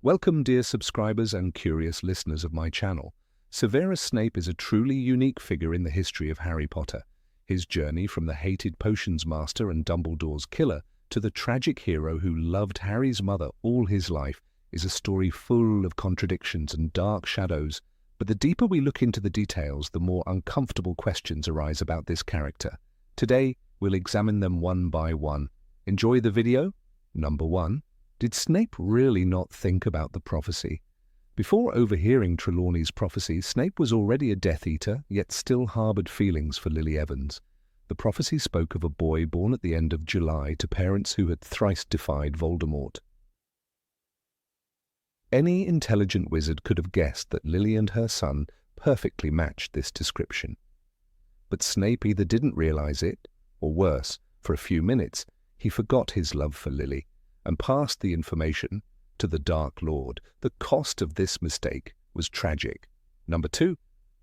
Welcome, dear subscribers and curious listeners of my channel. Severus Snape is a truly unique figure in the history of Harry Potter. His journey from the hated potions master and Dumbledore's killer to the tragic hero who loved Harry's mother all his life is a story full of contradictions and dark shadows. But the deeper we look into the details, the more uncomfortable questions arise about this character. Today, we'll examine them one by one. Enjoy the video? Number 1. Did Snape really not think about the prophecy? Before overhearing Trelawney's prophecy, Snape was already a Death Eater, yet still harboured feelings for Lily Evans. The prophecy spoke of a boy born at the end of July to parents who had thrice defied Voldemort. Any intelligent wizard could have guessed that Lily and her son perfectly matched this description. But Snape either didn't realise it, or worse, for a few minutes, he forgot his love for Lily and passed the information to the Dark Lord. The cost of this mistake was tragic. Number 2.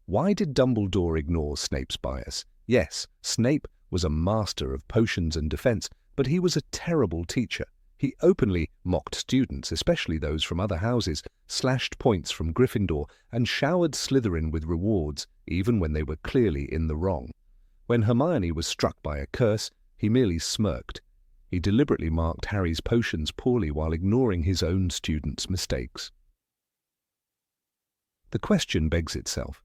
Why did Dumbledore ignore Snape's bias? Yes, Snape was a master of potions and defense, but he was a terrible teacher. He openly mocked students, especially those from other houses, slashed points from Gryffindor, and showered Slytherin with rewards, even when they were clearly in the wrong. When Hermione was struck by a curse, he merely smirked. He deliberately marked Harry's potions poorly while ignoring his own students' mistakes. The question begs itself,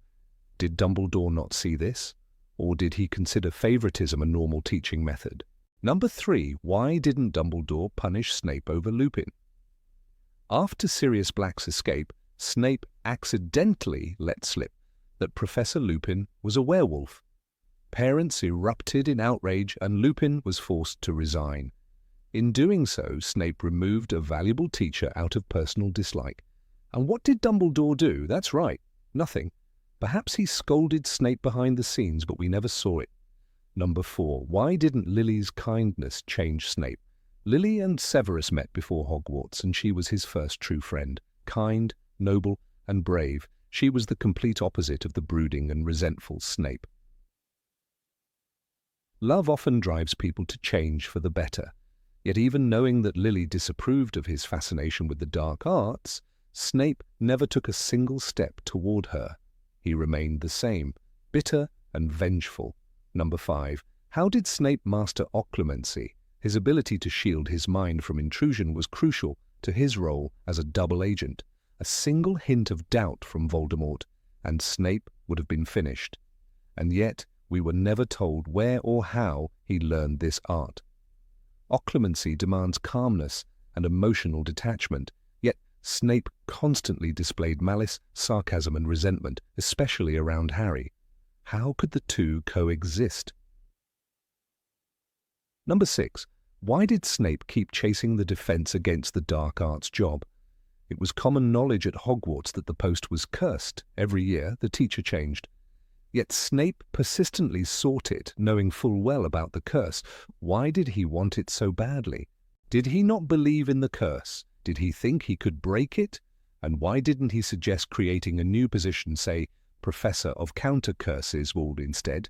did Dumbledore not see this? Or did he consider favoritism a normal teaching method? Number 3. Why didn't Dumbledore punish Snape over Lupin? After Sirius Black's escape, Snape accidentally let slip that Professor Lupin was a werewolf. Parents erupted in outrage and Lupin was forced to resign. In doing so, Snape removed a valuable teacher out of personal dislike. And what did Dumbledore do? That's right, nothing. Perhaps he scolded Snape behind the scenes, but we never saw it. Number 4. Why didn't Lily's kindness change Snape? Lily and Severus met before Hogwarts, and she was his first true friend. Kind, noble, and brave, she was the complete opposite of the brooding and resentful Snape. Love often drives people to change for the better. Yet even knowing that Lily disapproved of his fascination with the dark arts, Snape never took a single step toward her. He remained the same, bitter and vengeful. Number 5. How did Snape master occlumency? His ability to shield his mind from intrusion was crucial to his role as a double agent. A single hint of doubt from Voldemort, and Snape would have been finished. And yet, we were never told where or how he learned this art. Occlumency demands calmness and emotional detachment, yet Snape constantly displayed malice, sarcasm and resentment, especially around Harry. How could the two coexist? Number 6. Why did Snape keep chasing the defense against the dark arts job? It was common knowledge at Hogwarts that the post was cursed. Every year, the teacher changed. Yet Snape persistently sought it, knowing full well about the curse. Why did he want it so badly? Did he not believe in the curse? Did he think he could break it? And why didn't he suggest creating a new position, say, Professor of Counter Curses instead?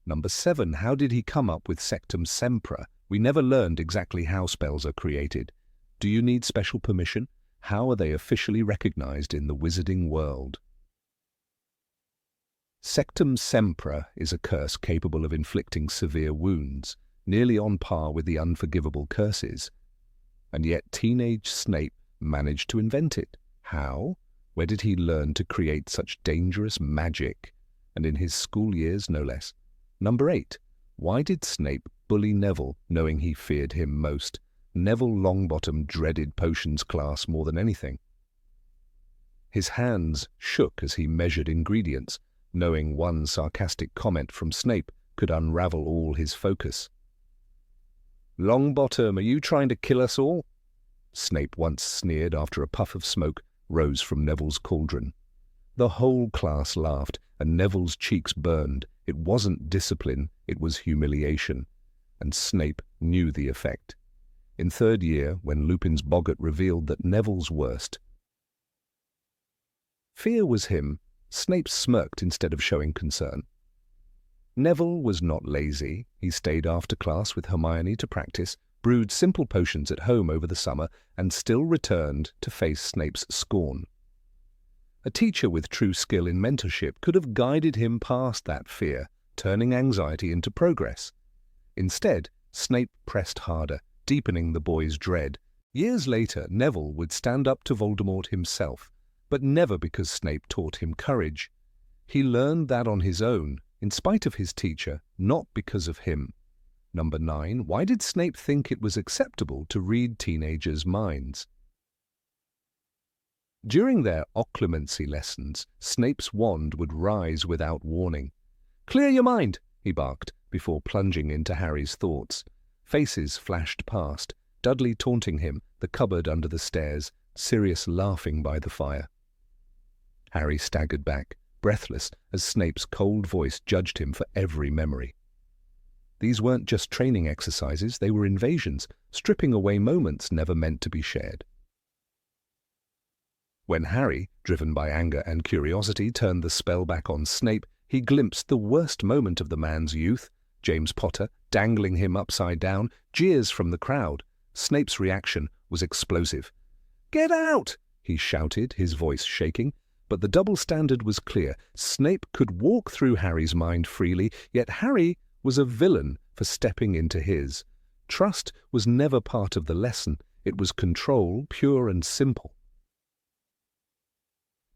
Number 7. How did he come up with Sectum Sempra? We never learned exactly how spells are created. Do you need special permission? How are they officially recognized in the wizarding world? Sectum Sempra is a curse capable of inflicting severe wounds, nearly on par with the unforgivable curses. And yet teenage Snape managed to invent it. How? Where did he learn to create such dangerous magic? And in his school years, no less. Number 8. Why did Snape bully Neville, knowing he feared him most? Neville Longbottom dreaded potions class more than anything. His hands shook as he measured ingredients, knowing one sarcastic comment from Snape could unravel all his focus. "Longbottom, are you trying to kill us all?" Snape once sneered after a puff of smoke rose from Neville's cauldron. The whole class laughed, and Neville's cheeks burned. It wasn't discipline, it was humiliation. And Snape knew the effect. In 3rd year, when Lupin's boggart revealed that Neville's worst fear was him, Snape smirked instead of showing concern. Neville was not lazy. He stayed after class with Hermione to practice, brewed simple potions at home over the summer, and still returned to face Snape's scorn. A teacher with true skill in mentorship could have guided him past that fear, turning anxiety into progress. Instead, Snape pressed harder, deepening the boy's dread. Years later, Neville would stand up to Voldemort himself, but never because Snape taught him courage. He learned that on his own, in spite of his teacher, not because of him. Number 9. Why did Snape think it was acceptable to read teenagers' minds? During their occlumency lessons, Snape's wand would rise without warning. "Clear your mind," he barked, before plunging into Harry's thoughts. Faces flashed past, Dudley taunting him, the cupboard under the stairs, Sirius laughing by the fire. Harry staggered back, breathless, as Snape's cold voice judged him for every memory. These weren't just training exercises, they were invasions, stripping away moments never meant to be shared. When Harry, driven by anger and curiosity, turned the spell back on Snape, he glimpsed the worst moment of the man's youth, James Potter dangling him upside down, jeers from the crowd. Snape's reaction was explosive. "Get out!" he shouted, his voice shaking. But the double standard was clear. Snape could walk through Harry's mind freely, yet Harry was a villain for stepping into his. Trust was never part of the lesson. It was control, pure and simple.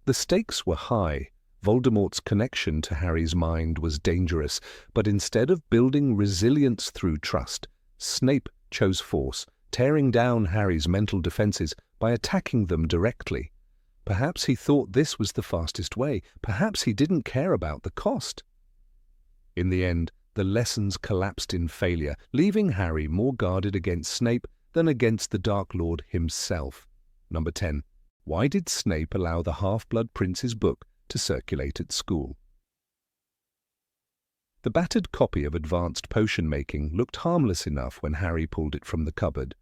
The stakes were high. Voldemort's connection to Harry's mind was dangerous, but instead of building resilience through trust, Snape chose force, tearing down Harry's mental defenses by attacking them directly. Perhaps he thought this was the fastest way. Perhaps he didn't care about the cost. In the end, the lessons collapsed in failure, leaving Harry more guarded against Snape than against the Dark Lord himself. Number 10. Why did Snape allow the Half-Blood Prince's book to circulate at school? The battered copy of Advanced Potion Making looked harmless enough when Harry pulled it from the cupboard.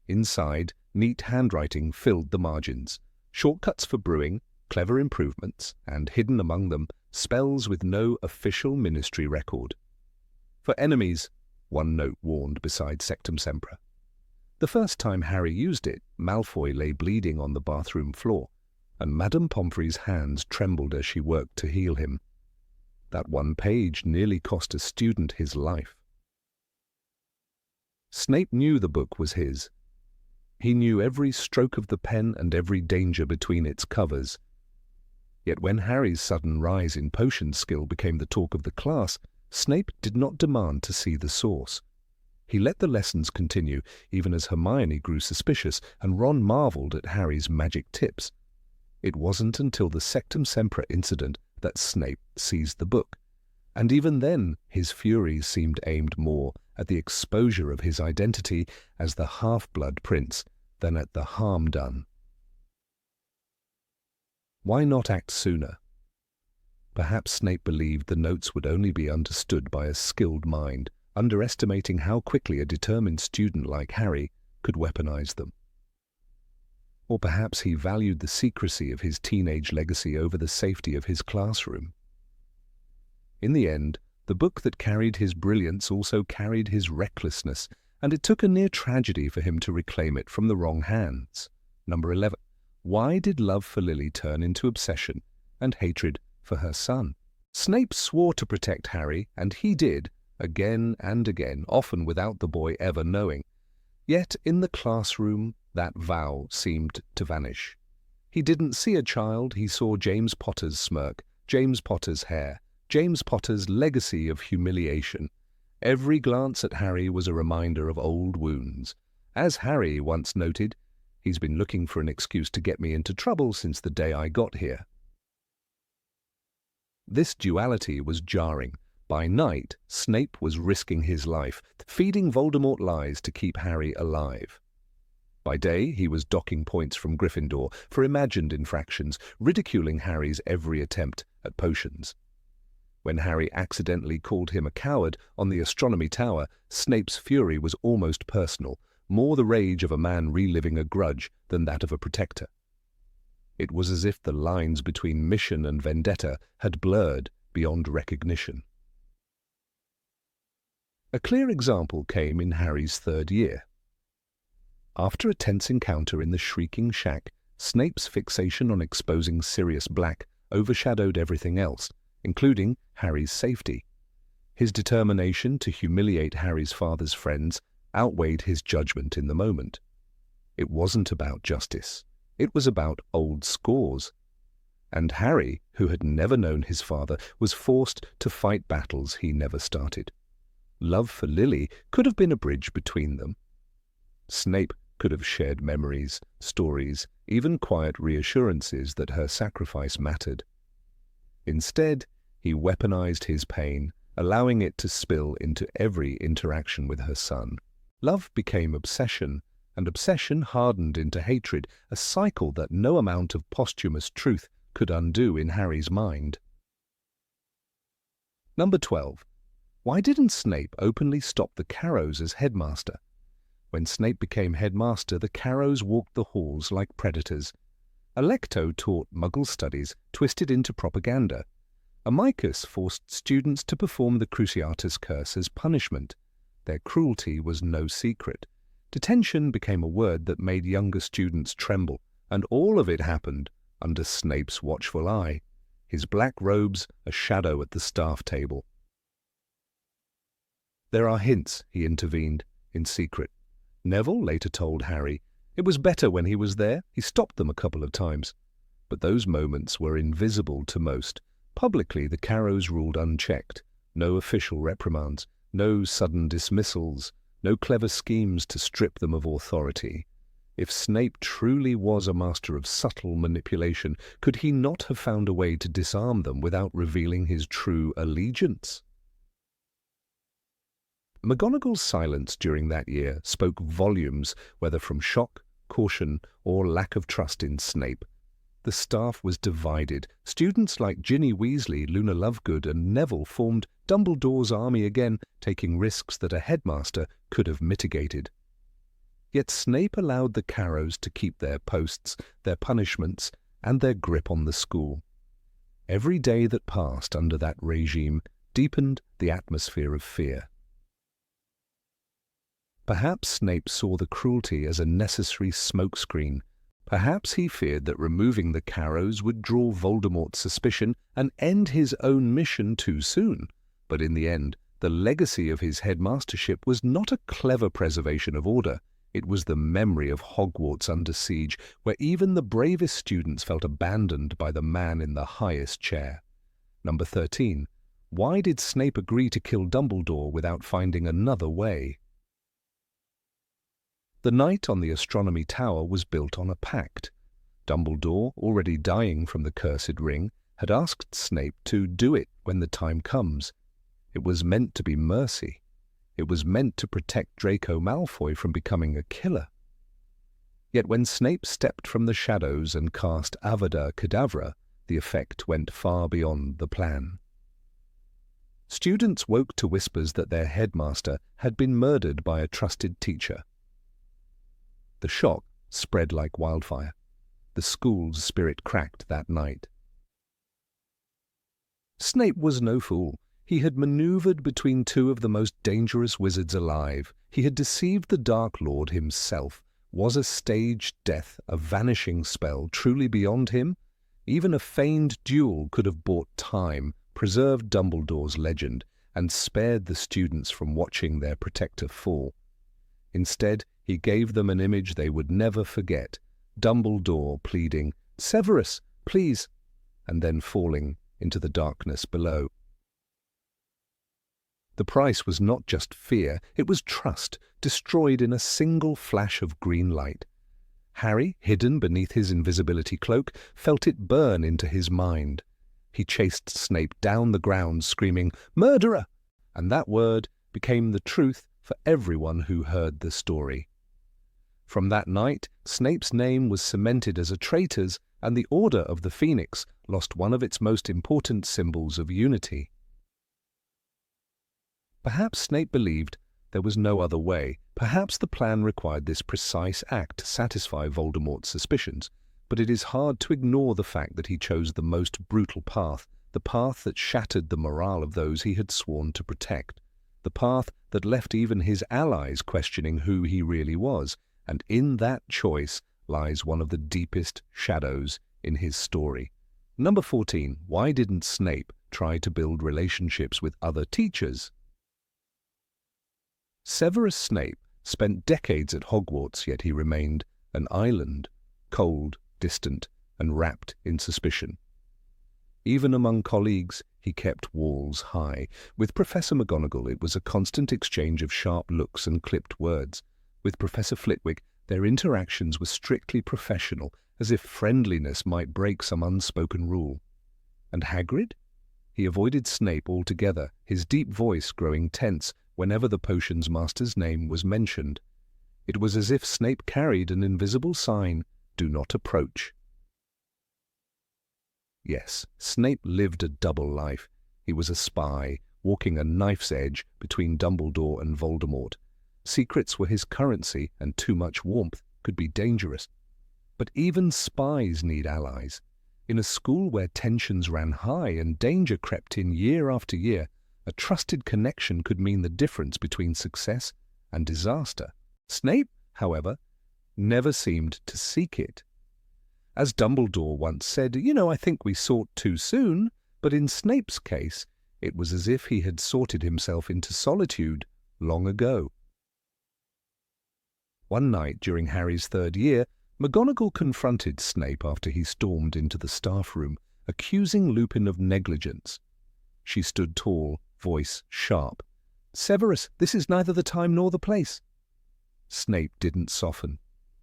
Inside, neat handwriting filled the margins. Shortcuts for brewing, clever improvements, and hidden among them, spells with no official ministry record. For enemies, one note warned beside Sectum Sempra. The first time Harry used it, Malfoy lay bleeding on the bathroom floor, and Madame Pomfrey's hands trembled as she worked to heal him. That one page nearly cost a student his life. Snape knew the book was his. He knew every stroke of the pen and every danger between its covers. Yet when Harry's sudden rise in potion skill became the talk of the class, Snape did not demand to see the source. He let the lessons continue, even as Hermione grew suspicious and Ron marveled at Harry's magic tips. It wasn't until the Sectum Sempra incident that Snape seized the book, and even then his fury seemed aimed more at the exposure of his identity as the Half-Blood Prince than at the harm done. Why not act sooner? Perhaps Snape believed the notes would only be understood by a skilled mind, underestimating how quickly a determined student like Harry could weaponize them. Or perhaps he valued the secrecy of his teenage legacy over the safety of his classroom. In the end, the book that carried his brilliance also carried his recklessness, and it took a near tragedy for him to reclaim it from the wrong hands. Number 11. Why did love for Lily turn into obsession and hatred for her son? Snape swore to protect Harry, and he did, again and again, often without the boy ever knowing. Yet in the classroom, that vow seemed to vanish. He didn't see a child, he saw James Potter's smirk, James Potter's hair, James Potter's legacy of humiliation. Every glance at Harry was a reminder of old wounds. As Harry once noted, "He's been looking for an excuse to get me into trouble since the day I got here." This duality was jarring. By night, Snape was risking his life, feeding Voldemort lies to keep Harry alive. By day, he was docking points from Gryffindor for imagined infractions, ridiculing Harry's every attempt at potions. When Harry accidentally called him a coward on the astronomy tower, Snape's fury was almost personal, more the rage of a man reliving a grudge than that of a protector. It was as if the lines between mission and vendetta had blurred beyond recognition. A clear example came in Harry's third year. After a tense encounter in the Shrieking Shack, Snape's fixation on exposing Sirius Black overshadowed everything else, including Harry's safety. His determination to humiliate Harry's father's friends outweighed his judgment in the moment. It wasn't about justice. It was about old scores. And Harry, who had never known his father, was forced to fight battles he never started. Love for Lily could have been a bridge between them. Snape could have shared memories, stories, even quiet reassurances that her sacrifice mattered. Instead, he weaponized his pain, allowing it to spill into every interaction with her son. Love became obsession, and obsession hardened into hatred, a cycle that no amount of posthumous truth could undo in Harry's mind. Number 12. Why didn't Snape openly stop the Carrows as headmaster? When Snape became headmaster, the Carrows walked the halls like predators. Alecto taught Muggle studies twisted into propaganda. Amicus forced students to perform the Cruciatus Curse as punishment. Their cruelty was no secret. Detention became a word that made younger students tremble, and all of it happened under Snape's watchful eye, his black robes a shadow at the staff table. "There are hints," he intervened, in secret. Neville later told Harry, "It was better when he was there. He stopped them a couple of times." But those moments were invisible to most. Publicly, the Carrows ruled unchecked. No official reprimands, no sudden dismissals, no clever schemes to strip them of authority. If Snape truly was a master of subtle manipulation, could he not have found a way to disarm them without revealing his true allegiance? McGonagall's silence during that year spoke volumes, whether from shock, caution, or lack of trust in Snape. The staff was divided. Students like Ginny Weasley, Luna Lovegood, and Neville formed Dumbledore's army again, taking risks that a headmaster could have mitigated. Yet Snape allowed the Carrows to keep their posts, their punishments, and their grip on the school. Every day that passed under that regime deepened the atmosphere of fear. Perhaps Snape saw the cruelty as a necessary smokescreen. Perhaps he feared that removing the Carrows would draw Voldemort's suspicion and end his own mission too soon. But in the end, the legacy of his headmastership was not a clever preservation of order. It was the memory of Hogwarts under siege, where even the bravest students felt abandoned by the man in the highest chair. Number 13. Why did Snape agree to kill Dumbledore without finding another way? The night on the Astronomy Tower was built on a pact. Dumbledore, already dying from the cursed ring, had asked Snape to do it when the time comes. It was meant to be mercy. It was meant to protect Draco Malfoy from becoming a killer. Yet when Snape stepped from the shadows and cast Avada Kedavra, the effect went far beyond the plan. Students woke to whispers that their headmaster had been murdered by a trusted teacher. The shock spread like wildfire. The school's spirit cracked that night. Snape was no fool. He had maneuvered between two of the most dangerous wizards alive. He had deceived the Dark Lord himself. Was a staged death, a vanishing spell, truly beyond him? Even a feigned duel could have bought time, preserved Dumbledore's legend, and spared the students from watching their protector fall. Instead, he gave them an image they would never forget. Dumbledore pleading, "Severus, please," and then falling into the darkness below. The price was not just fear, it was trust, destroyed in a single flash of green light. Harry, hidden beneath his invisibility cloak, felt it burn into his mind. He chased Snape down the grounds, screaming, "Murderer!" And that word became the truth for everyone who heard the story. From that night, Snape's name was cemented as a traitor's, and the Order of the Phoenix lost one of its most important symbols of unity. Perhaps Snape believed there was no other way. Perhaps the plan required this precise act to satisfy Voldemort's suspicions, but it is hard to ignore the fact that he chose the most brutal path, the path that shattered the morale of those he had sworn to protect, the path that left even his allies questioning who he really was, and in that choice lies one of the deepest shadows in his story. Number 14. Why didn't Snape try to build relationships with other teachers? Severus Snape spent decades at Hogwarts, yet he remained an island, cold, distant, and wrapped in suspicion. Even among colleagues, he kept walls high. With Professor McGonagall, it was a constant exchange of sharp looks and clipped words. With Professor Flitwick, their interactions were strictly professional, as if friendliness might break some unspoken rule. And Hagrid? He avoided Snape altogether, his deep voice growing tense whenever the potions master's name was mentioned. It was as if Snape carried an invisible sign, "Do not approach." Yes, Snape lived a double life. He was a spy, walking a knife's edge between Dumbledore and Voldemort. Secrets were his currency, and too much warmth could be dangerous. But even spies need allies. In a school where tensions ran high and danger crept in year after year, a trusted connection could mean the difference between success and disaster. Snape, however, never seemed to seek it. As Dumbledore once said, I think we sought too soon, but in Snape's case, it was as if he had sorted himself into solitude long ago. One night during Harry's 3rd year, McGonagall confronted Snape after he stormed into the staff room, accusing Lupin of negligence. She stood tall, voice sharp. "Severus, this is neither the time nor the place." Snape didn't soften.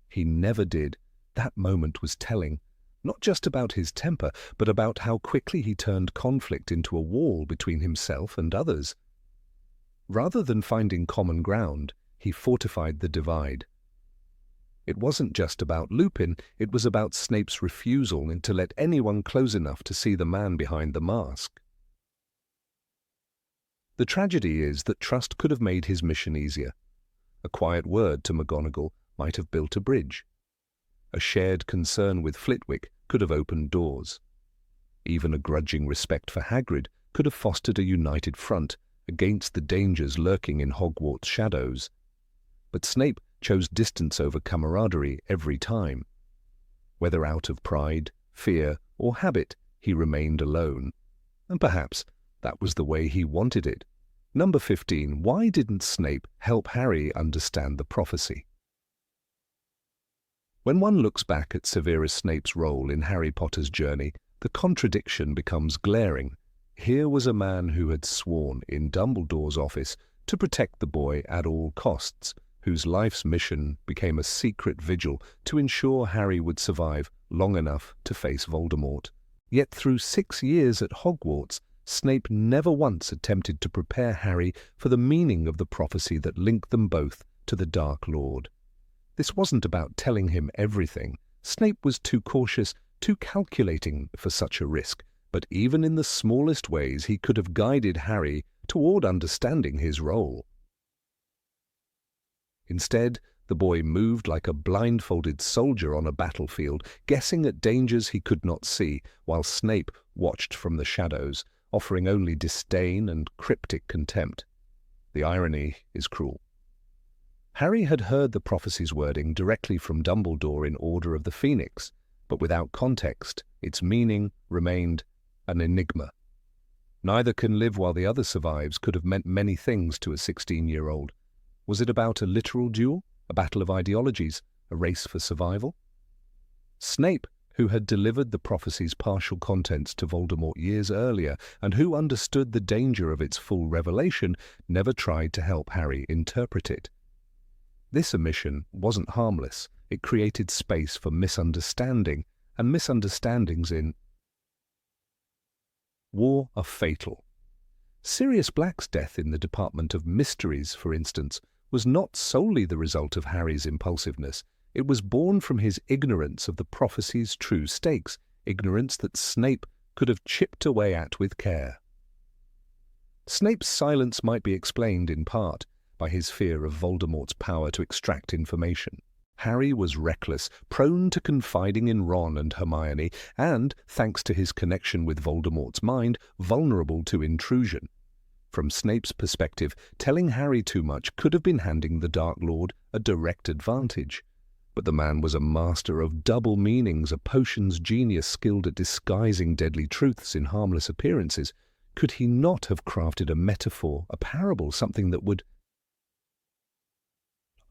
He never did. That moment was telling, not just about his temper, but about how quickly he turned conflict into a wall between himself and others. Rather than finding common ground, he fortified the divide. It wasn't just about Lupin, it was about Snape's refusal to let anyone close enough to see the man behind the mask. The tragedy is that trust could have made his mission easier. A quiet word to McGonagall might have built a bridge. A shared concern with Flitwick could have opened doors. Even a grudging respect for Hagrid could have fostered a united front against the dangers lurking in Hogwarts' shadows. But Snape chose distance over camaraderie every time. Whether out of pride, fear, or habit, he remained alone. And perhaps that was the way he wanted it. Number 15. Why didn't Snape help Harry understand the prophecy? When one looks back at Severus Snape's role in Harry Potter's journey, the contradiction becomes glaring. Here was a man who had sworn in Dumbledore's office to protect the boy at all costs, whose life's mission became a secret vigil to ensure Harry would survive long enough to face Voldemort. Yet through 6 years at Hogwarts, Snape never once attempted to prepare Harry for the meaning of the prophecy that linked them both to the Dark Lord. This wasn't about telling him everything. Snape was too cautious, too calculating for such a risk, but even in the smallest ways he could have guided Harry toward understanding his role. Instead, the boy moved like a blindfolded soldier on a battlefield, guessing at dangers he could not see, while Snape watched from the shadows, offering only disdain and cryptic contempt. The irony is cruel. Harry had heard the prophecy's wording directly from Dumbledore in Order of the Phoenix, but without context, its meaning remained an enigma. Neither can live while the other survives could have meant many things to a 16-year-old. Was it about a literal duel, a battle of ideologies, a race for survival? Snape, who had delivered the prophecy's partial contents to Voldemort years earlier and who understood the danger of its full revelation, never tried to help Harry interpret it. This omission wasn't harmless. It created space for misunderstanding, and misunderstandings in war are fatal. Sirius Black's death in the Department of Mysteries, for instance, was not solely the result of Harry's impulsiveness. It was born from his ignorance of the prophecy's true stakes, ignorance that Snape could have chipped away at with care. Snape's silence might be explained in part by his fear of Voldemort's power to extract information. Harry was reckless, prone to confiding in Ron and Hermione, and, thanks to his connection with Voldemort's mind, vulnerable to intrusion. From Snape's perspective, telling Harry too much could have been handing the Dark Lord a direct advantage. But the man was a master of double meanings, a potions genius skilled at disguising deadly truths in harmless appearances. Could he not have crafted a metaphor, a parable, something that would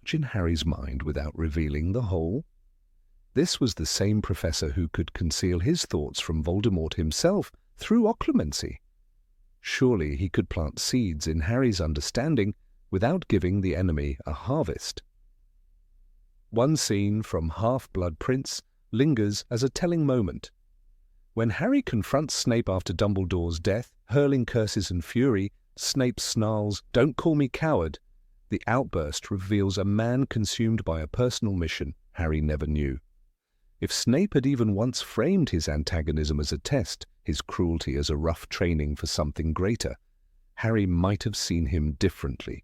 lodge in Harry's mind without revealing the whole? This was the same professor who could conceal his thoughts from Voldemort himself through occlumency. Surely he could plant seeds in Harry's understanding without giving the enemy a harvest. One scene from Half-Blood Prince lingers as a telling moment. When Harry confronts Snape after Dumbledore's death, hurling curses and fury, Snape snarls, "Don't call me coward." The outburst reveals a man consumed by a personal mission Harry never knew. If Snape had even once framed his antagonism as a test, his cruelty as a rough training for something greater, Harry might have seen him differently.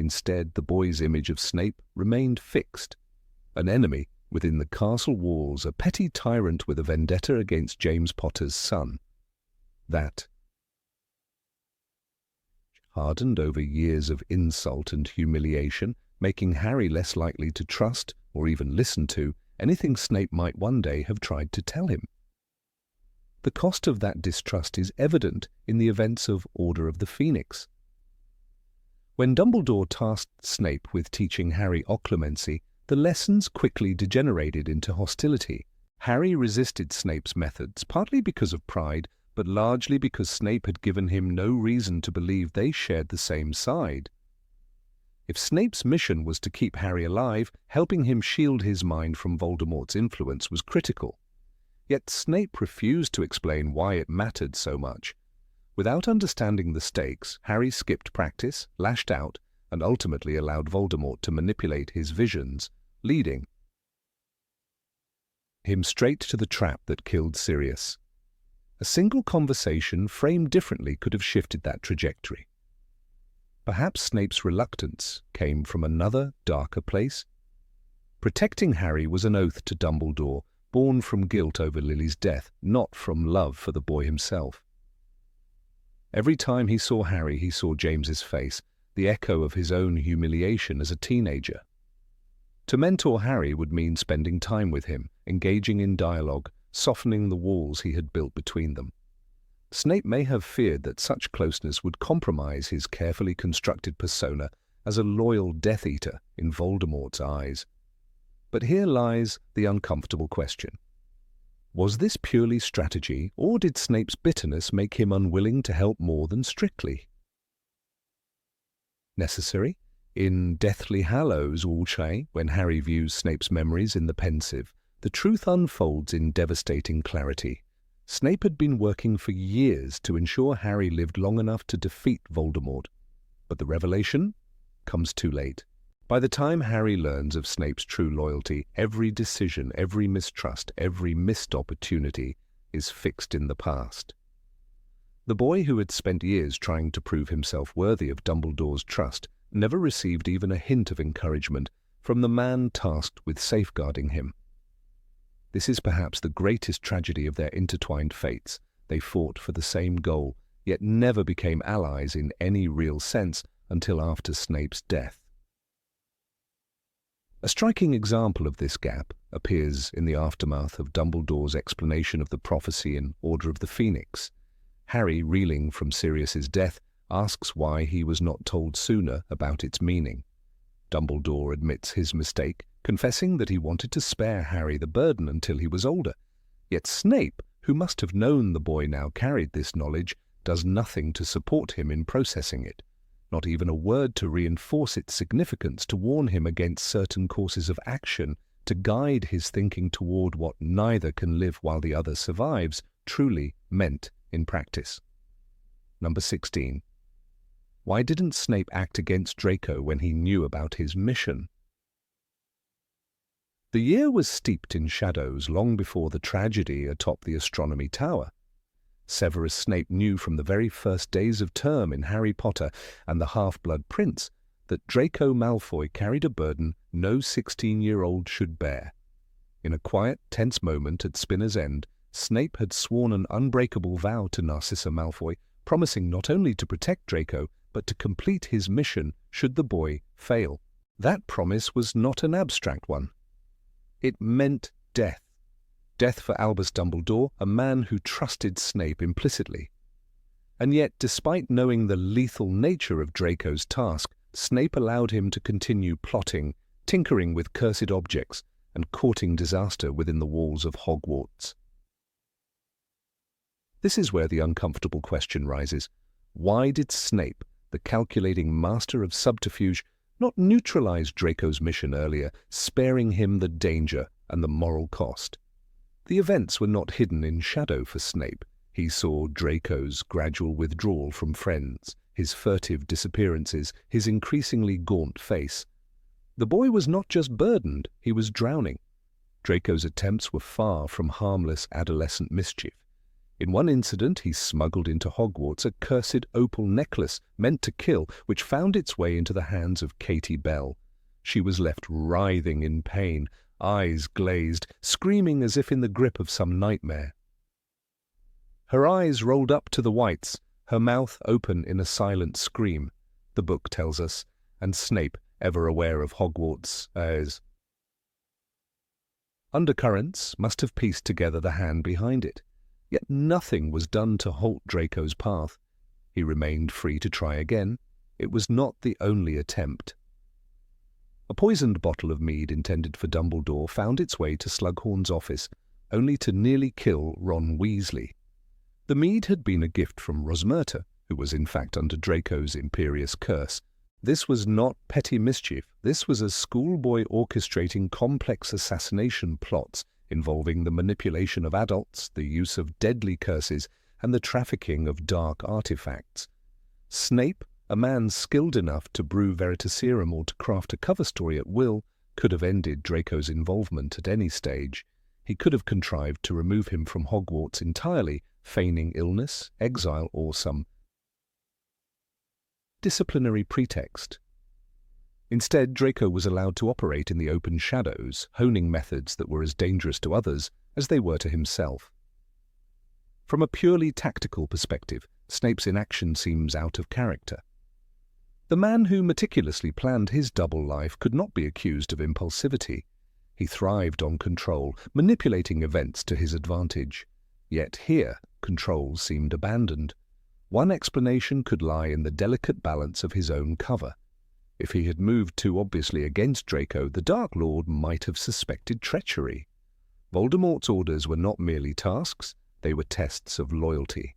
Instead, the boy's image of Snape remained fixed. An enemy within the castle walls, a petty tyrant with a vendetta against James Potter's son. That, hardened over years of insult and humiliation, making Harry less likely to trust, or even listen to, anything Snape might one day have tried to tell him. The cost of that distrust is evident in the events of Order of the Phoenix. When Dumbledore tasked Snape with teaching Harry occlumency, the lessons quickly degenerated into hostility. Harry resisted Snape's methods, partly because of pride, but largely because Snape had given him no reason to believe they shared the same side. If Snape's mission was to keep Harry alive, helping him shield his mind from Voldemort's influence was critical. Yet Snape refused to explain why it mattered so much. Without understanding the stakes, Harry skipped practice, lashed out, and ultimately allowed Voldemort to manipulate his visions, leading him straight to the trap that killed Sirius. A single conversation framed differently could have shifted that trajectory. Perhaps Snape's reluctance came from another, darker place. Protecting Harry was an oath to Dumbledore, born from guilt over Lily's death, not from love for the boy himself. Every time he saw Harry, he saw James's face, the echo of his own humiliation as a teenager. To mentor Harry would mean spending time with him, engaging in dialogue, softening the walls he had built between them. Snape may have feared that such closeness would compromise his carefully constructed persona as a loyal Death Eater in Voldemort's eyes. But here lies the uncomfortable question. Was this purely strategy, or did Snape's bitterness make him unwilling to help more than strictly necessary? In Deathly Hallows, when Harry views Snape's memories in the Pensieve, the truth unfolds in devastating clarity. Snape had been working for years to ensure Harry lived long enough to defeat Voldemort, but the revelation comes too late. By the time Harry learns of Snape's true loyalty, every decision, every mistrust, every missed opportunity is fixed in the past. The boy who had spent years trying to prove himself worthy of Dumbledore's trust never received even a hint of encouragement from the man tasked with safeguarding him. This is perhaps the greatest tragedy of their intertwined fates. They fought for the same goal, yet never became allies in any real sense until after Snape's death. A striking example of this gap appears in the aftermath of Dumbledore's explanation of the prophecy in Order of the Phoenix. Harry, reeling from Sirius's death, asks why he was not told sooner about its meaning. Dumbledore admits his mistake, confessing that he wanted to spare Harry the burden until he was older. Yet Snape, who must have known the boy now carried this knowledge, does nothing to support him in processing it. Not even a word to reinforce its significance, to warn him against certain courses of action, to guide his thinking toward what neither can live while the other survives, truly meant in practice. Number 16. Why didn't Snape act against Draco when he knew about his mission? The year was steeped in shadows long before the tragedy atop the Astronomy Tower. Severus Snape knew from the very first days of term in Harry Potter and the Half-Blood Prince that Draco Malfoy carried a burden no 16-year-old should bear. In a quiet, tense moment at Spinner's End, Snape had sworn an unbreakable vow to Narcissa Malfoy, promising not only to protect Draco, but to complete his mission should the boy fail. That promise was not an abstract one. It meant death. Death for Albus Dumbledore, a man who trusted Snape implicitly. And yet, despite knowing the lethal nature of Draco's task, Snape allowed him to continue plotting, tinkering with cursed objects, and courting disaster within the walls of Hogwarts. This is where the uncomfortable question rises. Why did Snape, the calculating master of subterfuge, not neutralize Draco's mission earlier, sparing him the danger and the moral cost? The events were not hidden in shadow for Snape. He saw Draco's gradual withdrawal from friends, his furtive disappearances, his increasingly gaunt face. The boy was not just burdened, he was drowning. Draco's attempts were far from harmless adolescent mischief. In one incident, he smuggled into Hogwarts a cursed opal necklace meant to kill, which found its way into the hands of Katie Bell. She was left writhing in pain, eyes glazed, screaming as if in the grip of some nightmare. Her eyes rolled up to the whites, her mouth open in a silent scream, the book tells us, and Snape, ever aware of Hogwarts as undercurrents, must have pieced together the hand behind it. Yet nothing was done to halt Draco's path. He remained free to try again. It was not the only attempt. A poisoned bottle of mead intended for Dumbledore found its way to Slughorn's office, only to nearly kill Ron Weasley. The mead had been a gift from Rosmerta, who was in fact under Draco's imperious curse. This was not petty mischief. This was a schoolboy orchestrating complex assassination plots involving the manipulation of adults, the use of deadly curses, and the trafficking of dark artifacts. Snape, a man skilled enough to brew Veritaserum or to craft a cover story at will, could have ended Draco's involvement at any stage. He could have contrived to remove him from Hogwarts entirely, feigning illness, exile, or some disciplinary pretext. Instead, Draco was allowed to operate in the open shadows, honing methods that were as dangerous to others as they were to himself. From a purely tactical perspective, Snape's inaction seems out of character. The man who meticulously planned his double life could not be accused of impulsivity. He thrived on control, manipulating events to his advantage. Yet here, control seemed abandoned. One explanation could lie in the delicate balance of his own cover. If he had moved too obviously against Draco, the Dark Lord might have suspected treachery. Voldemort's orders were not merely tasks, they were tests of loyalty.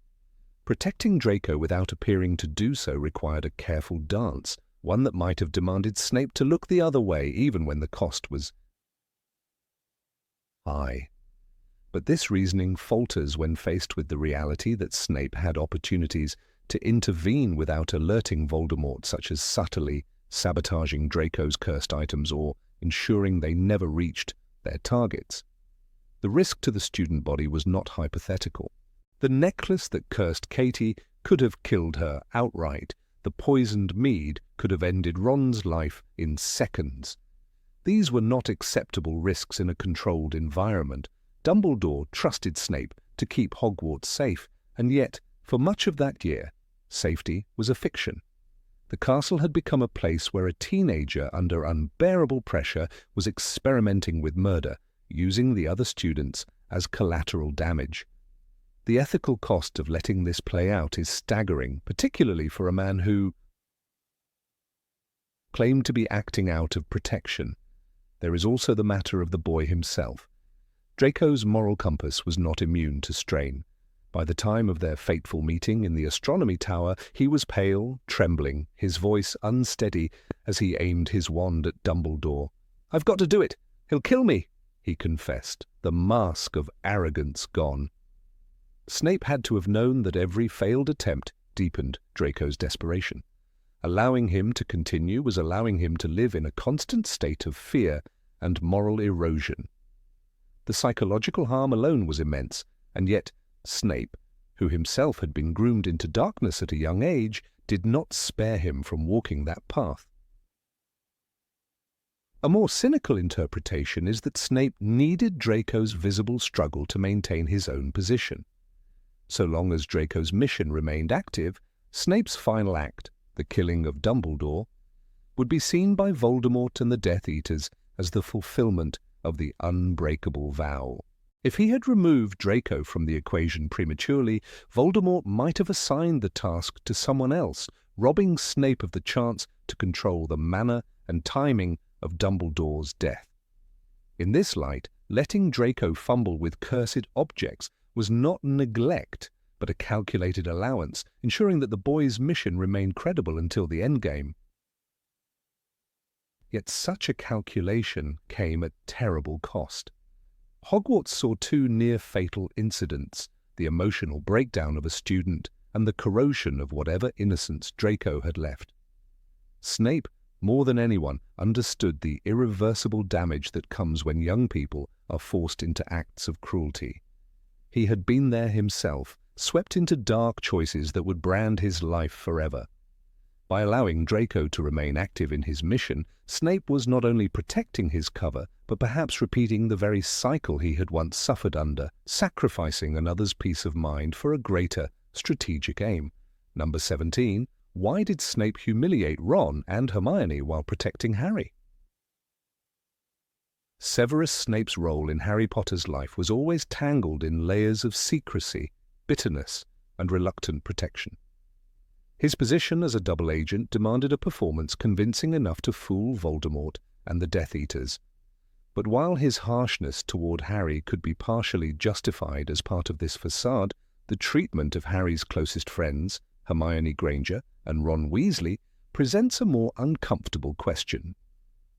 Protecting Draco without appearing to do so required a careful dance, one that might have demanded Snape to look the other way even when the cost was high. But this reasoning falters when faced with the reality that Snape had opportunities to intervene without alerting Voldemort, such as subtly sabotaging Draco's cursed items or ensuring they never reached their targets. The risk to the student body was not hypothetical. The necklace that cursed Katie could have killed her outright. The poisoned mead could have ended Ron's life in seconds. These were not acceptable risks in a controlled environment. Dumbledore trusted Snape to keep Hogwarts safe, and yet, for much of that year, safety was a fiction. The castle had become a place where a teenager under unbearable pressure was experimenting with murder, using the other students as collateral damage. The ethical cost of letting this play out is staggering, particularly for a man who claimed to be acting out of protection. There is also the matter of the boy himself. Draco's moral compass was not immune to strain. By the time of their fateful meeting in the astronomy tower, he was pale, trembling, his voice unsteady as he aimed his wand at Dumbledore. "I've got to do it! He'll kill me!" he confessed, the mask of arrogance gone. Snape had to have known that every failed attempt deepened Draco's desperation. Allowing him to continue was allowing him to live in a constant state of fear and moral erosion. The psychological harm alone was immense, and yet Snape, who himself had been groomed into darkness at a young age, did not spare him from walking that path. A more cynical interpretation is that Snape needed Draco's visible struggle to maintain his own position. So long as Draco's mission remained active, Snape's final act, the killing of Dumbledore, would be seen by Voldemort and the Death Eaters as the fulfillment of the unbreakable vow. If he had removed Draco from the equation prematurely, Voldemort might have assigned the task to someone else, robbing Snape of the chance to control the manner and timing of Dumbledore's death. In this light, letting Draco fumble with cursed objects was not neglect, but a calculated allowance, ensuring that the boy's mission remained credible until the endgame. Yet such a calculation came at terrible cost. Hogwarts saw two near-fatal incidents, the emotional breakdown of a student and the corrosion of whatever innocence Draco had left. Snape, more than anyone, understood the irreversible damage that comes when young people are forced into acts of cruelty. He had been there himself, swept into dark choices that would brand his life forever. By allowing Draco to remain active in his mission, Snape was not only protecting his cover, but perhaps repeating the very cycle he had once suffered under, sacrificing another's peace of mind for a greater strategic aim. Number 17. Why did Snape humiliate Ron and Hermione while protecting Harry? Severus Snape's role in Harry Potter's life was always tangled in layers of secrecy, bitterness, and reluctant protection. His position as a double agent demanded a performance convincing enough to fool Voldemort and the Death Eaters. But while his harshness toward Harry could be partially justified as part of this facade, the treatment of Harry's closest friends, Hermione Granger and Ron Weasley, presents a more uncomfortable question.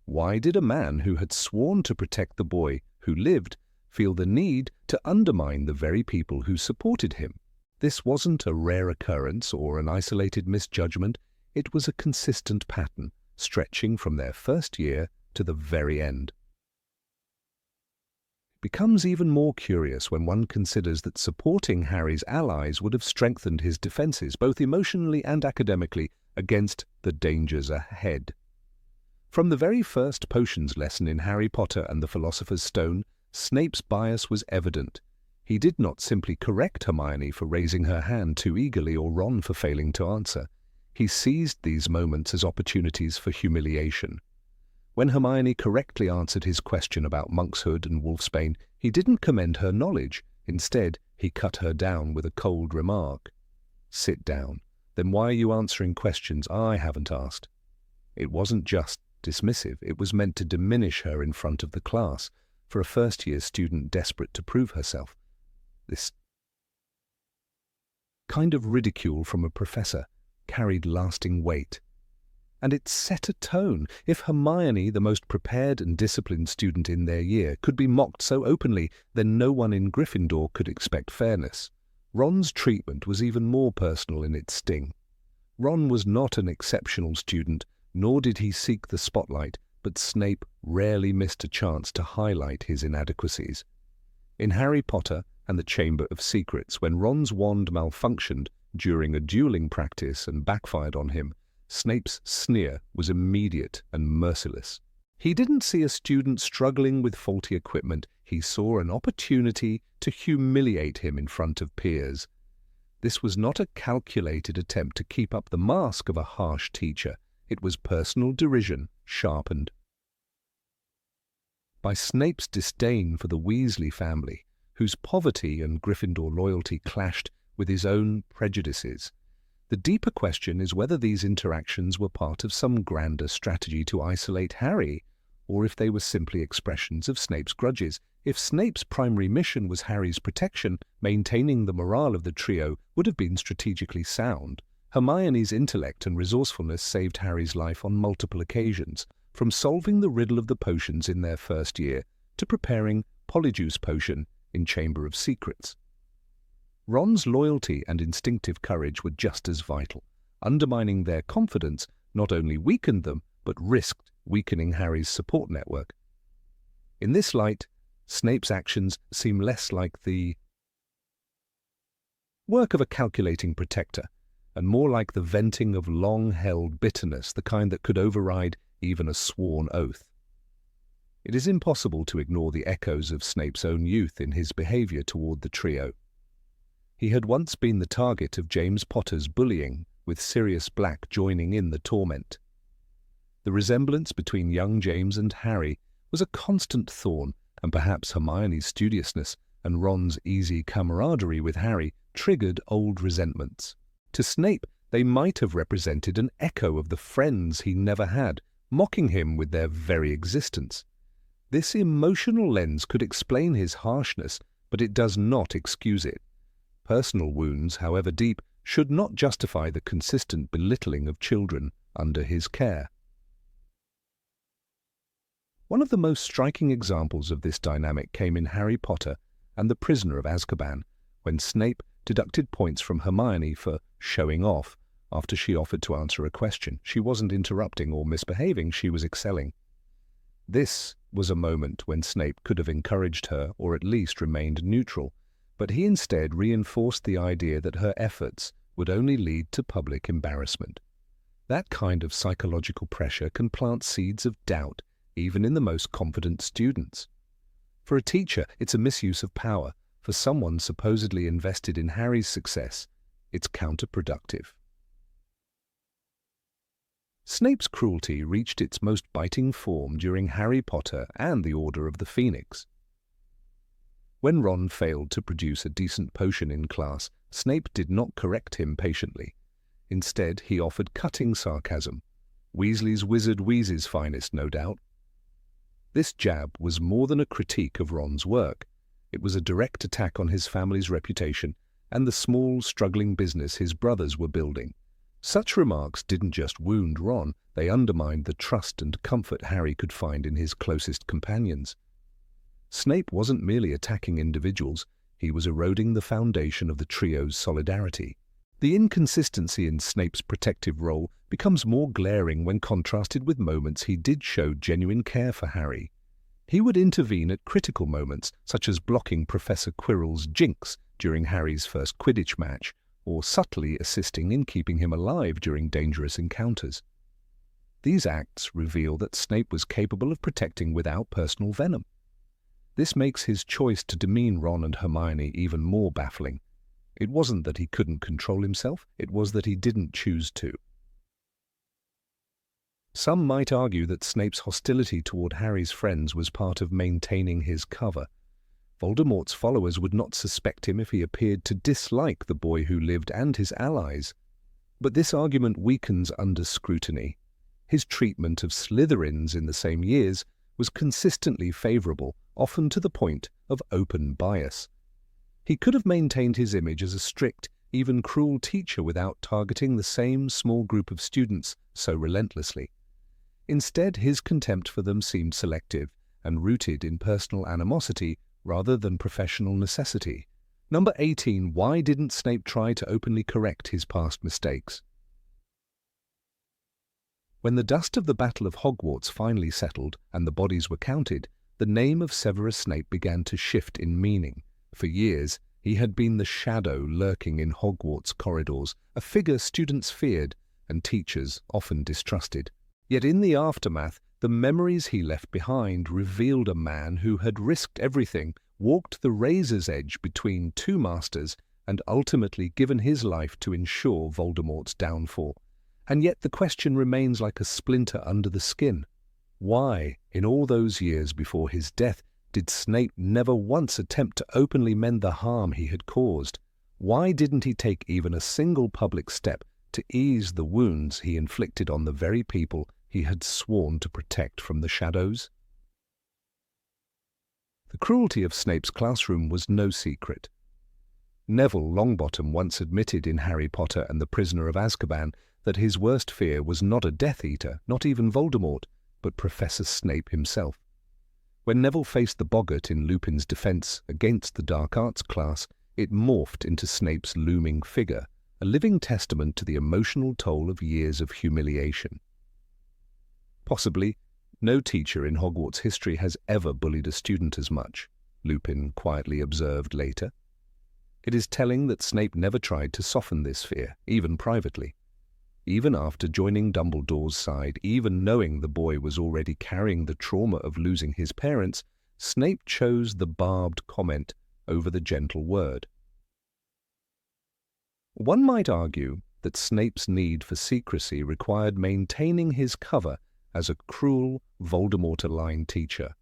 Why did a man who had sworn to protect the boy who lived feel the need to undermine the very people who supported him? This wasn't a rare occurrence or an isolated misjudgment, it was a consistent pattern, stretching from their first year to the very end. It becomes even more curious when one considers that supporting Harry's allies would have strengthened his defenses, both emotionally and academically, against the dangers ahead. From the very first potions lesson in Harry Potter and the Philosopher's Stone, Snape's bias was evident. He did not simply correct Hermione for raising her hand too eagerly or Ron for failing to answer. He seized these moments as opportunities for humiliation. When Hermione correctly answered his question about monkshood and wolfsbane, he didn't commend her knowledge. Instead, he cut her down with a cold remark. "Sit down. Then why are you answering questions I haven't asked?" It wasn't just dismissive, it was meant to diminish her in front of the class, for a first-year student desperate to prove herself. This kind of ridicule from a professor carried lasting weight. And it set a tone. If Hermione, the most prepared and disciplined student in their year, could be mocked so openly, then no one in Gryffindor could expect fairness. Ron's treatment was even more personal in its sting. Ron was not an exceptional student, nor did he seek the spotlight, but Snape rarely missed a chance to highlight his inadequacies. In Harry Potter and the Chamber of Secrets, when Ron's wand malfunctioned during a dueling practice and backfired on him, Snape's sneer was immediate and merciless. He didn't see a student struggling with faulty equipment, he saw an opportunity to humiliate him in front of peers. This was not a calculated attempt to keep up the mask of a harsh teacher, it was personal derision sharpened. By Snape's disdain for the Weasley family, whose poverty and Gryffindor loyalty clashed with his own prejudices. The deeper question is whether these interactions were part of some grander strategy to isolate Harry, or if they were simply expressions of Snape's grudges. If Snape's primary mission was Harry's protection, maintaining the morale of the trio would have been strategically sound. Hermione's intellect and resourcefulness saved Harry's life on multiple occasions, from solving the riddle of the potions in their first year to preparing Polyjuice Potion in Chamber of Secrets. Ron's loyalty and instinctive courage were just as vital. Undermining their confidence not only weakened them, but risked weakening Harry's support network. In this light, Snape's actions seem less like the work of a calculating protector, and more like the venting of long-held bitterness, the kind that could override even a sworn oath. It is impossible to ignore the echoes of Snape's own youth in his behavior toward the trio. He had once been the target of James Potter's bullying, with Sirius Black joining in the torment. The resemblance between young James and Harry was a constant thorn, and perhaps Hermione's studiousness and Ron's easy camaraderie with Harry triggered old resentments. To Snape, they might have represented an echo of the friends he never had, mocking him with their very existence. This emotional lens could explain his harshness, but it does not excuse it. Personal wounds, however deep, should not justify the consistent belittling of children under his care. One of the most striking examples of this dynamic came in Harry Potter and the Prisoner of Azkaban, when Snape deducted points from Hermione for showing off after she offered to answer a question. She wasn't interrupting or misbehaving, she was excelling. This was a moment when Snape could have encouraged her or at least remained neutral, but he instead reinforced the idea that her efforts would only lead to public embarrassment. That kind of psychological pressure can plant seeds of doubt even in the most confident students. For a teacher, it's a misuse of power. For someone supposedly invested in Harry's success, it's counterproductive. Snape's cruelty reached its most biting form during Harry Potter and the Order of the Phoenix. When Ron failed to produce a decent potion in class, Snape did not correct him patiently. Instead, he offered cutting sarcasm. Weasley's Wizard Wheeze's finest, no doubt. This jab was more than a critique of Ron's work. It was a direct attack on his family's reputation and the small, struggling business his brothers were building. Such remarks didn't just wound Ron, they undermined the trust and comfort Harry could find in his closest companions. Snape wasn't merely attacking individuals, he was eroding the foundation of the trio's solidarity. The inconsistency in Snape's protective role becomes more glaring when contrasted with moments he did show genuine care for Harry. He would intervene at critical moments, such as blocking Professor Quirrell's jinx during Harry's first Quidditch match, or subtly assisting in keeping him alive during dangerous encounters. These acts reveal that Snape was capable of protecting without personal venom. This makes his choice to demean Ron and Hermione even more baffling. It wasn't that he couldn't control himself, it was that he didn't choose to. Some might argue that Snape's hostility toward Harry's friends was part of maintaining his cover. Voldemort's followers would not suspect him if he appeared to dislike the boy who lived and his allies. But this argument weakens under scrutiny. His treatment of Slytherins in the same years was consistently favorable, often to the point of open bias. He could have maintained his image as a strict, even cruel teacher without targeting the same small group of students so relentlessly. Instead, his contempt for them seemed selective and rooted in personal animosity rather than professional necessity. Number 18. Why didn't Snape try to openly correct his past mistakes? When the dust of the Battle of Hogwarts finally settled and the bodies were counted, the name of Severus Snape began to shift in meaning. For years, he had been the shadow lurking in Hogwarts corridors, a figure students feared and teachers often distrusted. Yet in the aftermath, the memories he left behind revealed a man who had risked everything, walked the razor's edge between two masters, and ultimately given his life to ensure Voldemort's downfall. And yet the question remains like a splinter under the skin. Why, in all those years before his death, did Snape never once attempt to openly mend the harm he had caused? Why didn't he take even a single public step to ease the wounds he inflicted on the very people he had sworn to protect from the shadows? The cruelty of Snape's classroom was no secret. Neville Longbottom once admitted in Harry Potter and the Prisoner of Azkaban that his worst fear was not a Death Eater, not even Voldemort, but Professor Snape himself. When Neville faced the boggart in Lupin's defense against the dark arts class, it morphed into Snape's looming figure, a living testament to the emotional toll of years of humiliation. Possibly, no teacher in Hogwarts history has ever bullied a student as much, Lupin quietly observed later. It is telling that Snape never tried to soften this fear, even privately. Even after joining Dumbledore's side, even knowing the boy was already carrying the trauma of losing his parents, Snape chose the barbed comment over the gentle word. One might argue that Snape's need for secrecy required maintaining his cover as a cruel, Voldemort-aligned teacher.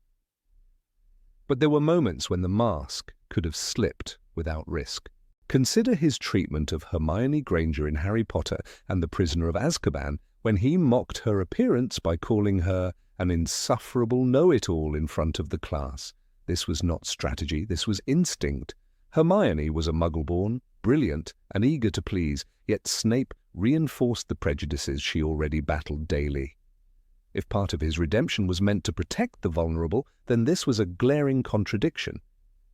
But there were moments when the mask could have slipped without risk. Consider his treatment of Hermione Granger in Harry Potter and the Prisoner of Azkaban, when he mocked her appearance by calling her an insufferable know-it-all in front of the class. This was not strategy, this was instinct. Hermione was a Muggle-born, brilliant, and eager to please, yet Snape reinforced the prejudices she already battled daily. If part of his redemption was meant to protect the vulnerable, then this was a glaring contradiction.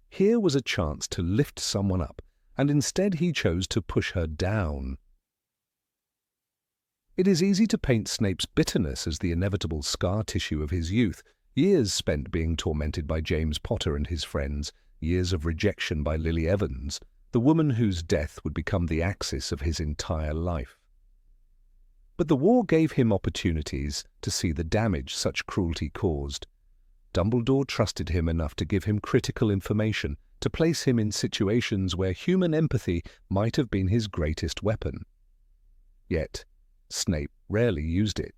Here was a chance to lift someone up, and instead he chose to push her down. It is easy to paint Snape's bitterness as the inevitable scar tissue of his youth, years spent being tormented by James Potter and his friends, years of rejection by Lily Evans, the woman whose death would become the axis of his entire life. But the war gave him opportunities to see the damage such cruelty caused. Dumbledore trusted him enough to give him critical information, to place him in situations where human empathy might have been his greatest weapon. Yet, Snape rarely used it.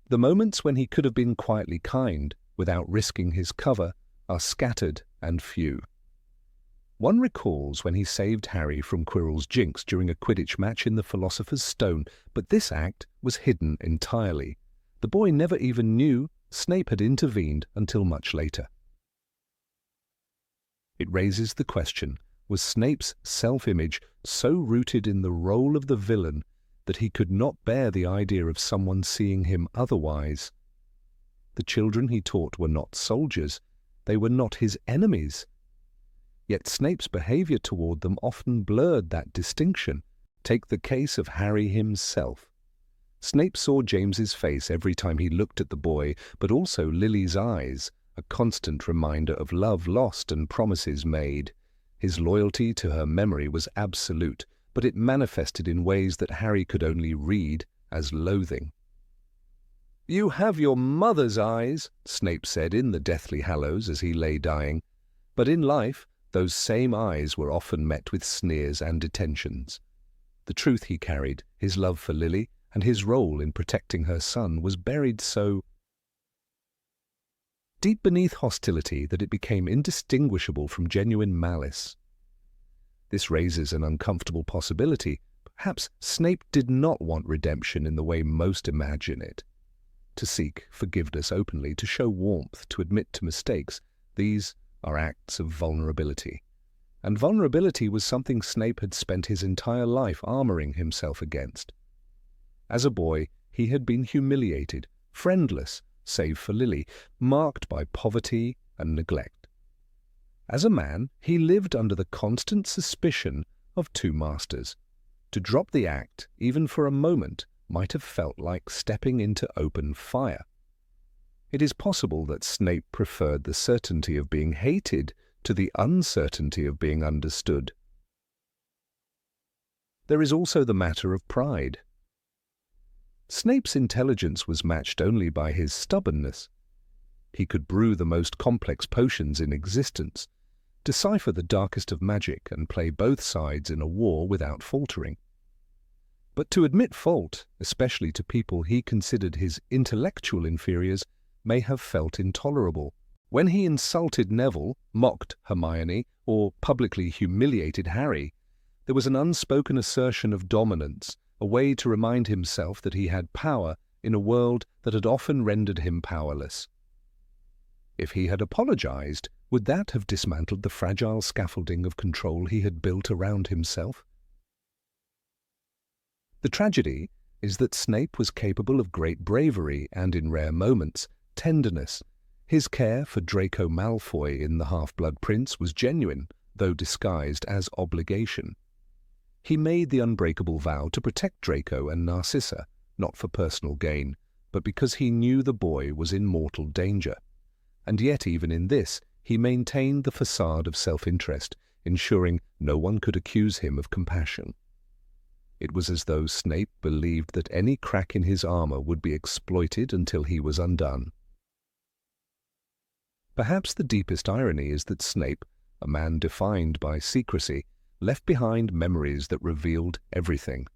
The moments when he could have been quietly kind, without risking his cover, are scattered and few. One recalls when he saved Harry from Quirrell's jinx during a Quidditch match in the Philosopher's Stone, but this act was hidden entirely. The boy never even knew Snape had intervened until much later. It raises the question, was Snape's self-image so rooted in the role of the villain that he could not bear the idea of someone seeing him otherwise? The children he taught were not soldiers, they were not his enemies. Yet Snape's behavior toward them often blurred that distinction. Take the case of Harry himself. Snape saw James's face every time he looked at the boy, but also Lily's eyes, a constant reminder of love lost and promises made. His loyalty to her memory was absolute, but it manifested in ways that Harry could only read as loathing. "You have your mother's eyes," Snape said in the Deathly Hallows as he lay dying. But in life, those same eyes were often met with sneers and detentions. The truth he carried, his love for Lily, and his role in protecting her son was buried so deep beneath hostility that it became indistinguishable from genuine malice. This raises an uncomfortable possibility. Perhaps Snape did not want redemption in the way most imagine it. To seek forgiveness openly, to show warmth, to admit to mistakes, these are acts of vulnerability. And vulnerability was something Snape had spent his entire life armoring himself against. As a boy, he had been humiliated, friendless, save for Lily, marked by poverty and neglect. As a man, he lived under the constant suspicion of two masters. To drop the act, even for a moment, might have felt like stepping into open fire. It is possible that Snape preferred the certainty of being hated to the uncertainty of being understood. There is also the matter of pride. Snape's intelligence was matched only by his stubbornness. He could brew the most complex potions in existence, decipher the darkest of magic, and play both sides in a war without faltering. But to admit fault, especially to people he considered his intellectual inferiors, may have felt intolerable. When he insulted Neville, mocked Hermione, or publicly humiliated Harry, there was an unspoken assertion of dominance, a way to remind himself that he had power in a world that had often rendered him powerless. If he had apologized, would that have dismantled the fragile scaffolding of control he had built around himself? The tragedy is that Snape was capable of great bravery and, in rare moments, tenderness. His care for Draco Malfoy in The Half-Blood Prince was genuine, though disguised as obligation. He made the unbreakable vow to protect Draco and Narcissa, not for personal gain, but because he knew the boy was in mortal danger. And yet, even in this, he maintained the facade of self-interest, ensuring no one could accuse him of compassion. It was as though Snape believed that any crack in his armor would be exploited until he was undone. Perhaps the deepest irony is that Snape, a man defined by secrecy, left behind memories that revealed everything.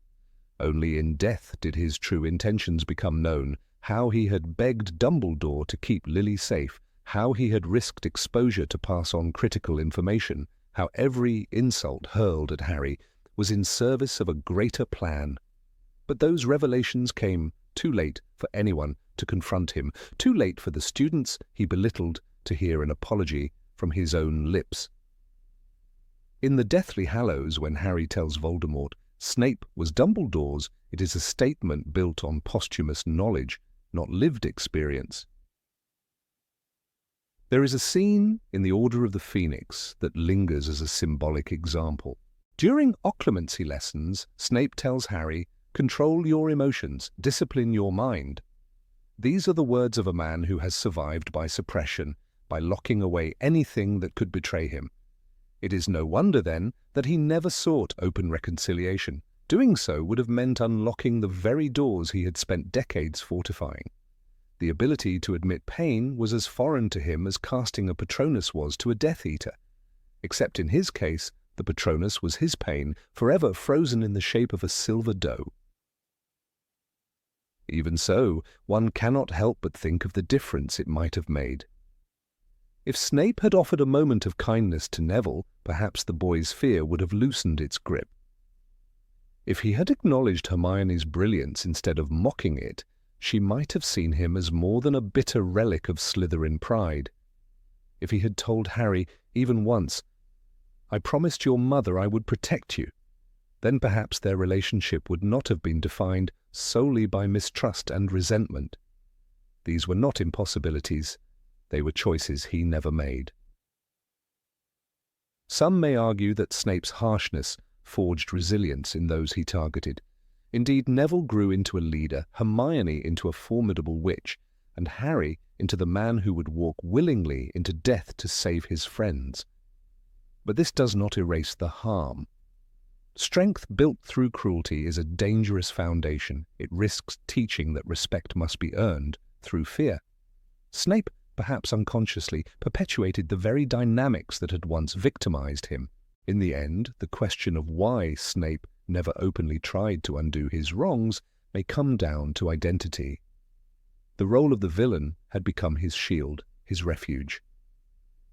Only in death did his true intentions become known, how he had begged Dumbledore to keep Lily safe, how he had risked exposure to pass on critical information, how every insult hurled at Harry was in service of a greater plan. But those revelations came too late for anyone to confront him, too late for the students he belittled to hear an apology from his own lips. In the Deathly Hallows, when Harry tells Voldemort Snape was Dumbledore's, it is a statement built on posthumous knowledge, not lived experience. There is a scene in the Order of the Phoenix that lingers as a symbolic example. During occlumency lessons, Snape tells Harry, "Control your emotions, discipline your mind." These are the words of a man who has survived by suppression, by locking away anything that could betray him. It is no wonder, then, that he never sought open reconciliation. Doing so would have meant unlocking the very doors he had spent decades fortifying. The ability to admit pain was as foreign to him as casting a Patronus was to a Death Eater. Except in his case, the Patronus was his pain, forever frozen in the shape of a silver dough. Even so, one cannot help but think of the difference it might have made. If Snape had offered a moment of kindness to Neville, perhaps the boy's fear would have loosened its grip. If he had acknowledged Hermione's brilliance instead of mocking it, she might have seen him as more than a bitter relic of Slytherin pride. If he had told Harry, even once, "I promised your mother I would protect you," then perhaps their relationship would not have been defined solely by mistrust and resentment. These were not impossibilities. They were choices he never made. Some may argue that Snape's harshness forged resilience in those he targeted. Indeed, Neville grew into a leader, Hermione into a formidable witch, and Harry into the man who would walk willingly into death to save his friends. But this does not erase the harm. Strength built through cruelty is a dangerous foundation. It risks teaching that respect must be earned through fear. Snape, perhaps unconsciously, perpetuated the very dynamics that had once victimized him. In the end, the question of why Snape never openly tried to undo his wrongs may come down to identity. The role of the villain had become his shield, his refuge.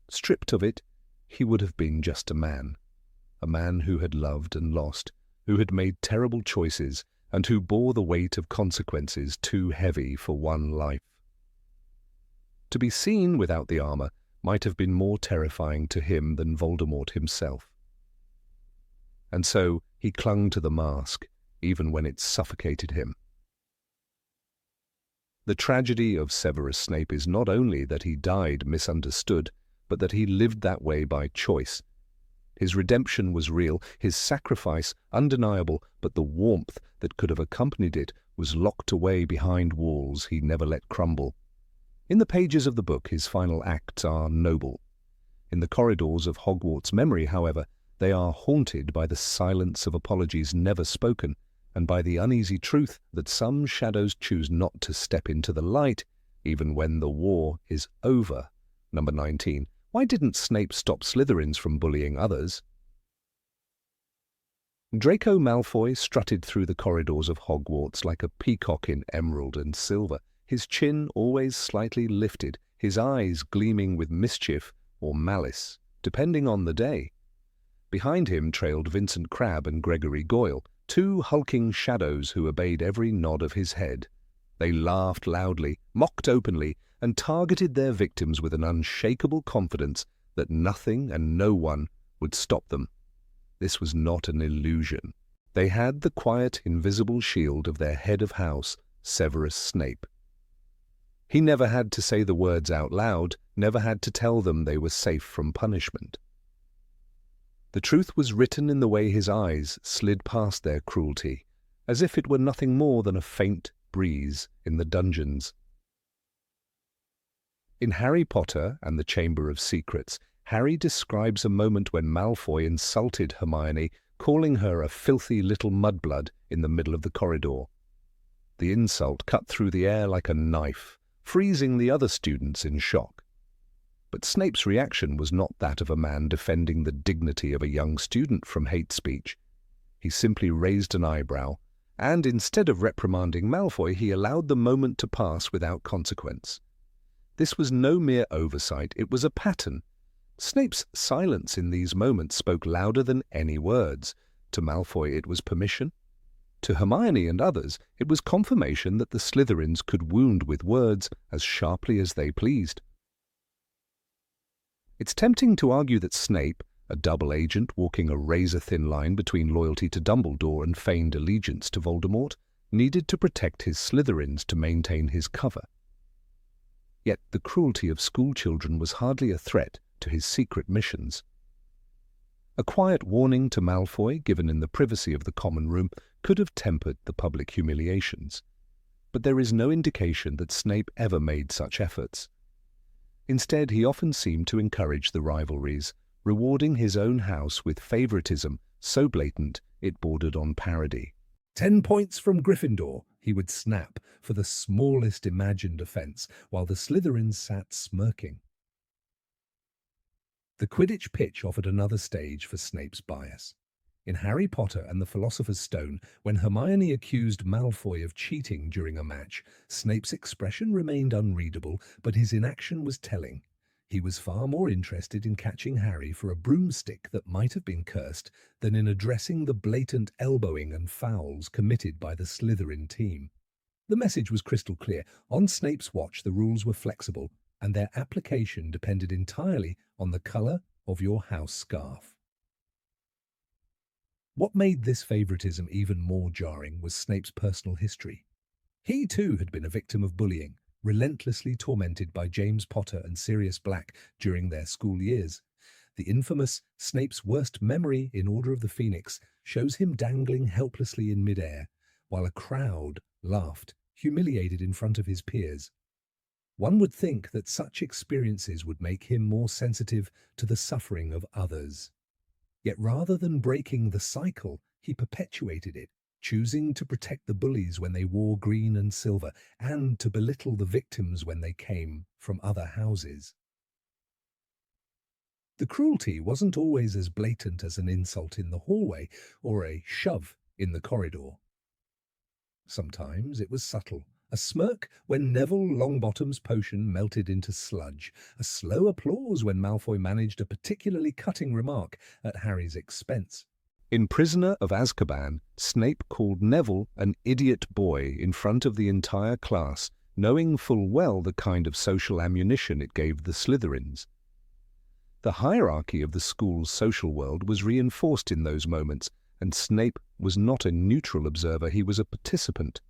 Stripped of it, he would have been just a man who had loved and lost, who had made terrible choices, and who bore the weight of consequences too heavy for one life. To be seen without the armor might have been more terrifying to him than Voldemort himself. And so he clung to the mask, even when it suffocated him. The tragedy of Severus Snape is not only that he died misunderstood, but that he lived that way by choice. His redemption was real, his sacrifice undeniable, but the warmth that could have accompanied it was locked away behind walls he never let crumble. In the pages of the book, his final acts are noble. In the corridors of Hogwarts memory, however, they are haunted by the silence of apologies never spoken, and by the uneasy truth that some shadows choose not to step into the light, even when the war is over. Number 19. Why didn't Snape stop Slytherins from bullying others? Draco Malfoy strutted through the corridors of Hogwarts like a peacock in emerald and silver, his chin always slightly lifted, his eyes gleaming with mischief or malice, depending on the day. Behind him trailed Vincent Crabbe and Gregory Goyle, two hulking shadows who obeyed every nod of his head. They laughed loudly, mocked openly, and targeted their victims with an unshakable confidence that nothing and no one would stop them. This was not an illusion. They had the quiet, invisible shield of their head of house, Severus Snape. He never had to say the words out loud, never had to tell them they were safe from punishment. The truth was written in the way his eyes slid past their cruelty, as if it were nothing more than a faint breeze in the dungeons. In Harry Potter and the Chamber of Secrets, Harry describes a moment when Malfoy insulted Hermione, calling her a filthy little mudblood in the middle of the corridor. The insult cut through the air like a knife, freezing the other students in shock. But Snape's reaction was not that of a man defending the dignity of a young student from hate speech. He simply raised an eyebrow, and instead of reprimanding Malfoy, he allowed the moment to pass without consequence. This was no mere oversight, it was a pattern. Snape's silence in these moments spoke louder than any words. To Malfoy it was permission. To Hermione and others, it was confirmation that the Slytherins could wound with words as sharply as they pleased. It's tempting to argue that Snape, a double agent walking a razor-thin line between loyalty to Dumbledore and feigned allegiance to Voldemort, needed to protect his Slytherins to maintain his cover. Yet the cruelty of schoolchildren was hardly a threat to his secret missions. A quiet warning to Malfoy, given in the privacy of the common room, could have tempered the public humiliations. But there is no indication that Snape ever made such efforts. Instead, he often seemed to encourage the rivalries, rewarding his own house with favoritism so blatant it bordered on parody. 10 points from Gryffindor, he would snap for the smallest imagined offence, while the Slytherins sat smirking. The Quidditch pitch offered another stage for Snape's bias. In Harry Potter and the Philosopher's Stone, when Hermione accused Malfoy of cheating during a match, Snape's expression remained unreadable, but his inaction was telling. He was far more interested in catching Harry for a broomstick that might have been cursed than in addressing the blatant elbowing and fouls committed by the Slytherin team. The message was crystal clear. On Snape's watch, the rules were flexible, and their application depended entirely on the colour of your house scarf. What made this favoritism even more jarring was Snape's personal history. He too had been a victim of bullying, relentlessly tormented by James Potter and Sirius Black during their school years. The infamous Snape's worst memory in Order of the Phoenix shows him dangling helplessly in midair, while a crowd laughed, humiliated in front of his peers. One would think that such experiences would make him more sensitive to the suffering of others. Yet rather than breaking the cycle, he perpetuated it, choosing to protect the bullies when they wore green and silver, and to belittle the victims when they came from other houses. The cruelty wasn't always as blatant as an insult in the hallway or a shove in the corridor. Sometimes it was subtle. A smirk when Neville Longbottom's potion melted into sludge. A slow applause when Malfoy managed a particularly cutting remark at Harry's expense. In Prisoner of Azkaban, Snape called Neville an idiot boy in front of the entire class, knowing full well the kind of social ammunition it gave the Slytherins. The hierarchy of the school's social world was reinforced in those moments, and Snape was not a neutral observer, he was a participant.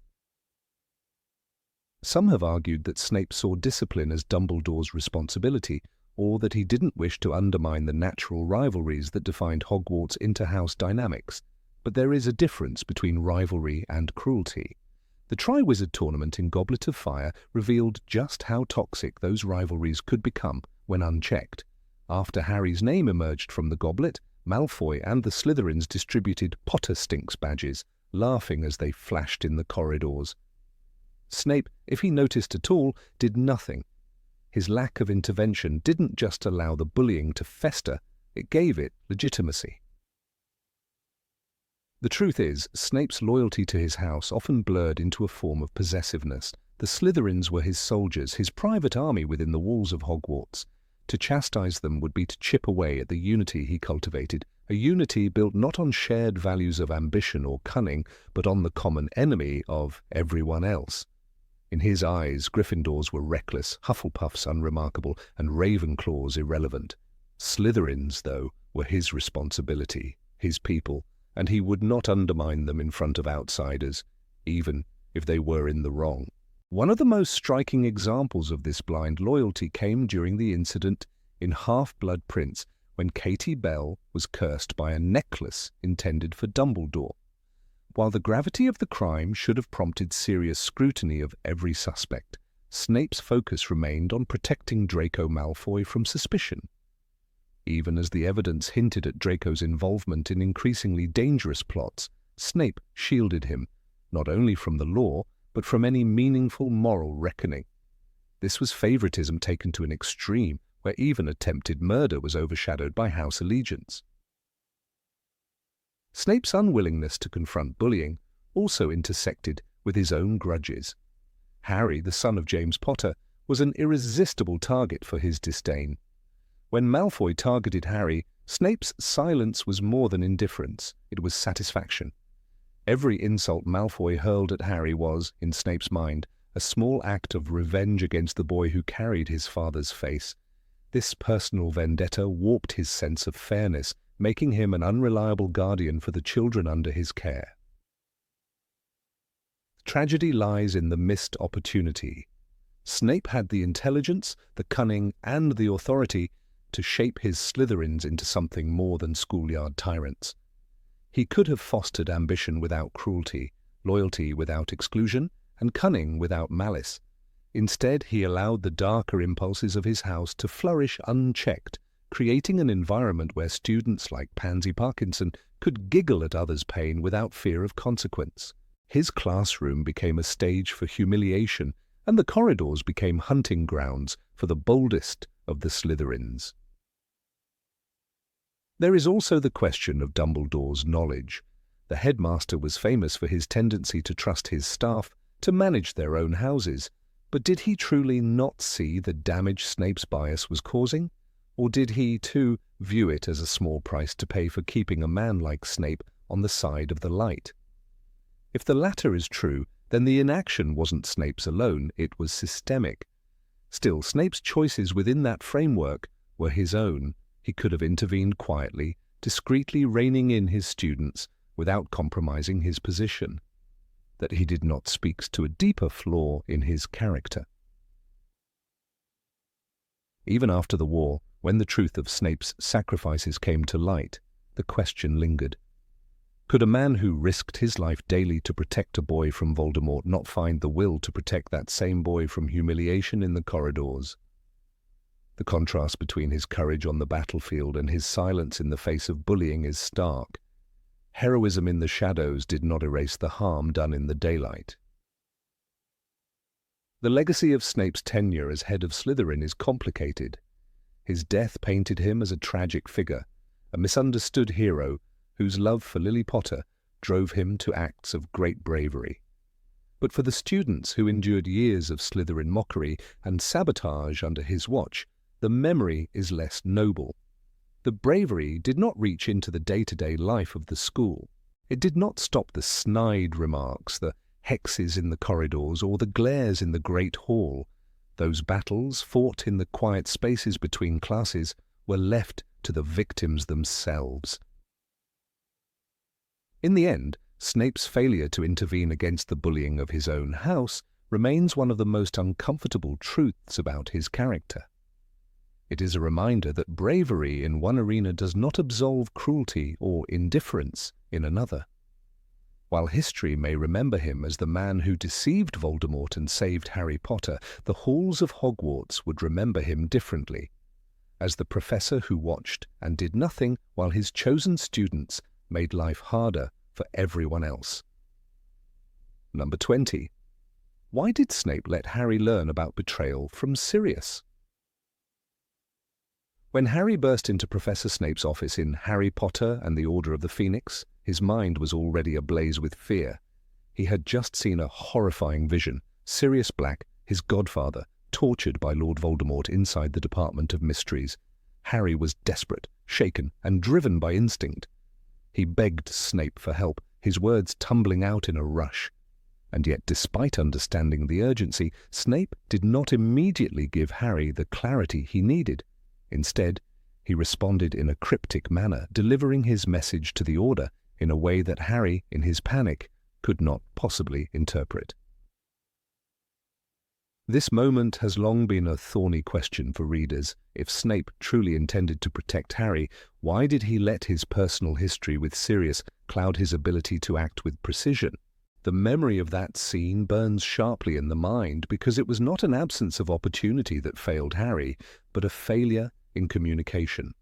Some have argued that Snape saw discipline as Dumbledore's responsibility, or that he didn't wish to undermine the natural rivalries that defined Hogwarts' inter-house dynamics. But there is a difference between rivalry and cruelty. The Triwizard Tournament in Goblet of Fire revealed just how toxic those rivalries could become when unchecked. After Harry's name emerged from the goblet, Malfoy and the Slytherins distributed Potter Stinks badges, laughing as they flashed in the corridors. Snape, if he noticed at all, did nothing. His lack of intervention didn't just allow the bullying to fester, it gave it legitimacy. The truth is, Snape's loyalty to his house often blurred into a form of possessiveness. The Slytherins were his soldiers, his private army within the walls of Hogwarts. To chastise them would be to chip away at the unity he cultivated, a unity built not on shared values of ambition or cunning, but on the common enemy of everyone else. In his eyes, Gryffindors were reckless, Hufflepuffs unremarkable, and Ravenclaws irrelevant. Slytherins, though, were his responsibility, his people, and he would not undermine them in front of outsiders, even if they were in the wrong. One of the most striking examples of this blind loyalty came during the incident in Half-Blood Prince, when Katie Bell was cursed by a necklace intended for Dumbledore. While the gravity of the crime should have prompted serious scrutiny of every suspect, Snape's focus remained on protecting Draco Malfoy from suspicion. Even as the evidence hinted at Draco's involvement in increasingly dangerous plots, Snape shielded him, not only from the law, but from any meaningful moral reckoning. This was favoritism taken to an extreme, where even attempted murder was overshadowed by house allegiance. Snape's unwillingness to confront bullying also intersected with his own grudges. Harry, the son of James Potter, was an irresistible target for his disdain. When Malfoy targeted Harry, Snape's silence was more than indifference, it was satisfaction. Every insult Malfoy hurled at Harry was, in Snape's mind, a small act of revenge against the boy who carried his father's face. This personal vendetta warped his sense of fairness, making him an unreliable guardian for the children under his care. Tragedy lies in the missed opportunity. Snape had the intelligence, the cunning, and the authority to shape his Slytherins into something more than schoolyard tyrants. He could have fostered ambition without cruelty, loyalty without exclusion, and cunning without malice. Instead, he allowed the darker impulses of his house to flourish unchecked, creating an environment where students like Pansy Parkinson could giggle at others' pain without fear of consequence. His classroom became a stage for humiliation, and the corridors became hunting grounds for the boldest of the Slytherins. There is also the question of Dumbledore's knowledge. The headmaster was famous for his tendency to trust his staff to manage their own houses, but did he truly not see the damage Snape's bias was causing? Or did he, too, view it as a small price to pay for keeping a man like Snape on the side of the light? If the latter is true, then the inaction wasn't Snape's alone, it was systemic. Still, Snape's choices within that framework were his own. He could have intervened quietly, discreetly reining in his students without compromising his position. That he did not speaks to a deeper flaw in his character. Even after the war, when the truth of Snape's sacrifices came to light, the question lingered. Could a man who risked his life daily to protect a boy from Voldemort not find the will to protect that same boy from humiliation in the corridors? The contrast between his courage on the battlefield and his silence in the face of bullying is stark. Heroism in the shadows did not erase the harm done in the daylight. The legacy of Snape's tenure as head of Slytherin is complicated. His death painted him as a tragic figure, a misunderstood hero whose love for Lily Potter drove him to acts of great bravery. But for the students who endured years of Slytherin mockery and sabotage under his watch, the memory is less noble. The bravery did not reach into the day-to-day life of the school. It did not stop the snide remarks, the hexes in the corridors, or the glares in the Great Hall. Those battles, fought in the quiet spaces between classes, were left to the victims themselves. In the end, Snape's failure to intervene against the bullying of his own house remains one of the most uncomfortable truths about his character. It is a reminder that bravery in one arena does not absolve cruelty or indifference in another. While history may remember him as the man who deceived Voldemort and saved Harry Potter, the halls of Hogwarts would remember him differently, as the professor who watched and did nothing while his chosen students made life harder for everyone else. Number 20. Why did Snape let Harry learn about betrayal from Sirius? When Harry burst into Professor Snape's office in Harry Potter and the Order of the Phoenix, his mind was already ablaze with fear. He had just seen a horrifying vision, Sirius Black, his godfather, tortured by Lord Voldemort inside the Department of Mysteries. Harry was desperate, shaken, and driven by instinct. He begged Snape for help, his words tumbling out in a rush. And yet, despite understanding the urgency, Snape did not immediately give Harry the clarity he needed. Instead, he responded in a cryptic manner, delivering his message to the Order in a way that Harry, in his panic, could not possibly interpret. This moment has long been a thorny question for readers. If Snape truly intended to protect Harry, why did he let his personal history with Sirius cloud his ability to act with precision? The memory of that scene burns sharply in the mind because it was not an absence of opportunity that failed Harry, but a failure in communication.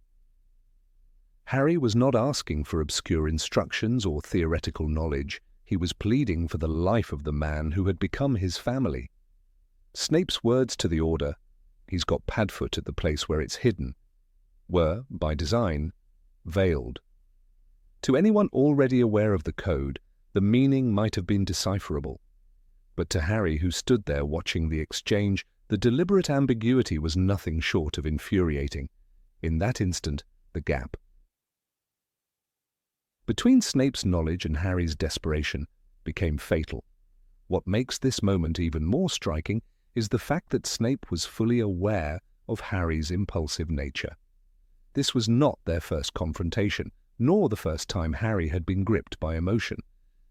Harry was not asking for obscure instructions or theoretical knowledge. He was pleading for the life of the man who had become his family. Snape's words to the Order, "He's got Padfoot at the place where it's hidden," were, by design, veiled. To anyone already aware of the code, the meaning might have been decipherable. But to Harry, who stood there watching the exchange, The deliberate ambiguity was nothing short of infuriating. In that instant, the gap between Snape's knowledge and Harry's desperation became fatal. What makes this moment even more striking is the fact that Snape was fully aware of Harry's impulsive nature. This was not their first confrontation, nor the first time Harry had been gripped by emotion.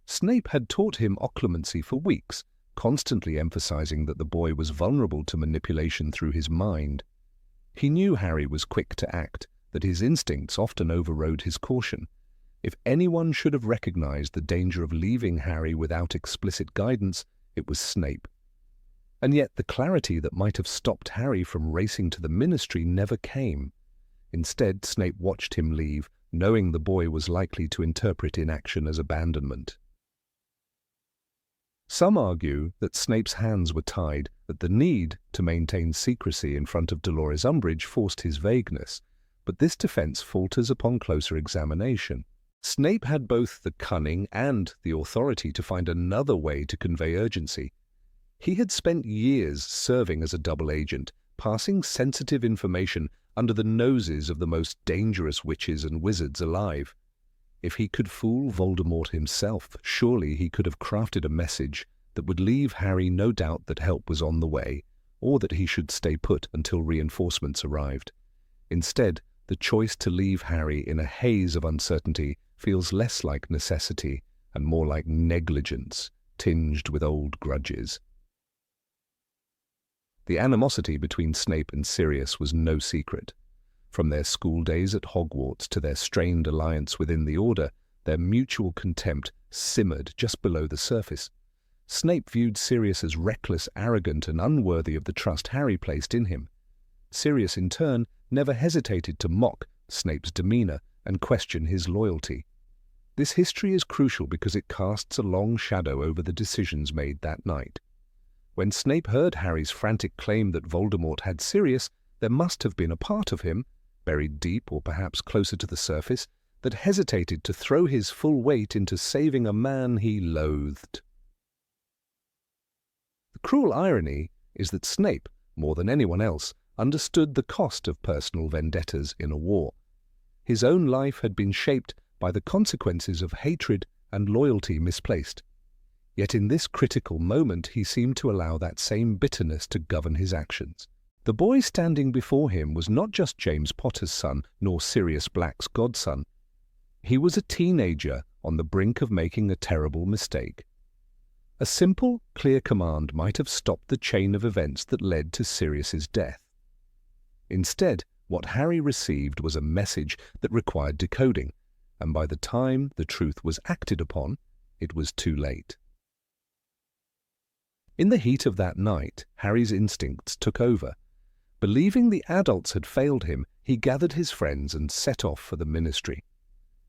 Snape had taught him occlumency for weeks, constantly emphasizing that the boy was vulnerable to manipulation through his mind. He knew Harry was quick to act, that his instincts often overrode his caution. If anyone should have recognized the danger of leaving Harry without explicit guidance, it was Snape. And yet the clarity that might have stopped Harry from racing to the ministry never came. Instead, Snape watched him leave, knowing the boy was likely to interpret inaction as abandonment. Some argue that Snape's hands were tied, that the need to maintain secrecy in front of Dolores Umbridge forced his vagueness, but this defense falters upon closer examination. Snape had both the cunning and the authority to find another way to convey urgency. He had spent years serving as a double agent, passing sensitive information under the noses of the most dangerous witches and wizards alive. If he could fool Voldemort himself, surely he could have crafted a message that would leave Harry no doubt that help was on the way, or that he should stay put until reinforcements arrived. Instead, the choice to leave Harry in a haze of uncertainty feels less like necessity and more like negligence, tinged with old grudges. The animosity between Snape and Sirius was no secret. From their school days at Hogwarts to their strained alliance within the Order, their mutual contempt simmered just below the surface. Snape viewed Sirius as reckless, arrogant, and unworthy of the trust Harry placed in him. Sirius, in turn, never hesitated to mock Snape's demeanor and question his loyalty. This history is crucial because it casts a long shadow over the decisions made that night. When Snape heard Harry's frantic claim that Voldemort had Sirius, there must have been a part of him, buried deep or perhaps closer to the surface, that hesitated to throw his full weight into saving a man he loathed. The cruel irony is that Snape, more than anyone else, understood the cost of personal vendettas in a war. His own life had been shaped by the consequences of hatred and loyalty misplaced. Yet in this critical moment he seemed to allow that same bitterness to govern his actions. The boy standing before him was not just James Potter's son, nor Sirius Black's godson. He was a teenager on the brink of making a terrible mistake. A simple, clear command might have stopped the chain of events that led to Sirius's death. Instead, what Harry received was a message that required decoding, and by the time the truth was acted upon, it was too late. In the heat of that night, Harry's instincts took over. Believing the adults had failed him, he gathered his friends and set off for the ministry.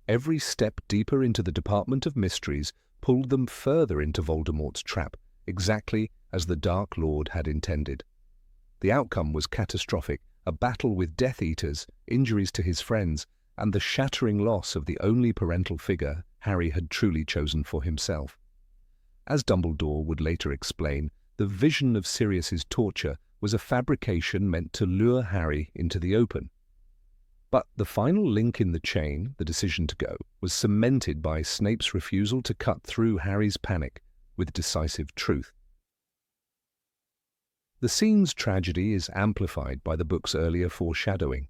Every step deeper into the Department of Mysteries pulled them further into Voldemort's trap, exactly as the Dark Lord had intended. The outcome was catastrophic, a battle with Death Eaters, injuries to his friends, and the shattering loss of the only parental figure Harry had truly chosen for himself. As Dumbledore would later explain, the vision of Sirius's torture was a fabrication meant to lure Harry into the open. But the final link in the chain, the decision to go, was cemented by Snape's refusal to cut through Harry's panic with decisive truth. The scene's tragedy is amplified by the book's earlier foreshadowing.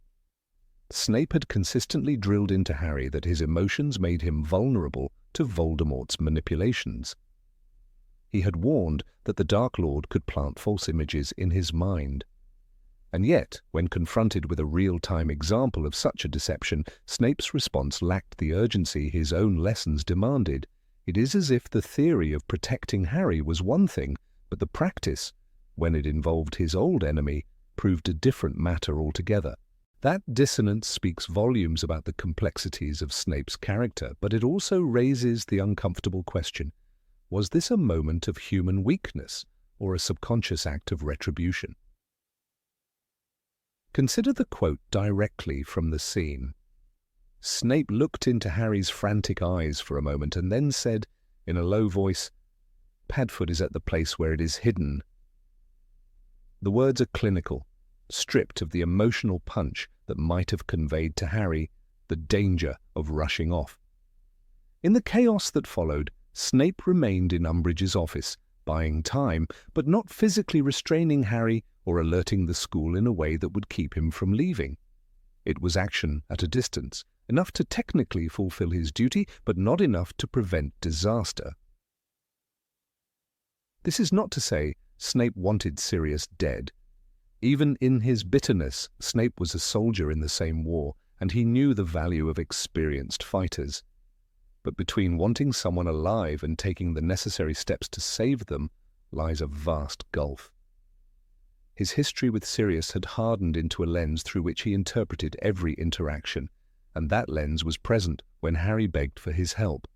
Snape had consistently drilled into Harry that his emotions made him vulnerable to Voldemort's manipulations. He had warned that the Dark Lord could plant false images in his mind. And yet, when confronted with a real-time example of such a deception, Snape's response lacked the urgency his own lessons demanded. It is as if the theory of protecting Harry was one thing, but the practice, when it involved his old enemy, proved a different matter altogether. That dissonance speaks volumes about the complexities of Snape's character, but it also raises the uncomfortable question: was this a moment of human weakness or a subconscious act of retribution? Consider the quote directly from the scene. Snape looked into Harry's frantic eyes for a moment and then said, in a low voice, "Padfoot is at the place where it is hidden." The words are clinical, stripped of the emotional punch that might have conveyed to Harry the danger of rushing off. In the chaos that followed, Snape remained in Umbridge's office, buying time, but not physically restraining Harry or alerting the school in a way that would keep him from leaving. It was action at a distance, enough to technically fulfill his duty, but not enough to prevent disaster. This is not to say Snape wanted Sirius dead. Even in his bitterness, Snape was a soldier in the same war, and he knew the value of experienced fighters. But between wanting someone alive and taking the necessary steps to save them lies a vast gulf. His history with Sirius had hardened into a lens through which he interpreted every interaction, and that lens was present when Harry begged for his help.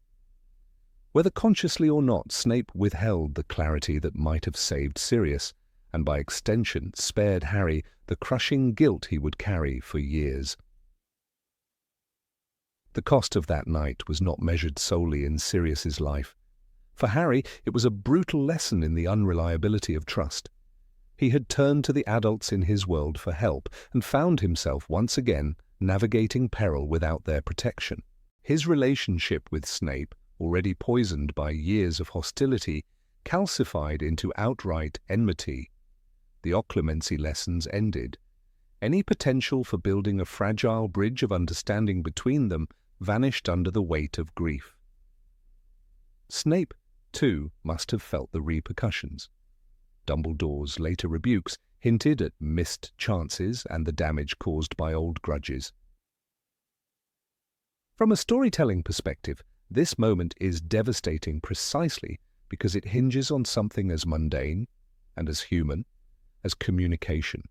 Whether consciously or not, Snape withheld the clarity that might have saved Sirius, and by extension spared Harry the crushing guilt he would carry for years. The cost of that night was not measured solely in Sirius's life. For Harry, it was a brutal lesson in the unreliability of trust. He had turned to the adults in his world for help and found himself once again navigating peril without their protection. His relationship with Snape, already poisoned by years of hostility, calcified into outright enmity. The occlumency lessons ended. Any potential for building a fragile bridge of understanding between them vanished under the weight of grief. Snape, too, must have felt the repercussions. Dumbledore's later rebukes hinted at missed chances and the damage caused by old grudges. From a storytelling perspective, this moment is devastating precisely because it hinges on something as mundane and as human as communication.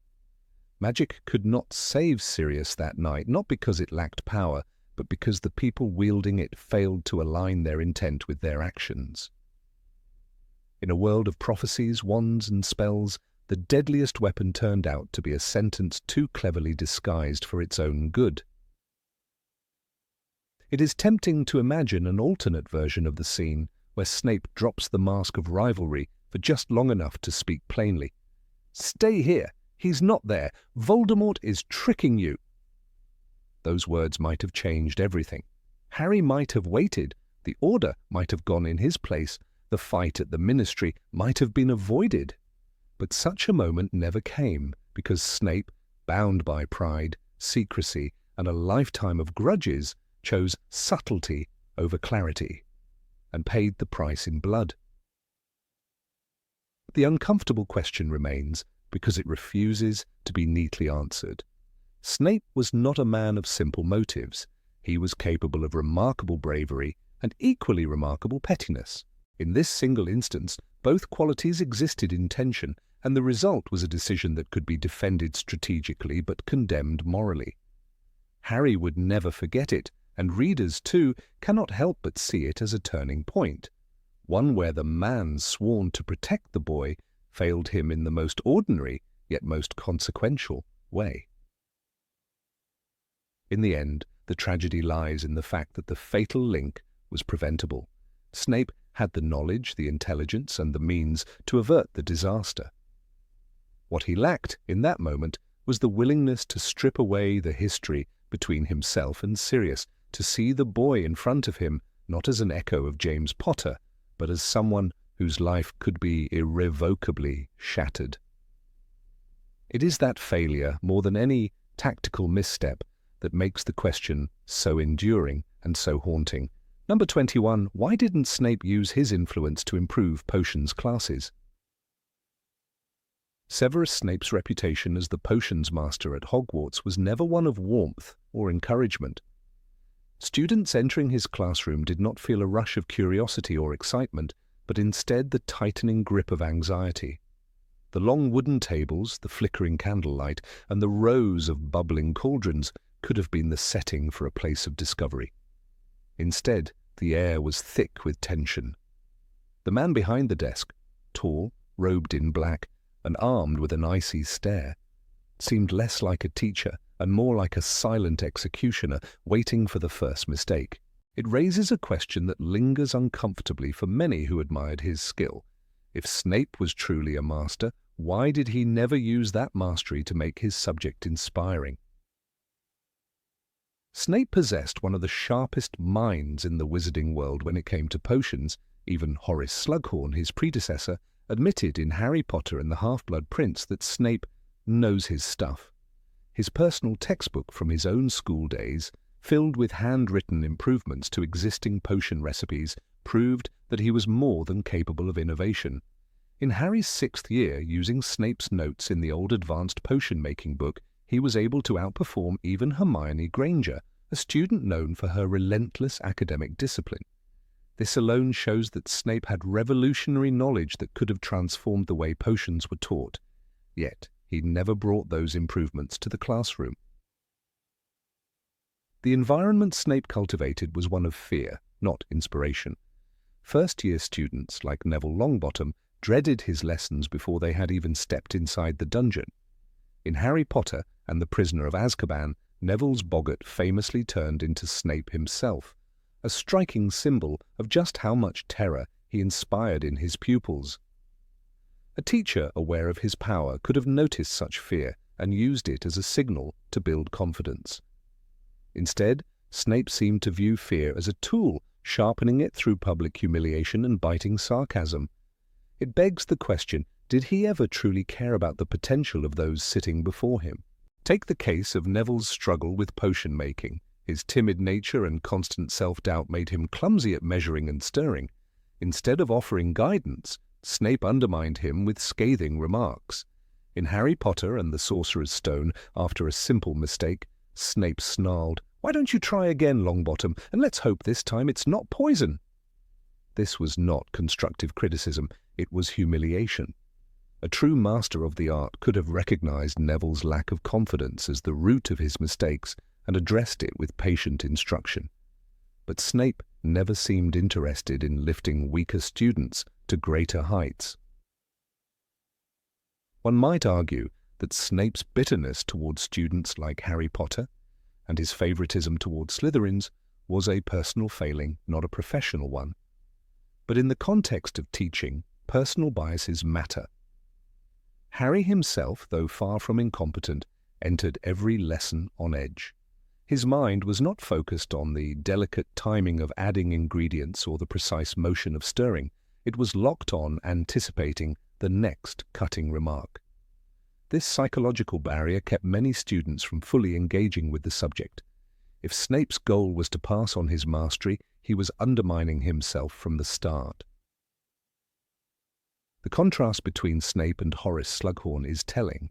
Magic could not save Sirius that night, not because it lacked power, but because the people wielding it failed to align their intent with their actions. In a world of prophecies, wands, and spells, the deadliest weapon turned out to be a sentence too cleverly disguised for its own good. It is tempting to imagine an alternate version of the scene where Snape drops the mask of rivalry for just long enough to speak plainly. "Stay here. He's not there. Voldemort is tricking you." Those words might have changed everything. Harry might have waited, the Order might have gone in his place, the fight at the Ministry might have been avoided. But such a moment never came, because Snape, bound by pride, secrecy, and a lifetime of grudges, chose subtlety over clarity, and paid the price in blood. The uncomfortable question remains, because it refuses to be neatly answered. Snape was not a man of simple motives. He was capable of remarkable bravery and equally remarkable pettiness. In this single instance, both qualities existed in tension, and the result was a decision that could be defended strategically but condemned morally. Harry would never forget it, and readers, too, cannot help but see it as a turning point, one where the man sworn to protect the boy failed him in the most ordinary, yet most consequential, way. In the end, the tragedy lies in the fact that the fatal link was preventable. Snape had the knowledge, the intelligence, and the means to avert the disaster. What he lacked in that moment was the willingness to strip away the history between himself and Sirius, to see the boy in front of him not as an echo of James Potter, but as someone whose life could be irrevocably shattered. It is that failure, more than any tactical misstep, that makes the question so enduring and so haunting. Number 21. Why didn't Snape use his influence to improve potions classes? Severus Snape's reputation as the potions master at Hogwarts was never one of warmth or encouragement. Students entering his classroom did not feel a rush of curiosity or excitement, but instead the tightening grip of anxiety. The long wooden tables, the flickering candlelight, and the rows of bubbling cauldrons could have been the setting for a place of discovery. Instead, the air was thick with tension. The man behind the desk, tall, robed in black, and armed with an icy stare, seemed less like a teacher and more like a silent executioner waiting for the first mistake. It raises a question that lingers uncomfortably for many who admired his skill. If Snape was truly a master, Why did he never use that mastery to make his subject inspiring? Snape possessed one of the sharpest minds in the wizarding world when it came to potions. Even Horace Slughorn, his predecessor, admitted in Harry Potter and the Half-Blood Prince that Snape knows his stuff. His personal textbook from his own school days, filled with handwritten improvements to existing potion recipes, proved that he was more than capable of innovation. In Harry's 6th year, using Snape's notes in the old advanced potion-making book, he was able to outperform even Hermione Granger, a student known for her relentless academic discipline. This alone shows that Snape had revolutionary knowledge that could have transformed the way potions were taught. Yet, he never brought those improvements to the classroom. The environment Snape cultivated was one of fear, not inspiration. First-year students, like Neville Longbottom, dreaded his lessons before they had even stepped inside the dungeon. In Harry Potter and the Prisoner of Azkaban, Neville's boggart famously turned into Snape himself, a striking symbol of just how much terror he inspired in his pupils. A teacher aware of his power could have noticed such fear and used it as a signal to build confidence. Instead, Snape seemed to view fear as a tool, sharpening it through public humiliation and biting sarcasm. It begs the question, did he ever truly care about the potential of those sitting before him? Take the case of Neville's struggle with potion making. His timid nature and constant self-doubt made him clumsy at measuring and stirring. Instead of offering guidance, Snape undermined him with scathing remarks. In Harry Potter and the Sorcerer's Stone, after a simple mistake, Snape snarled, "Why don't you try again, Longbottom, and let's hope this time it's not poison?" This was not constructive criticism, it was humiliation. A true master of the art could have recognized Neville's lack of confidence as the root of his mistakes and addressed it with patient instruction. But Snape never seemed interested in lifting weaker students to greater heights. One might argue that Snape's bitterness towards students like Harry Potter and his favoritism towards Slytherins was a personal failing, not a professional one. But in the context of teaching, personal biases matter. Harry himself, though far from incompetent, entered every lesson on edge. His mind was not focused on the delicate timing of adding ingredients or the precise motion of stirring. It was locked on anticipating the next cutting remark. This psychological barrier kept many students from fully engaging with the subject. If Snape's goal was to pass on his mastery, he was undermining himself from the start. The contrast between Snape and Horace Slughorn is telling.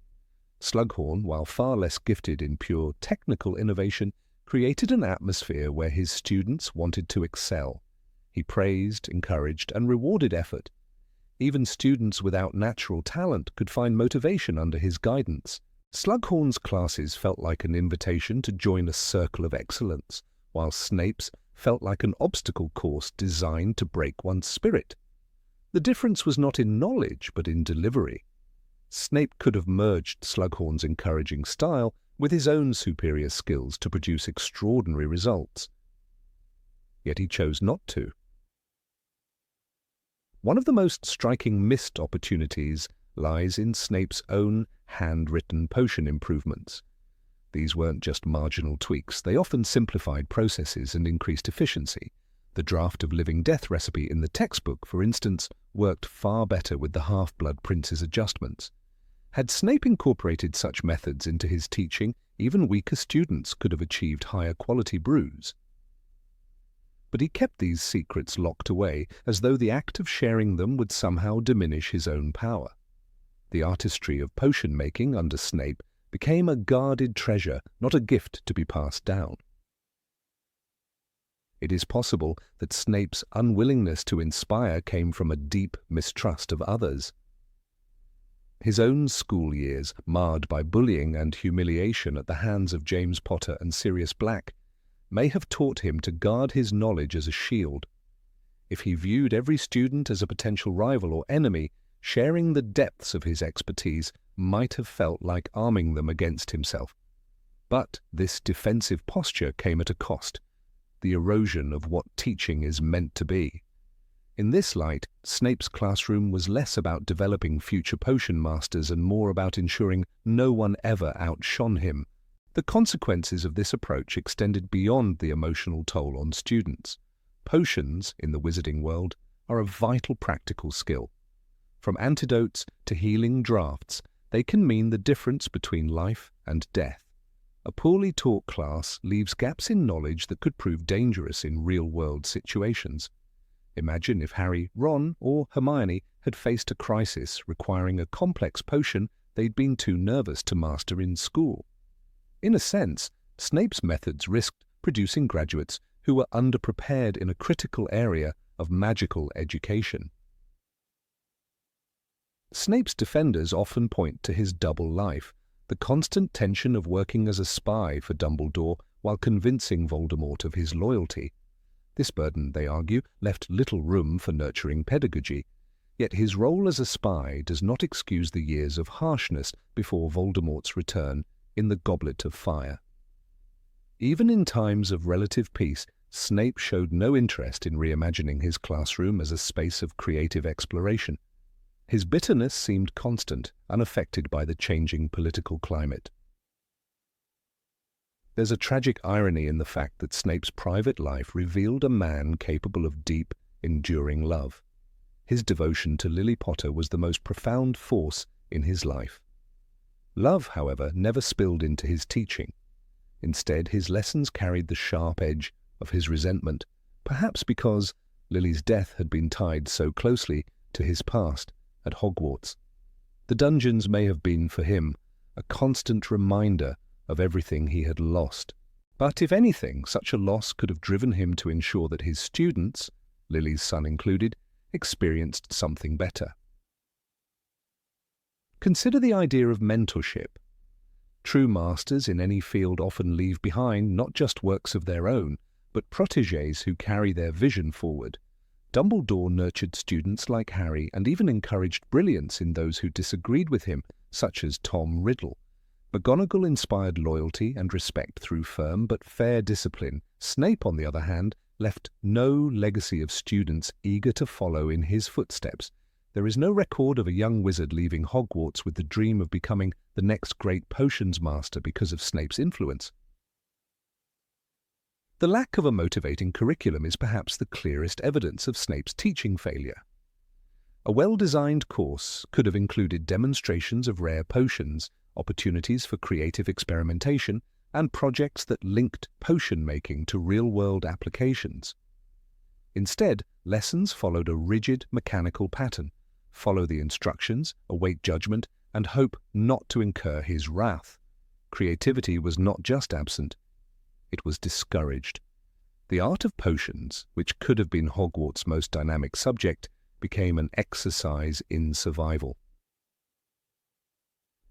Slughorn, while far less gifted in pure technical innovation, created an atmosphere where his students wanted to excel. He praised, encouraged, and rewarded effort. Even students without natural talent could find motivation under his guidance. Slughorn's classes felt like an invitation to join a circle of excellence, while Snape's felt like an obstacle course designed to break one's spirit. The difference was not in knowledge, but in delivery. Snape could have merged Slughorn's encouraging style with his own superior skills to produce extraordinary results. Yet he chose not to. One of the most striking missed opportunities lies in Snape's own handwritten potion improvements. These weren't just marginal tweaks, they often simplified processes and increased efficiency. The draft of Living Death recipe in the textbook, for instance, worked far better with the Half-Blood Prince's adjustments. Had Snape incorporated such methods into his teaching, even weaker students could have achieved higher quality brews. But he kept these secrets locked away, as though the act of sharing them would somehow diminish his own power. The artistry of potion-making under Snape became a guarded treasure, not a gift to be passed down. It is possible that Snape's unwillingness to inspire came from a deep mistrust of others. His own school years, marred by bullying and humiliation at the hands of James Potter and Sirius Black, may have taught him to guard his knowledge as a shield. If he viewed every student as a potential rival or enemy, sharing the depths of his expertise might have felt like arming them against himself. But this defensive posture came at a cost, the erosion of what teaching is meant to be. In this light, Snape's classroom was less about developing future potion masters and more about ensuring no one ever outshone him. The consequences of this approach extended beyond the emotional toll on students. Potions, in the wizarding world, are a vital practical skill. From antidotes to healing draughts, they can mean the difference between life and death. A poorly taught class leaves gaps in knowledge that could prove dangerous in real-world situations. Imagine if Harry, Ron, or Hermione had faced a crisis requiring a complex potion they'd been too nervous to master in school. In a sense, Snape's methods risked producing graduates who were underprepared in a critical area of magical education. Snape's defenders often point to his double life, the constant tension of working as a spy for Dumbledore while convincing Voldemort of his loyalty. This burden, they argue, left little room for nurturing pedagogy, yet his role as a spy does not excuse the years of harshness before Voldemort's return in the Goblet of Fire. Even in times of relative peace, Snape showed no interest in reimagining his classroom as a space of creative exploration. His bitterness seemed constant, unaffected by the changing political climate. There's a tragic irony in the fact that Snape's private life revealed a man capable of deep, enduring love. His devotion to Lily Potter was the most profound force in his life. Love, however, never spilled into his teaching. Instead, his lessons carried the sharp edge of his resentment, perhaps because Lily's death had been tied so closely to his past at Hogwarts. The dungeons may have been, for him, a constant reminder of everything he had lost. But if anything, such a loss could have driven him to ensure that his students, Lily's son included, experienced something better. Consider the idea of mentorship. True masters in any field often leave behind not just works of their own, but protégés who carry their vision forward. Dumbledore nurtured students like Harry and even encouraged brilliance in those who disagreed with him, such as Tom Riddle. McGonagall inspired loyalty and respect through firm but fair discipline. Snape, on the other hand, left no legacy of students eager to follow in his footsteps. There is no record of a young wizard leaving Hogwarts with the dream of becoming the next great potions master because of Snape's influence. The lack of a motivating curriculum is perhaps the clearest evidence of Snape's teaching failure. A well-designed course could have included demonstrations of rare potions, opportunities for creative experimentation, and projects that linked potion-making to real-world applications. Instead, lessons followed a rigid, mechanical pattern: follow the instructions, await judgment, and hope not to incur his wrath. Creativity was not just absent, it was discouraged. The art of potions, which could have been Hogwarts' most dynamic subject, became an exercise in survival.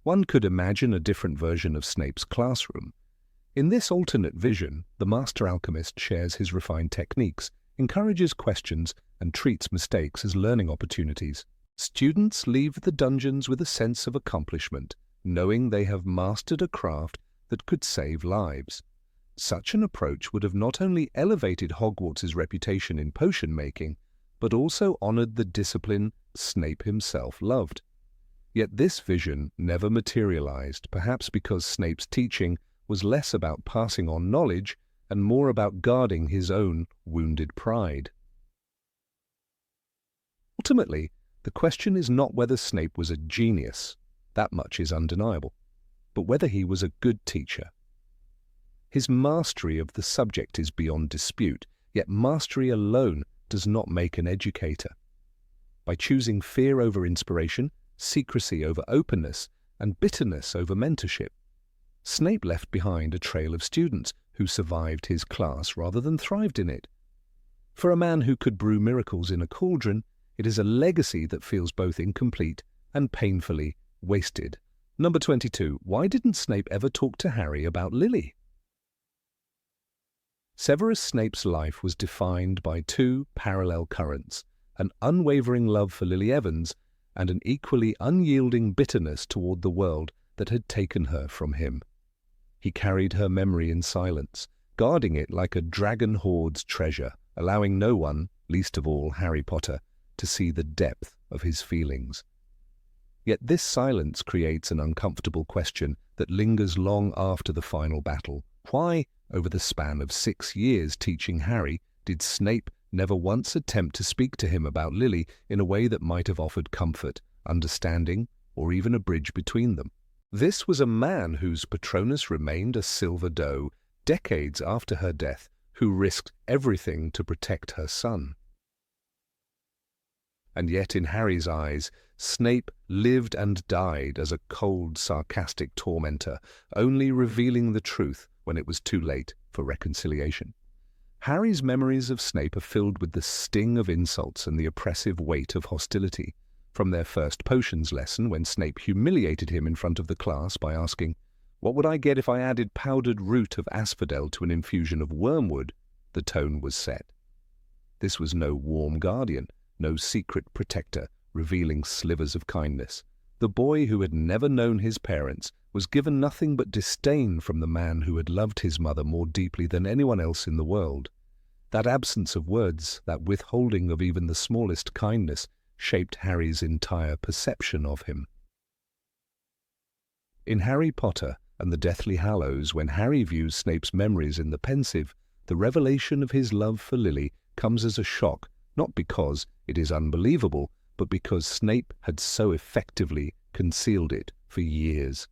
One could imagine a different version of Snape's classroom. In this alternate vision, the master alchemist shares his refined techniques, encourages questions, and treats mistakes as learning opportunities. Students leave the dungeons with a sense of accomplishment, knowing they have mastered a craft that could save lives. Such an approach would have not only elevated Hogwarts' reputation in potion-making, but also honored the discipline Snape himself loved. Yet this vision never materialized, perhaps because Snape's teaching was less about passing on knowledge and more about guarding his own wounded pride. Ultimately, the question is not whether Snape was a genius, that much is undeniable, but whether he was a good teacher. His mastery of the subject is beyond dispute, yet mastery alone does not make an educator. By choosing fear over inspiration, secrecy over openness, and bitterness over mentorship, Snape left behind a trail of students who survived his class rather than thrived in it. For a man who could brew miracles in a cauldron, it is a legacy that feels both incomplete and painfully wasted. Number 22. Why didn't Snape ever talk to Harry about Lily? Severus Snape's life was defined by two parallel currents: an unwavering love for Lily Evans and an equally unyielding bitterness toward the world that had taken her from him. He carried her memory in silence, guarding it like a dragon hoards treasure, allowing no one, least of all Harry Potter, to see the depth of his feelings. Yet this silence creates an uncomfortable question that lingers long after the final battle. Why, over the span of 6 years teaching Harry, did Snape never once attempt to speak to him about Lily in a way that might have offered comfort, understanding, or even a bridge between them? This was a man whose Patronus remained a silver doe decades after her death, who risked everything to protect her son. And yet in Harry's eyes, Snape lived and died as a cold, sarcastic tormentor, only revealing the truth when it was too late for reconciliation. Harry's memories of Snape are filled with the sting of insults and the oppressive weight of hostility. From their first potions lesson, when Snape humiliated him in front of the class by asking, "What would I get if I added powdered root of asphodel to an infusion of wormwood?" the tone was set. This was no warm guardian, no secret protector revealing slivers of kindness. The boy who had never known his parents was given nothing but disdain from the man who had loved his mother more deeply than anyone else in the world. That absence of words, that withholding of even the smallest kindness, shaped Harry's entire perception of him. In Harry Potter and the Deathly Hallows, when Harry views Snape's memories in the pensive, the revelation of his love for Lily comes as a shock, not because it is unbelievable, but because Snape had so effectively concealed it for years.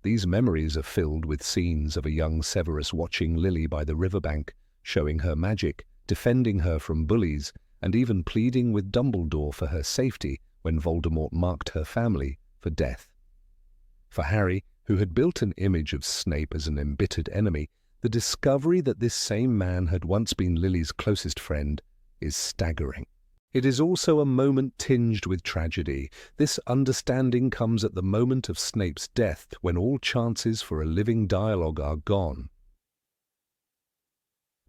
These memories are filled with scenes of a young Severus watching Lily by the riverbank, showing her magic, defending her from bullies, and even pleading with Dumbledore for her safety when Voldemort marked her family for death. For Harry, who had built an image of Snape as an embittered enemy, the discovery that this same man had once been Lily's closest friend is staggering. It is also a moment tinged with tragedy. This understanding comes at the moment of Snape's death, when all chances for a living dialogue are gone.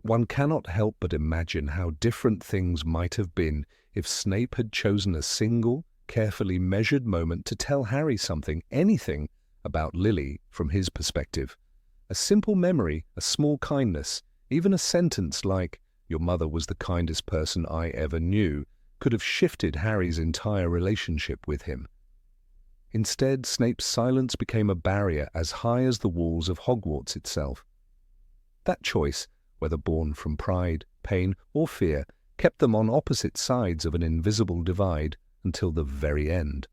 One cannot help but imagine how different things might have been if Snape had chosen a single, carefully measured moment to tell Harry something, anything, about Lily from his perspective. A simple memory, a small kindness, even a sentence like, "Your mother was the kindest person I ever knew," could have shifted Harry's entire relationship with him. Instead, Snape's silence became a barrier as high as the walls of Hogwarts itself. That choice, whether born from pride, pain, or fear, kept them on opposite sides of an invisible divide until the very end.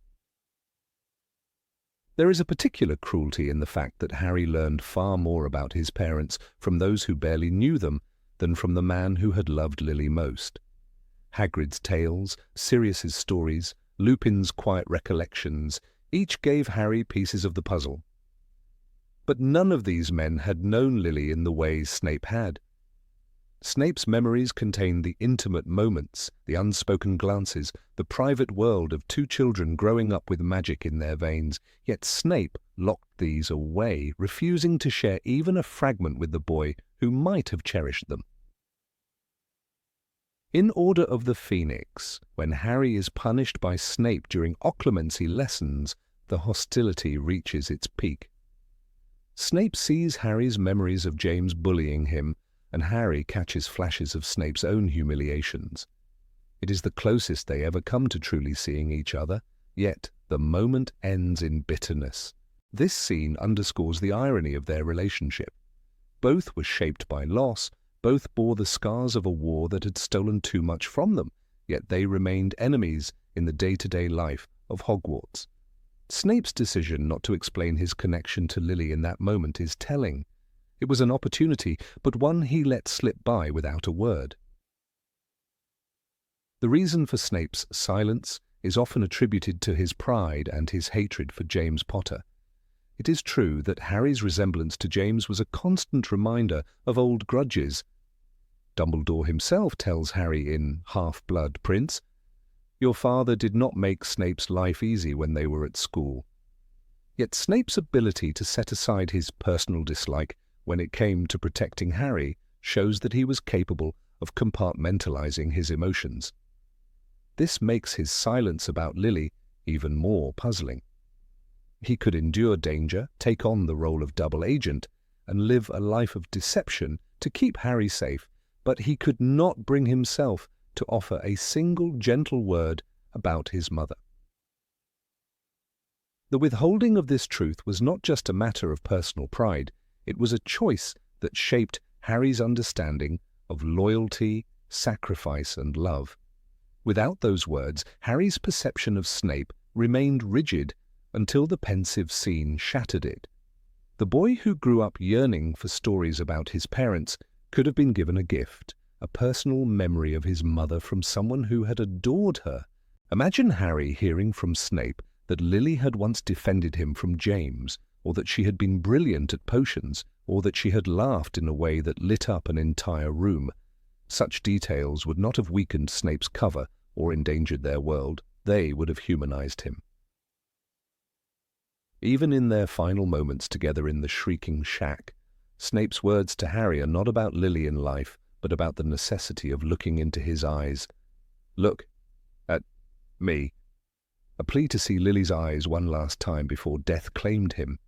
There is a particular cruelty in the fact that Harry learned far more about his parents from those who barely knew them than from the man who had loved Lily most. Hagrid's tales, Sirius's stories, Lupin's quiet recollections, each gave Harry pieces of the puzzle. But none of these men had known Lily in the ways Snape had. Snape's memories contained the intimate moments, the unspoken glances, the private world of two children growing up with magic in their veins, yet Snape locked these away, refusing to share even a fragment with the boy who might have cherished them. In Order of the Phoenix, when Harry is punished by Snape during occlumency lessons, the hostility reaches its peak. Snape sees Harry's memories of James bullying him, and Harry catches flashes of Snape's own humiliations. It is the closest they ever come to truly seeing each other, yet the moment ends in bitterness. This scene underscores the irony of their relationship. Both were shaped by loss, both bore the scars of a war that had stolen too much from them, yet they remained enemies in the day-to-day life of Hogwarts. Snape's decision not to explain his connection to Lily in that moment is telling. It was an opportunity, but one he let slip by without a word. The reason for Snape's silence is often attributed to his pride and his hatred for James Potter. It is true that Harry's resemblance to James was a constant reminder of old grudges. Dumbledore himself tells Harry in Half-Blood Prince, "Your father did not make Snape's life easy when they were at school." Yet Snape's ability to set aside his personal dislike when it came to protecting Harry shows that he was capable of compartmentalizing his emotions. This makes his silence about Lily even more puzzling. He could endure danger, take on the role of double agent, and live a life of deception to keep Harry safe, but he could not bring himself to offer a single gentle word about his mother. The withholding of this truth was not just a matter of personal pride, it was a choice that shaped Harry's understanding of loyalty, sacrifice, and love. Without those words, Harry's perception of Snape remained rigid until the pensive scene shattered it. The boy who grew up yearning for stories about his parents could have been given a gift, a personal memory of his mother from someone who had adored her. Imagine Harry hearing from Snape that Lily had once defended him from James, or that she had been brilliant at potions, or that she had laughed in a way that lit up an entire room. Such details would not have weakened Snape's cover or endangered their world. They would have humanized him. Even in their final moments together in the Shrieking Shack, Snape's words to Harry are not about Lily in life, but about the necessity of looking into his eyes. "Look at me." A plea to see Lily's eyes one last time before death claimed him.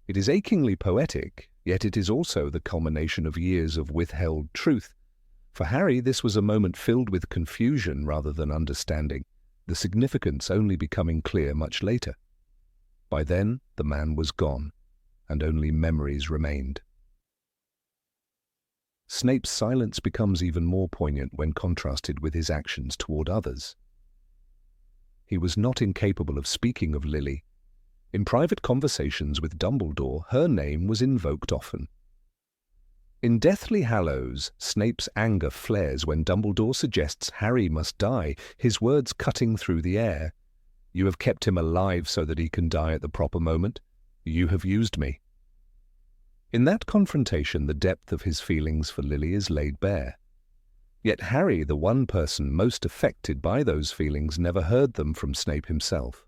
It is achingly poetic, yet it is also the culmination of years of withheld truth. For Harry, this was a moment filled with confusion rather than understanding, the significance only becoming clear much later. By then, the man was gone, and only memories remained. Snape's silence becomes even more poignant when contrasted with his actions toward others. He was not incapable of speaking of Lily. In private conversations with Dumbledore, her name was invoked often. In Deathly Hallows, Snape's anger flares when Dumbledore suggests Harry must die, his words cutting through the air. "You have kept him alive so that he can die at the proper moment. You have used me." In that confrontation, the depth of his feelings for Lily is laid bare. Yet Harry, the one person most affected by those feelings, never heard them from Snape himself.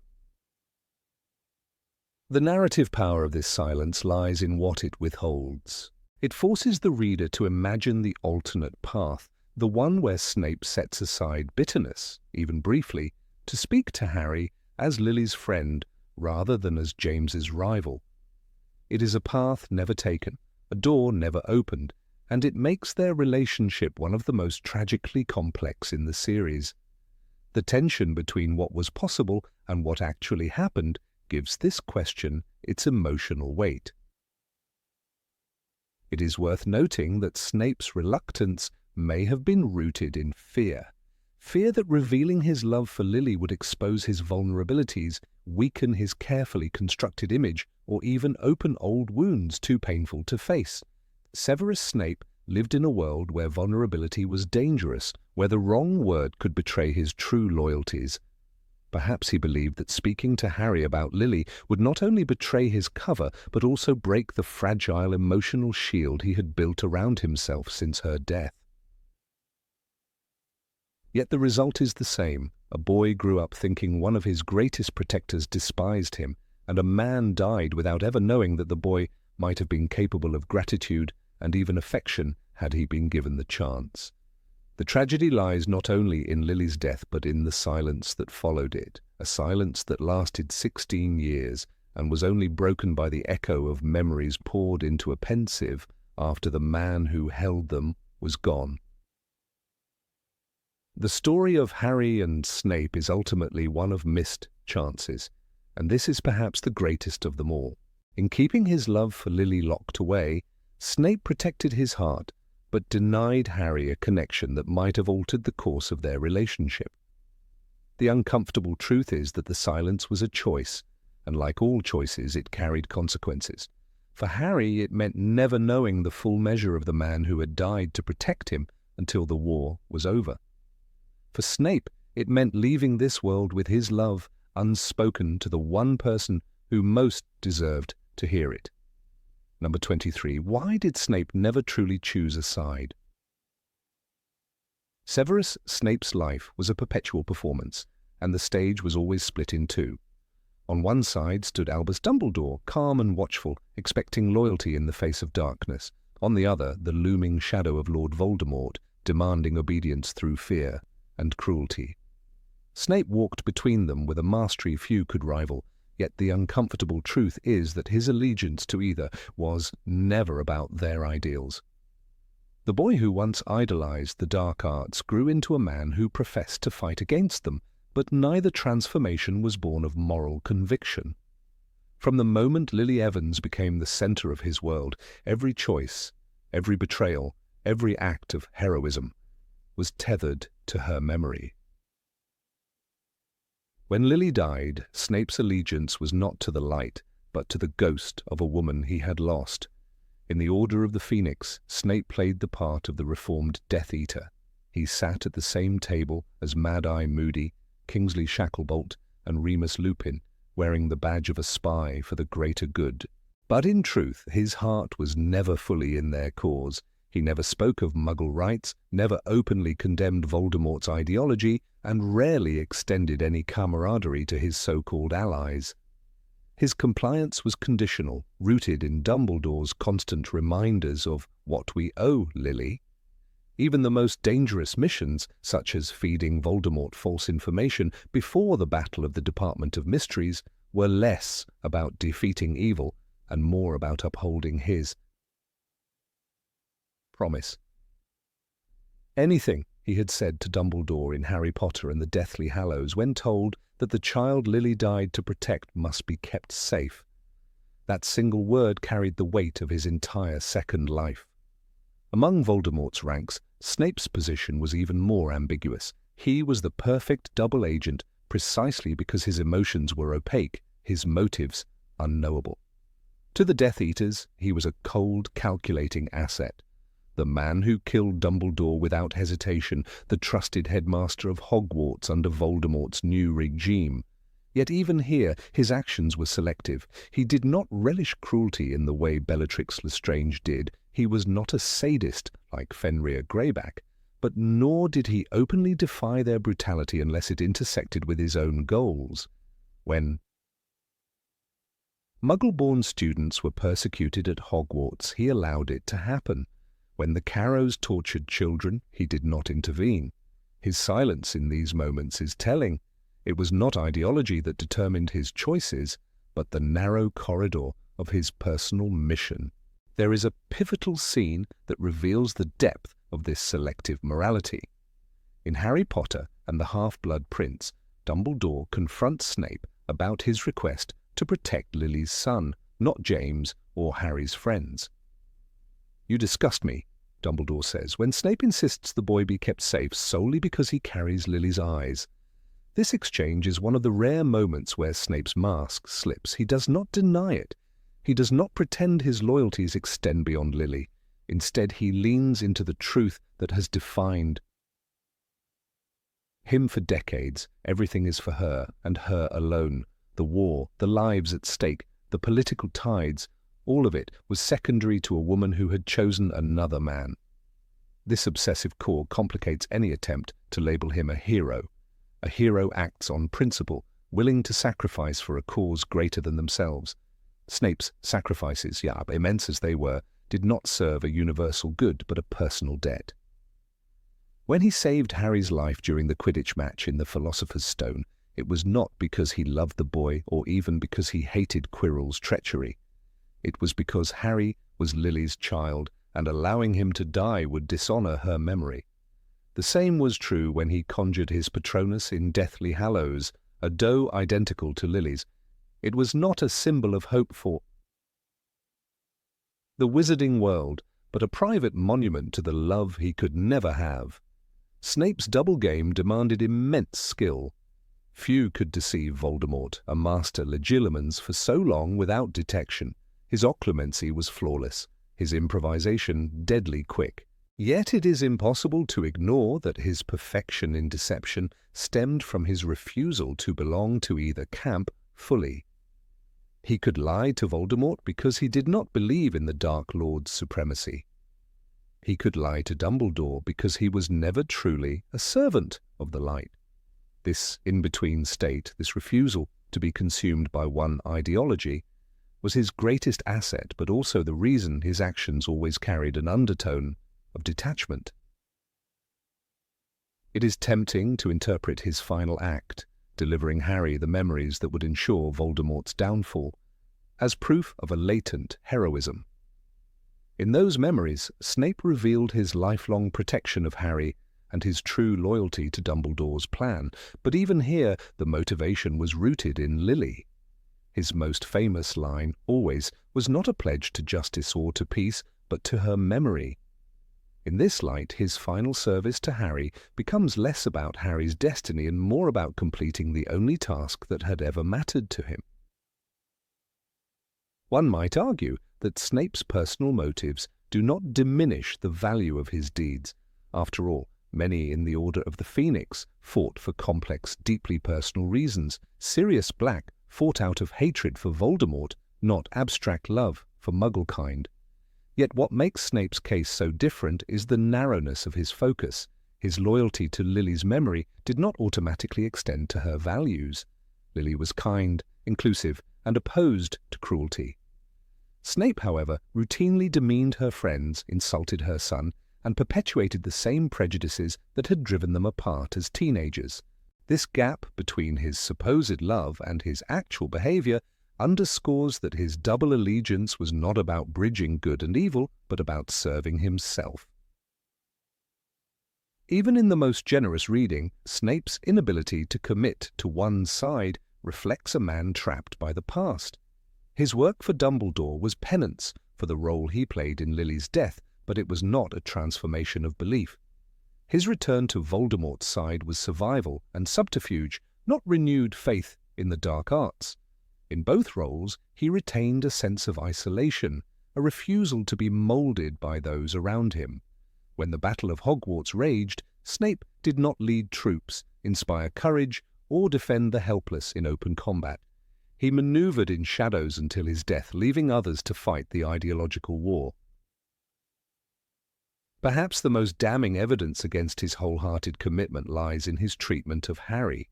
The narrative power of this silence lies in what it withholds. It forces the reader to imagine the alternate path, the one where Snape sets aside bitterness, even briefly, to speak to Harry as Lily's friend rather than as James's rival. It is a path never taken, a door never opened, and it makes their relationship one of the most tragically complex in the series. The tension between what was possible and what actually happened gives this question its emotional weight. It is worth noting that Snape's reluctance may have been rooted in fear. Fear that revealing his love for Lily would expose his vulnerabilities, weaken his carefully constructed image, or even open old wounds too painful to face. Severus Snape lived in a world where vulnerability was dangerous, where the wrong word could betray his true loyalties. Perhaps he believed that speaking to Harry about Lily would not only betray his cover, but also break the fragile emotional shield he had built around himself since her death. Yet the result is the same. A boy grew up thinking one of his greatest protectors despised him, and a man died without ever knowing that the boy might have been capable of gratitude and even affection had he been given the chance. The tragedy lies not only in Lily's death but in the silence that followed it, a silence that lasted 16 years and was only broken by the echo of memories poured into a pensieve after the man who held them was gone. The story of Harry and Snape is ultimately one of missed chances, and this is perhaps the greatest of them all. In keeping his love for Lily locked away, Snape protected his heart, but denied Harry a connection that might have altered the course of their relationship. The uncomfortable truth is that the silence was a choice, and like all choices, it carried consequences. For Harry, it meant never knowing the full measure of the man who had died to protect him until the war was over. For Snape, it meant leaving this world with his love unspoken to the one person who most deserved to hear it. Number 23. Why did Snape never truly choose a side? Severus Snape's life was a perpetual performance, and the stage was always split in two. On one side stood Albus Dumbledore, calm and watchful, expecting loyalty in the face of darkness. On the other, the looming shadow of Lord Voldemort, demanding obedience through fear and cruelty. Snape walked between them with a mastery few could rival, yet the uncomfortable truth is that his allegiance to either was never about their ideals. The boy who once idolized the dark arts grew into a man who professed to fight against them, but neither transformation was born of moral conviction. From the moment Lily Evans became the center of his world, every choice, every betrayal, every act of heroism was tethered to her memory. When Lily died, Snape's allegiance was not to the light, but to the ghost of a woman he had lost. In the Order of the Phoenix, Snape played the part of the reformed Death Eater. He sat at the same table as Mad-Eye Moody, Kingsley Shacklebolt, and Remus Lupin, wearing the badge of a spy for the greater good. But in truth, his heart was never fully in their cause. He never spoke of Muggle rights, never openly condemned Voldemort's ideology, and rarely extended any camaraderie to his so-called allies. His compliance was conditional, rooted in Dumbledore's constant reminders of what we owe Lily. Even the most dangerous missions, such as feeding Voldemort false information before the Battle of the Department of Mysteries, were less about defeating evil and more about upholding his promise. Anything he had said to Dumbledore in Harry Potter and the Deathly Hallows when told that the child Lily died to protect must be kept safe. That single word carried the weight of his entire second life. Among Voldemort's ranks, Snape's position was even more ambiguous. He was the perfect double agent precisely because his emotions were opaque, his motives unknowable. To the Death Eaters, he was a cold, calculating asset. The man who killed Dumbledore without hesitation, the trusted headmaster of Hogwarts under Voldemort's new regime. Yet even here, his actions were selective. He did not relish cruelty in the way Bellatrix Lestrange did. He was not a sadist like Fenrir Greyback, but nor did he openly defy their brutality unless it intersected with his own goals. When Muggle-born students were persecuted at Hogwarts, he allowed it to happen. When the Carrows tortured children, he did not intervene. His silence in these moments is telling. It was not ideology that determined his choices, but the narrow corridor of his personal mission. There is a pivotal scene that reveals the depth of this selective morality. In Harry Potter and the Half-Blood Prince, Dumbledore confronts Snape about his request to protect Lily's son, not James or Harry's friends. "You disgust me," Dumbledore says, when Snape insists the boy be kept safe solely because he carries Lily's eyes. This exchange is one of the rare moments where Snape's mask slips. He does not deny it. He does not pretend his loyalties extend beyond Lily. Instead, he leans into the truth that has defined him for decades. Everything is for her, and her alone. The war, the lives at stake, the political tides, all of it was secondary to a woman who had chosen another man. This obsessive core complicates any attempt to label him a hero. A hero acts on principle, willing to sacrifice for a cause greater than themselves. Snape's sacrifices, immense as they were, did not serve a universal good but a personal debt. When he saved Harry's life during the Quidditch match in the Philosopher's Stone, it was not because he loved the boy or even because he hated Quirrell's treachery. It was because Harry was Lily's child, and allowing him to die would dishonor her memory. The same was true when he conjured his Patronus in Deathly Hallows, a doe identical to Lily's. It was not a symbol of hope for the wizarding world, but a private monument to the love he could never have. Snape's double game demanded immense skill. Few could deceive Voldemort, a master legilimens, for so long without detection. His occlumency was flawless, his improvisation deadly quick. Yet it is impossible to ignore that his perfection in deception stemmed from his refusal to belong to either camp fully. He could lie to Voldemort because he did not believe in the Dark Lord's supremacy. He could lie to Dumbledore because he was never truly a servant of the light. This in-between state, this refusal to be consumed by one ideology, was his greatest asset, but also the reason his actions always carried an undertone of detachment. It is tempting to interpret his final act, delivering Harry the memories that would ensure Voldemort's downfall, as proof of a latent heroism. In those memories, Snape revealed his lifelong protection of Harry and his true loyalty to Dumbledore's plan, but even here the motivation was rooted in Lily. His most famous line, always, was not a pledge to justice or to peace, but to her memory. In this light, his final service to Harry becomes less about Harry's destiny and more about completing the only task that had ever mattered to him. One might argue that Snape's personal motives do not diminish the value of his deeds. After all, many in the Order of the Phoenix fought for complex, deeply personal reasons. Sirius Black fought out of hatred for Voldemort, not abstract love for Mugglekind. Yet what makes Snape's case so different is the narrowness of his focus. His loyalty to Lily's memory did not automatically extend to her values. Lily was kind, inclusive, and opposed to cruelty. Snape, however, routinely demeaned her friends, insulted her son, and perpetuated the same prejudices that had driven them apart as teenagers. This gap between his supposed love and his actual behavior underscores that his double allegiance was not about bridging good and evil, but about serving himself. Even in the most generous reading, Snape's inability to commit to one side reflects a man trapped by the past. His work for Dumbledore was penance for the role he played in Lily's death, but it was not a transformation of belief. His return to Voldemort's side was survival and subterfuge, not renewed faith in the dark arts. In both roles, he retained a sense of isolation, a refusal to be molded by those around him. When the Battle of Hogwarts raged, Snape did not lead troops, inspire courage, or defend the helpless in open combat. He maneuvered in shadows until his death, leaving others to fight the ideological war. Perhaps the most damning evidence against his wholehearted commitment lies in his treatment of Harry.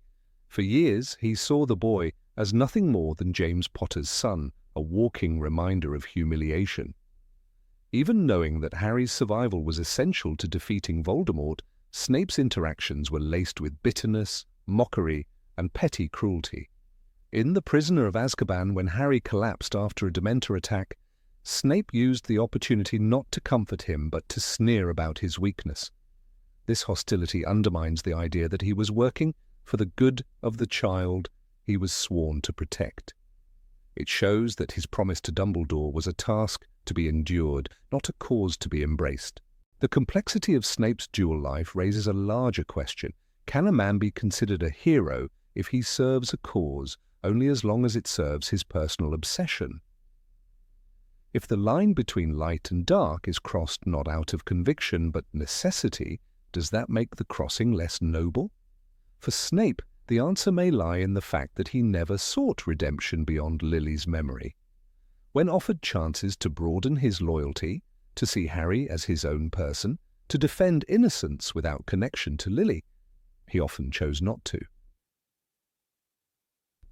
For years, he saw the boy as nothing more than James Potter's son, a walking reminder of humiliation. Even knowing that Harry's survival was essential to defeating Voldemort, Snape's interactions were laced with bitterness, mockery, and petty cruelty. In The Prisoner of Azkaban, when Harry collapsed after a Dementor attack, Snape used the opportunity not to comfort him but to sneer about his weakness. This hostility undermines the idea that he was working for the good of the child he was sworn to protect. It shows that his promise to Dumbledore was a task to be endured, not a cause to be embraced. The complexity of Snape's dual life raises a larger question. Can a man be considered a hero if he serves a cause only as long as it serves his personal obsession? If the line between light and dark is crossed not out of conviction but necessity, does that make the crossing less noble? For Snape, the answer may lie in the fact that he never sought redemption beyond Lily's memory. When offered chances to broaden his loyalty, to see Harry as his own person, to defend innocence without connection to Lily, he often chose not to.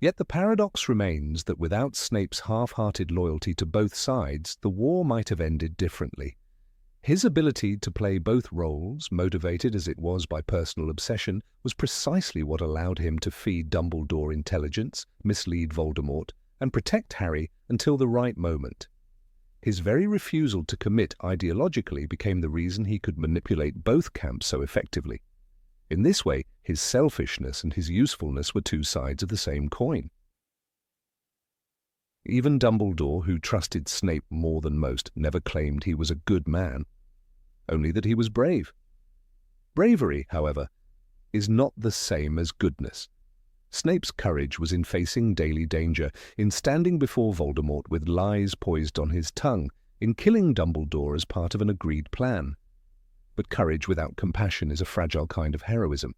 Yet the paradox remains that without Snape's half-hearted loyalty to both sides, the war might have ended differently. His ability to play both roles, motivated as it was by personal obsession, was precisely what allowed him to feed Dumbledore intelligence, mislead Voldemort, and protect Harry until the right moment. His very refusal to commit ideologically became the reason he could manipulate both camps so effectively. In this way, his selfishness and his usefulness were two sides of the same coin. Even Dumbledore, who trusted Snape more than most, never claimed he was a good man, only that he was brave. Bravery, however, is not the same as goodness. Snape's courage was in facing daily danger, in standing before Voldemort with lies poised on his tongue, in killing Dumbledore as part of an agreed plan. But courage without compassion is a fragile kind of heroism.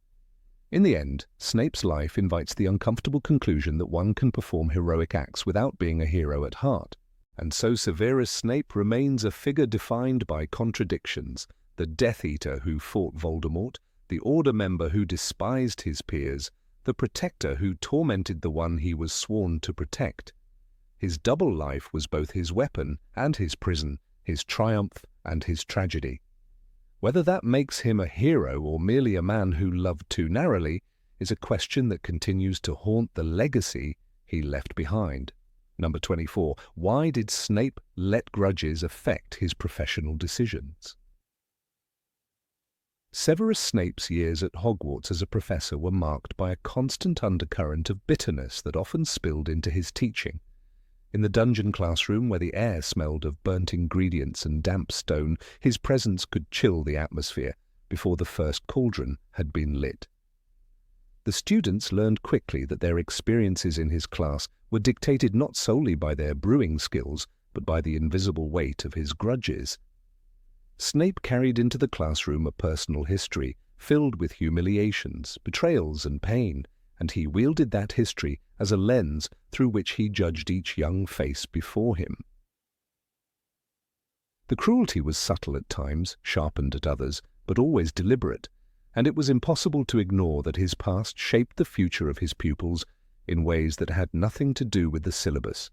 In the end, Snape's life invites the uncomfortable conclusion that one can perform heroic acts without being a hero at heart. And so Severus Snape remains a figure defined by contradictions, the Death Eater who fought Voldemort, the Order member who despised his peers, the protector who tormented the one he was sworn to protect. His double life was both his weapon and his prison, his triumph and his tragedy. Whether that makes him a hero or merely a man who loved too narrowly is a question that continues to haunt the legacy he left behind. Number 24. Why did Snape let grudges affect his professional decisions? Severus Snape's years at Hogwarts as a professor were marked by a constant undercurrent of bitterness that often spilled into his teaching. In the dungeon classroom, where the air smelled of burnt ingredients and damp stone, his presence could chill the atmosphere before the first cauldron had been lit. The students learned quickly that their experiences in his class were dictated not solely by their brewing skills, but by the invisible weight of his grudges. Snape carried into the classroom a personal history filled with humiliations, betrayals, and pain, and he wielded that history as a lens through which he judged each young face before him. The cruelty was subtle at times, sharpened at others, but always deliberate, and it was impossible to ignore that his past shaped the future of his pupils in ways that had nothing to do with the syllabus.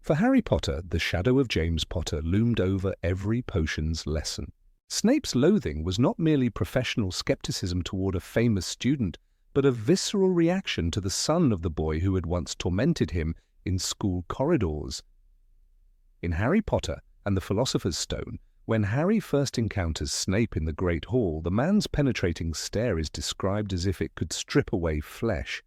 For Harry Potter, the shadow of James Potter loomed over every potions lesson. Snape's loathing was not merely professional skepticism toward a famous student, but a visceral reaction to the son of the boy who had once tormented him in school corridors. In Harry Potter and the Philosopher's Stone, when Harry first encounters Snape in the Great Hall, the man's penetrating stare is described as if it could strip away flesh.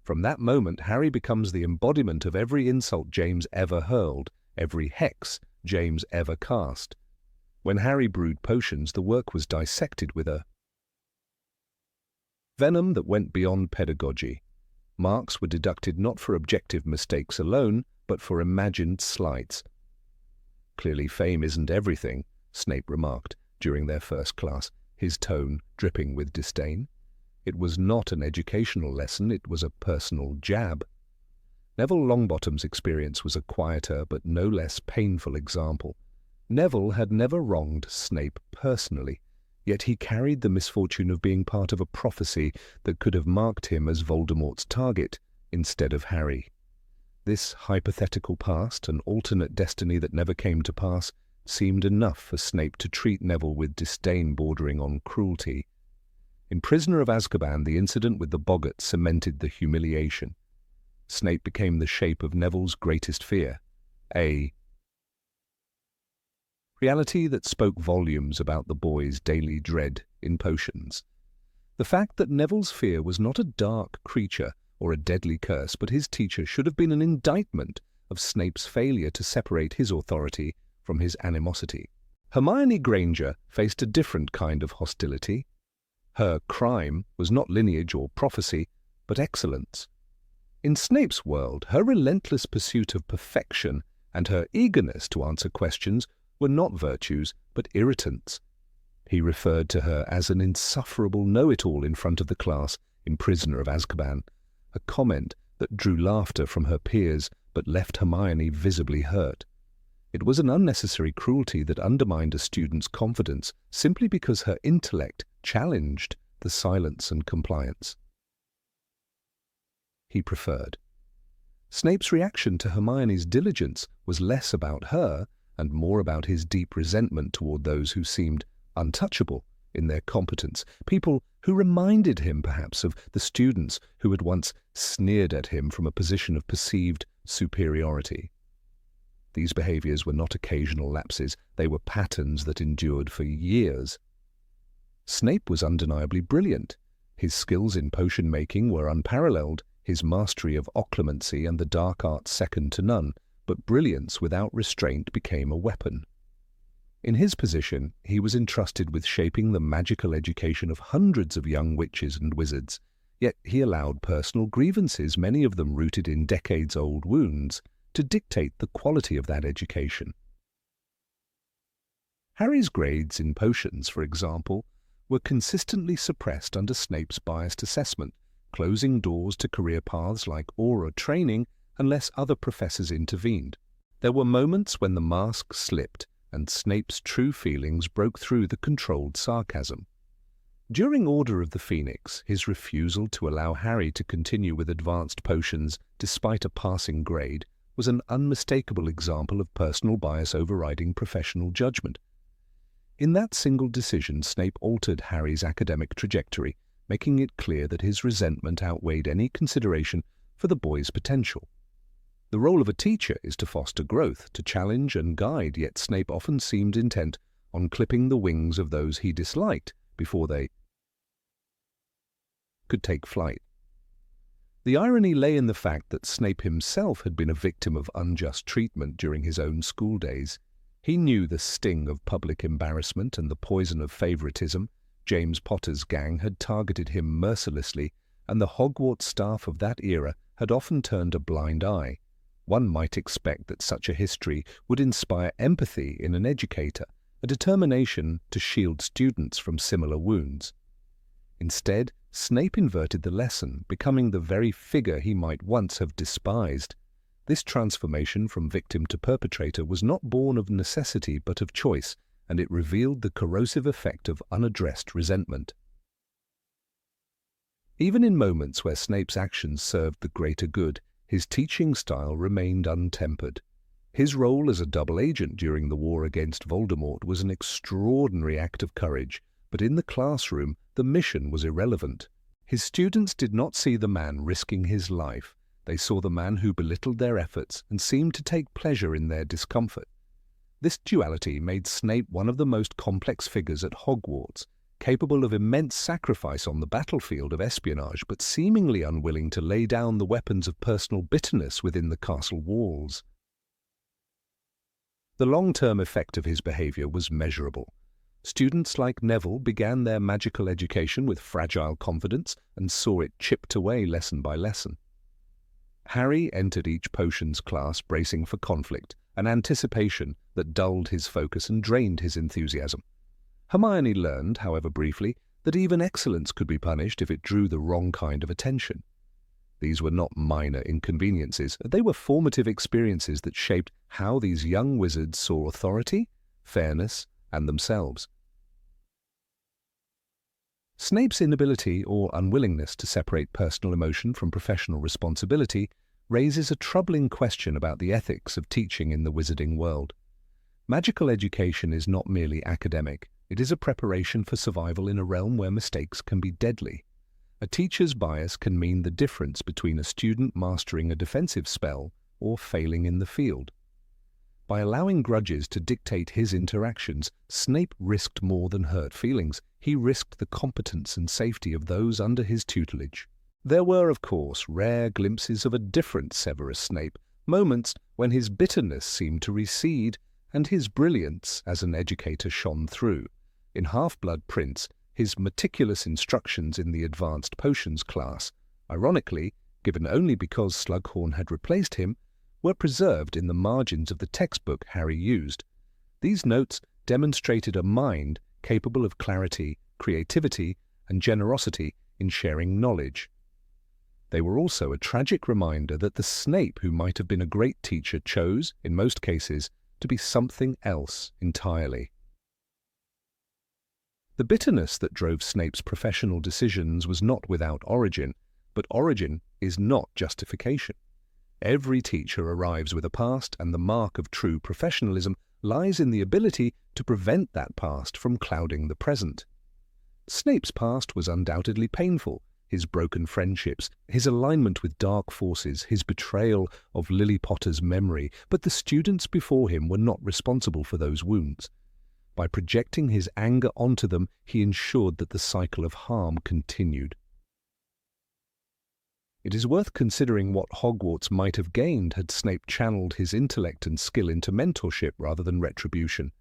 From that moment, Harry becomes the embodiment of every insult James ever hurled, every hex James ever cast. When Harry brewed potions, the work was dissected with a venom that went beyond pedagogy. Marks were deducted not for objective mistakes alone, but for imagined slights. "Clearly fame isn't everything," Snape remarked during their first class, his tone dripping with disdain. It was not an educational lesson, it was a personal jab. Neville Longbottom's experience was a quieter but no less painful example. Neville had never wronged Snape personally, yet he carried the misfortune of being part of a prophecy that could have marked him as Voldemort's target instead of Harry. This hypothetical past, an alternate destiny that never came to pass, seemed enough for Snape to treat Neville with disdain bordering on cruelty. In Prisoner of Azkaban, the incident with the boggart cemented the humiliation. Snape became the shape of Neville's greatest fear, a reality that spoke volumes about the boy's daily dread in potions. The fact that Neville's fear was not a dark creature or a deadly curse, but his teacher, should have been an indictment of Snape's failure to separate his authority from his animosity. Hermione Granger faced a different kind of hostility. Her crime was not lineage or prophecy, but excellence. In Snape's world, her relentless pursuit of perfection and her eagerness to answer questions were not virtues, but irritants. He referred to her as an insufferable know-it-all in front of the class in Prisoner of Azkaban, a comment that drew laughter from her peers but left Hermione visibly hurt. It was an unnecessary cruelty that undermined a student's confidence simply because her intellect challenged the silence and compliance he preferred. Snape's reaction to Hermione's diligence was less about her and more about his deep resentment toward those who seemed untouchable in their competence, people who reminded him perhaps of the students who had once sneered at him from a position of perceived superiority. These behaviors were not occasional lapses, they were patterns that endured for years. Snape was undeniably brilliant. His skills in potion-making were unparalleled, his mastery of occlumency and the dark arts second to none, but brilliance without restraint became a weapon. In his position, he was entrusted with shaping the magical education of hundreds of young witches and wizards, yet he allowed personal grievances, many of them rooted in decades-old wounds, to dictate the quality of that education. Harry's grades in potions, for example, were consistently suppressed under Snape's biased assessment, closing doors to career paths like aura training unless other professors intervened. There were moments when the mask slipped and Snape's true feelings broke through the controlled sarcasm. During Order of the Phoenix, his refusal to allow Harry to continue with advanced potions despite a passing grade was an unmistakable example of personal bias overriding professional judgment. In that single decision, Snape altered Harry's academic trajectory, making it clear that his resentment outweighed any consideration for the boy's potential. The role of a teacher is to foster growth, to challenge and guide, yet Snape often seemed intent on clipping the wings of those he disliked before they could take flight. The irony lay in the fact that Snape himself had been a victim of unjust treatment during his own school days. He knew the sting of public embarrassment and the poison of favoritism. James Potter's gang had targeted him mercilessly, and the Hogwarts staff of that era had often turned a blind eye. One might expect that such a history would inspire empathy in an educator, a determination to shield students from similar wounds. Instead, Snape inverted the lesson, becoming the very figure he might once have despised. This transformation from victim to perpetrator was not born of necessity but of choice, and it revealed the corrosive effect of unaddressed resentment. Even in moments where Snape's actions served the greater good, his teaching style remained untempered. His role as a double agent during the war against Voldemort was an extraordinary act of courage, but in the classroom, the mission was irrelevant. His students did not see the man risking his life. They saw the man who belittled their efforts and seemed to take pleasure in their discomfort. This duality made Snape one of the most complex figures at Hogwarts, capable of immense sacrifice on the battlefield of espionage, but seemingly unwilling to lay down the weapons of personal bitterness within the castle walls. The long-term effect of his behavior was measurable. Students like Neville began their magical education with fragile confidence and saw it chipped away lesson by lesson. Harry entered each potions class bracing for conflict, an anticipation that dulled his focus and drained his enthusiasm. Hermione learned, however briefly, that even excellence could be punished if it drew the wrong kind of attention. These were not minor inconveniences, they were formative experiences that shaped how these young wizards saw authority, fairness, and themselves. Snape's inability or unwillingness to separate personal emotion from professional responsibility raises a troubling question about the ethics of teaching in the wizarding world. Magical education is not merely academic, it is a preparation for survival in a realm where mistakes can be deadly. A teacher's bias can mean the difference between a student mastering a defensive spell or failing in the field. By allowing Grudges to dictate his interactions, Snape risked more than hurt feelings. He risked the competence and safety of those under his tutelage. There were, of course, rare glimpses of a different Severus Snape, moments when his bitterness seemed to recede and his brilliance as an educator shone through. In Half-Blood Prince, his meticulous instructions in the advanced potions class, ironically, given only because Slughorn had replaced him, were preserved in the margins of the textbook Harry used. These notes demonstrated a mind capable of clarity, creativity, and generosity in sharing knowledge. They were also a tragic reminder that the Snape who might have been a great teacher chose, in most cases, to be something else entirely. The bitterness that drove Snape's professional decisions was not without origin, but origin is not justification. Every teacher arrives with a past, and the mark of true professionalism lies in the ability to prevent that past from clouding the present. Snape's past was undoubtedly painful, his broken friendships, his alignment with dark forces, his betrayal of Lily Potter's memory, but the students before him were not responsible for those wounds. By projecting his anger onto them, he ensured that the cycle of harm continued. It is worth considering what Hogwarts might have gained had Snape channeled his intellect and skill into mentorship rather than retribution.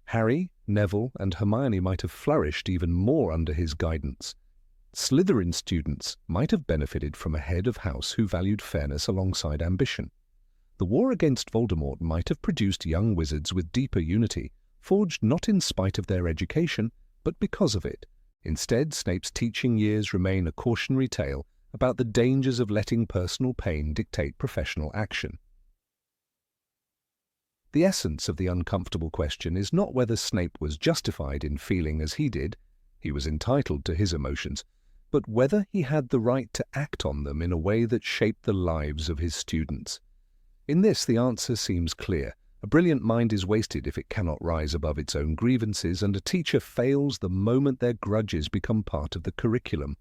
Harry, Neville, and Hermione might have flourished even more under his guidance. Slytherin students might have benefited from a head of house who valued fairness alongside ambition. The war against Voldemort might have produced young wizards with deeper unity, forged not in spite of their education, but because of it. Instead, Snape's teaching years remain a cautionary tale about the dangers of letting personal pain dictate professional action. The essence of the uncomfortable question is not whether Snape was justified in feeling as he did, he was entitled to his emotions, but whether he had the right to act on them in a way that shaped the lives of his students. In this, the answer seems clear. A brilliant mind is wasted if it cannot rise above its own grievances, and a teacher fails the moment their grudges become part of the curriculum.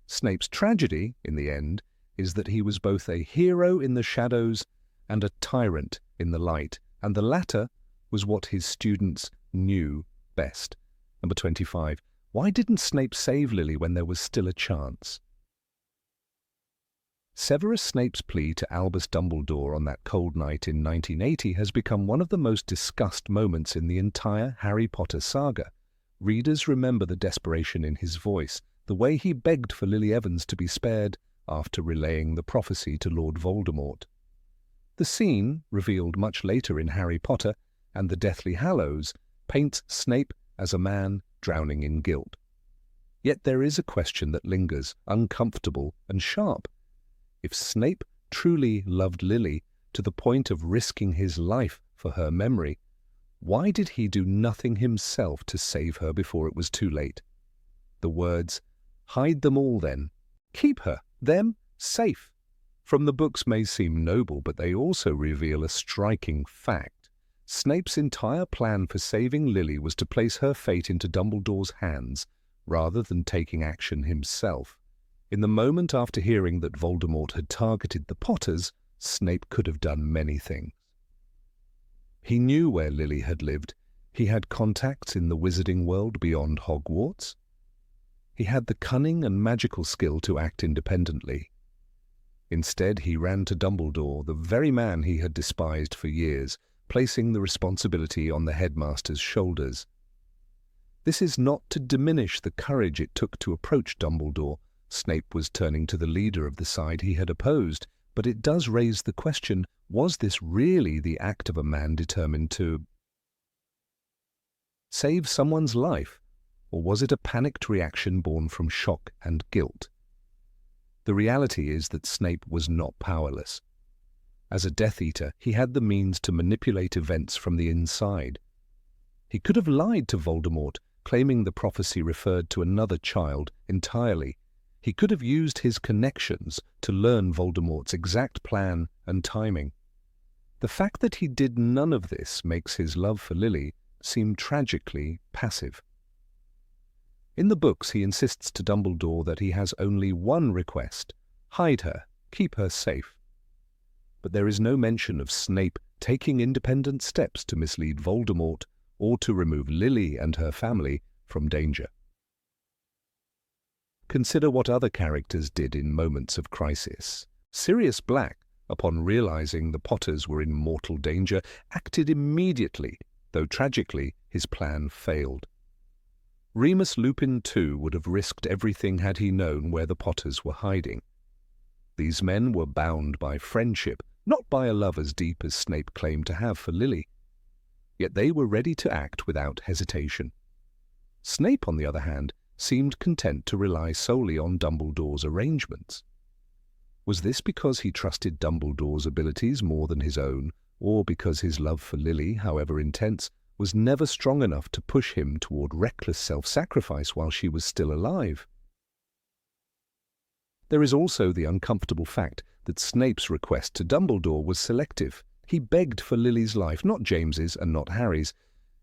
Snape's tragedy, in the end, is that he was both a hero in the shadows and a tyrant in the light, and the latter was what his students knew best. Number 25. Why didn't Snape save Lily when there was still a chance? Severus Snape's plea to Albus Dumbledore on that cold night in 1980 has become one of the most discussed moments in the entire Harry Potter saga. Readers remember the desperation in his voice, the way he begged for Lily Evans to be spared after relaying the prophecy to Lord Voldemort. The scene, revealed much later in Harry Potter and the Deathly Hallows, paints Snape as a man drowning in guilt. Yet there is a question that lingers, uncomfortable and sharp. If Snape truly loved Lily to the point of risking his life for her memory, why did he do nothing himself to save her before it was too late? The words, "Hide them all then. Keep her, them, safe," from the books may seem noble, but they also reveal a striking fact. Snape's entire plan for saving Lily was to place her fate into Dumbledore's hands, rather than taking action himself. In the moment after hearing that Voldemort had targeted the Potters, Snape could have done many things. He knew where Lily had lived. He had contacts in the wizarding world beyond Hogwarts. He had the cunning and magical skill to act independently. Instead, he ran to Dumbledore, the very man he had despised for years, placing the responsibility on the Headmaster's shoulders. This is not to diminish the courage it took to approach Dumbledore. Snape was turning to the leader of the side he had opposed, but it does raise the question, was this really the act of a man determined to save someone's life, or was it a panicked reaction born from shock and guilt? The reality is that Snape was not powerless. As a Death Eater, he had the means to manipulate events from the inside. He could have lied to Voldemort, claiming the prophecy referred to another child entirely. He could have used his connections to learn Voldemort's exact plan and timing. The fact that he did none of this makes his love for Lily seem tragically passive. In the books, he insists to Dumbledore that he has only one request: hide her, keep her safe. But there is no mention of Snape taking independent steps to mislead Voldemort or to remove Lily and her family from danger. Consider what other characters did in moments of crisis. Sirius Black, upon realizing the Potters were in mortal danger, acted immediately, though tragically his plan failed. Remus Lupin too would have risked everything had he known where the Potters were hiding. These men were bound by friendship, not by a love as deep as Snape claimed to have for Lily. Yet they were ready to act without hesitation. Snape, on the other hand, seemed content to rely solely on Dumbledore's arrangements. Was this because he trusted Dumbledore's abilities more than his own, or because his love for Lily, however intense, was never strong enough to push him toward reckless self-sacrifice while she was still alive? There is also the uncomfortable fact that Snape's request to Dumbledore was selective. He begged for Lily's life, not James's and not Harry's.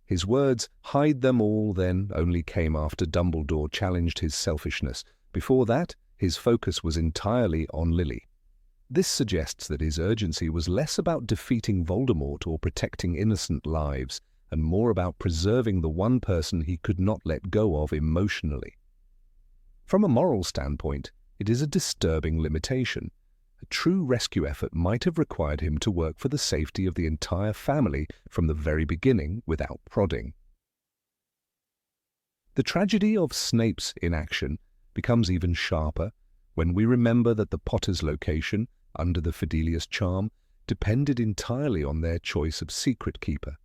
His words, "Hide them all," then only came after Dumbledore challenged his selfishness. Before that, his focus was entirely on Lily. This suggests that his urgency was less about defeating Voldemort or protecting innocent lives, and more about preserving the one person he could not let go of emotionally. From a moral standpoint, it is a disturbing limitation. A true rescue effort might have required him to work for the safety of the entire family from the very beginning without prodding. The tragedy of Snape's inaction becomes even sharper when we remember that the Potters' location, under the Fidelius charm, depended entirely on their choice of secret keeper.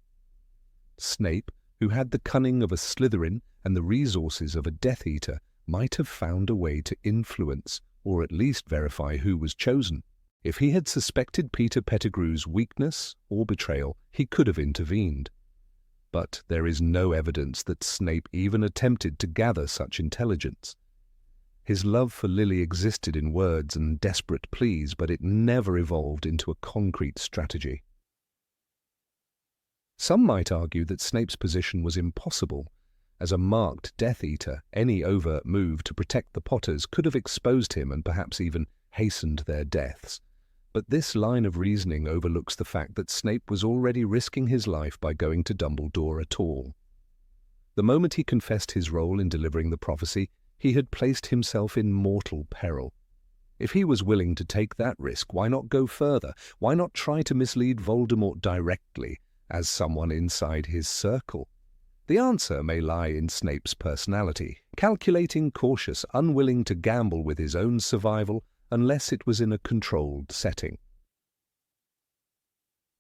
Snape, who had the cunning of a Slytherin and the resources of a Death Eater, might have found a way to influence or at least verify who was chosen. If he had suspected Peter Pettigrew's weakness or betrayal, he could have intervened. But there is no evidence that Snape even attempted to gather such intelligence. His love for Lily existed in words and desperate pleas, but it never evolved into a concrete strategy. Some might argue that Snape's position was impossible. As a marked Death Eater, any overt move to protect the Potters could have exposed him and perhaps even hastened their deaths. But this line of reasoning overlooks the fact that Snape was already risking his life by going to Dumbledore at all. The moment he confessed his role in delivering the prophecy, he had placed himself in mortal peril. If he was willing to take that risk, why not go further? Why not try to mislead Voldemort directly as someone inside his circle? The answer may lie in Snape's personality, calculating, cautious, unwilling to gamble with his own survival unless it was in a controlled setting.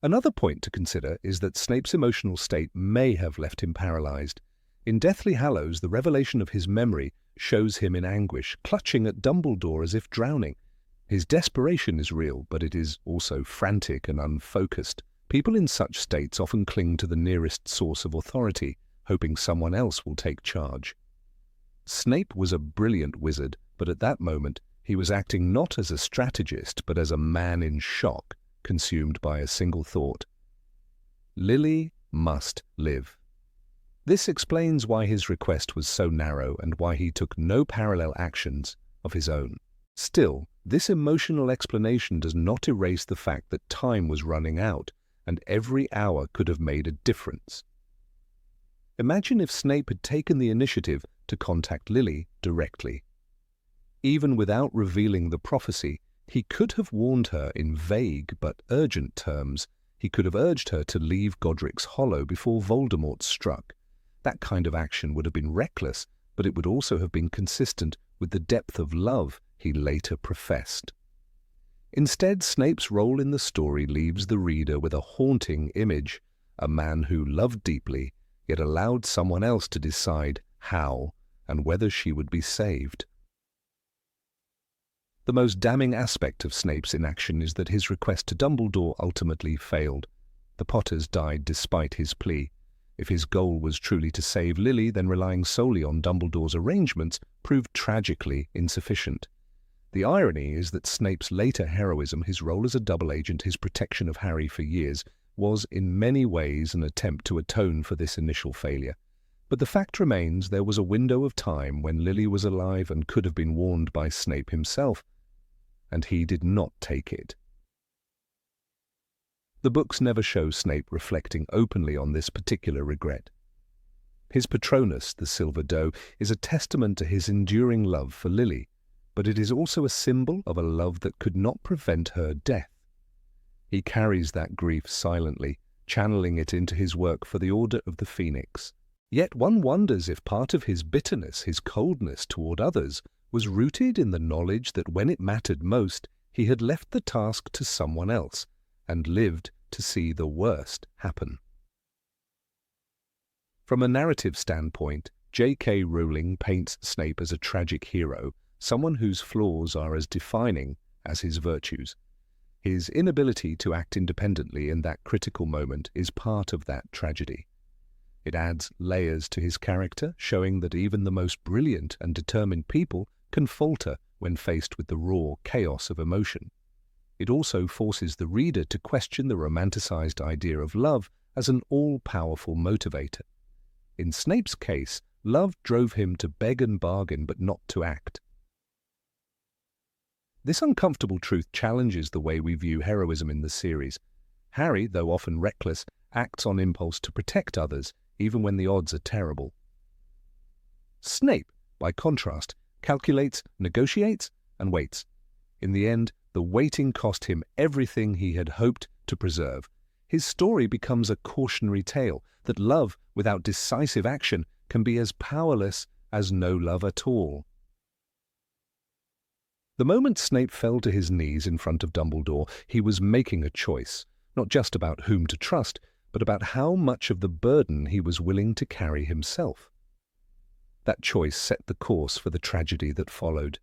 Another point to consider is that Snape's emotional state may have left him paralyzed. In Deathly Hallows, the revelation of his memory shows him in anguish, clutching at Dumbledore as if drowning. His desperation is real, but it is also frantic and unfocused. People in such states often cling to the nearest source of authority, hoping someone else will take charge. Snape was a brilliant wizard, but at that moment he was acting not as a strategist, but as a man in shock, consumed by a single thought. Lily must live. This explains why his request was so narrow and why he took no parallel actions of his own. Still, this emotional explanation does not erase the fact that time was running out, and every hour could have made a difference. Imagine if Snape had taken the initiative to contact Lily directly. Even without revealing the prophecy, he could have warned her in vague but urgent terms. He could have urged her to leave Godric's Hollow before Voldemort struck. That kind of action would have been reckless, but it would also have been consistent with the depth of love he later professed. Instead, Snape's role in the story leaves the reader with a haunting image, a man who loved deeply, yet allowed someone else to decide how and whether she would be saved. The most damning aspect of Snape's inaction is that his request to Dumbledore ultimately failed. The Potters died despite his plea. If his goal was truly to save Lily, then relying solely on Dumbledore's arrangements proved tragically insufficient. The irony is that Snape's later heroism, his role as a double agent, his protection of Harry for years, was in many ways an attempt to atone for this initial failure. But the fact remains there was a window of time when Lily was alive and could have been warned by Snape himself, and he did not take it. The books never show Snape reflecting openly on this particular regret. His Patronus, the Silver Doe, is a testament to his enduring love for Lily, but it is also a symbol of a love that could not prevent her death. He carries that grief silently, channeling it into his work for the Order of the Phoenix. Yet one wonders if part of his bitterness, his coldness toward others, was rooted in the knowledge that when it mattered most, he had left the task to someone else, and lived to see the worst happen. From a narrative standpoint, J.K. Rowling paints Snape as a tragic hero, someone whose flaws are as defining as his virtues. His inability to act independently in that critical moment is part of that tragedy. It adds layers to his character, showing that even the most brilliant and determined people can falter when faced with the raw chaos of emotion. It also forces the reader to question the romanticized idea of love as an all-powerful motivator. In Snape's case, love drove him to beg and bargain but not to act. This uncomfortable truth challenges the way we view heroism in the series. Harry, though often reckless, acts on impulse to protect others, even when the odds are terrible. Snape, by contrast, calculates, negotiates, and waits. In the end, the waiting cost him everything he had hoped to preserve. His story becomes a cautionary tale that love without decisive action can be as powerless as no love at all. The moment Snape fell to his knees in front of Dumbledore, he was making a choice, not just about whom to trust, but about how much of the burden he was willing to carry himself. That choice set the course for the tragedy that followed.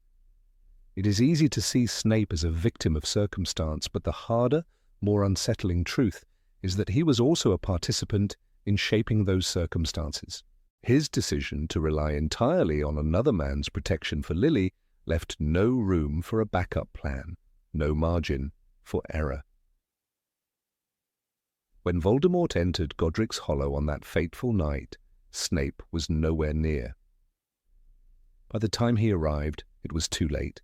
It is easy to see Snape as a victim of circumstance, but the harder, more unsettling truth is that he was also a participant in shaping those circumstances. His decision to rely entirely on another man's protection for Lily left no room for a backup plan, no margin for error. When Voldemort entered Godric's Hollow on that fateful night, Snape was nowhere near. By the time he arrived, it was too late.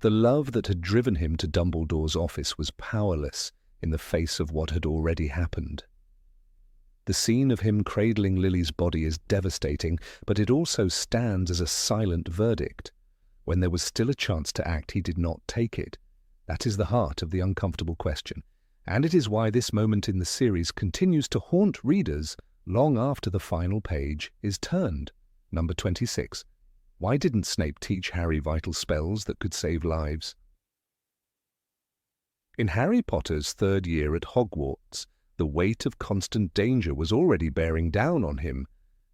The love that had driven him to Dumbledore's office was powerless in the face of what had already happened. The scene of him cradling Lily's body is devastating, but it also stands as a silent verdict. When there was still a chance to act, he did not take it. That is the heart of the uncomfortable question, and it is why this moment in the series continues to haunt readers long after the final page is turned. Number 26. Why didn't Snape teach Harry vital spells that could save lives? In Harry Potter's third year at Hogwarts, the weight of constant danger was already bearing down on him.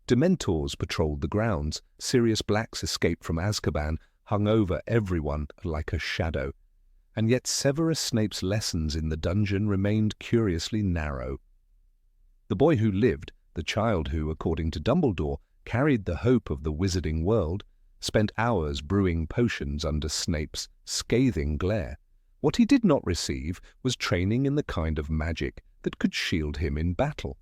Dementors patrolled the grounds, Sirius Black's escape from Azkaban hung over everyone like a shadow, and yet Severus Snape's lessons in the dungeon remained curiously narrow. The boy who lived, the child who, according to Dumbledore, carried the hope of the wizarding world, spent hours brewing potions under Snape's scathing glare. What he did not receive was training in the kind of magic that could shield him in battle.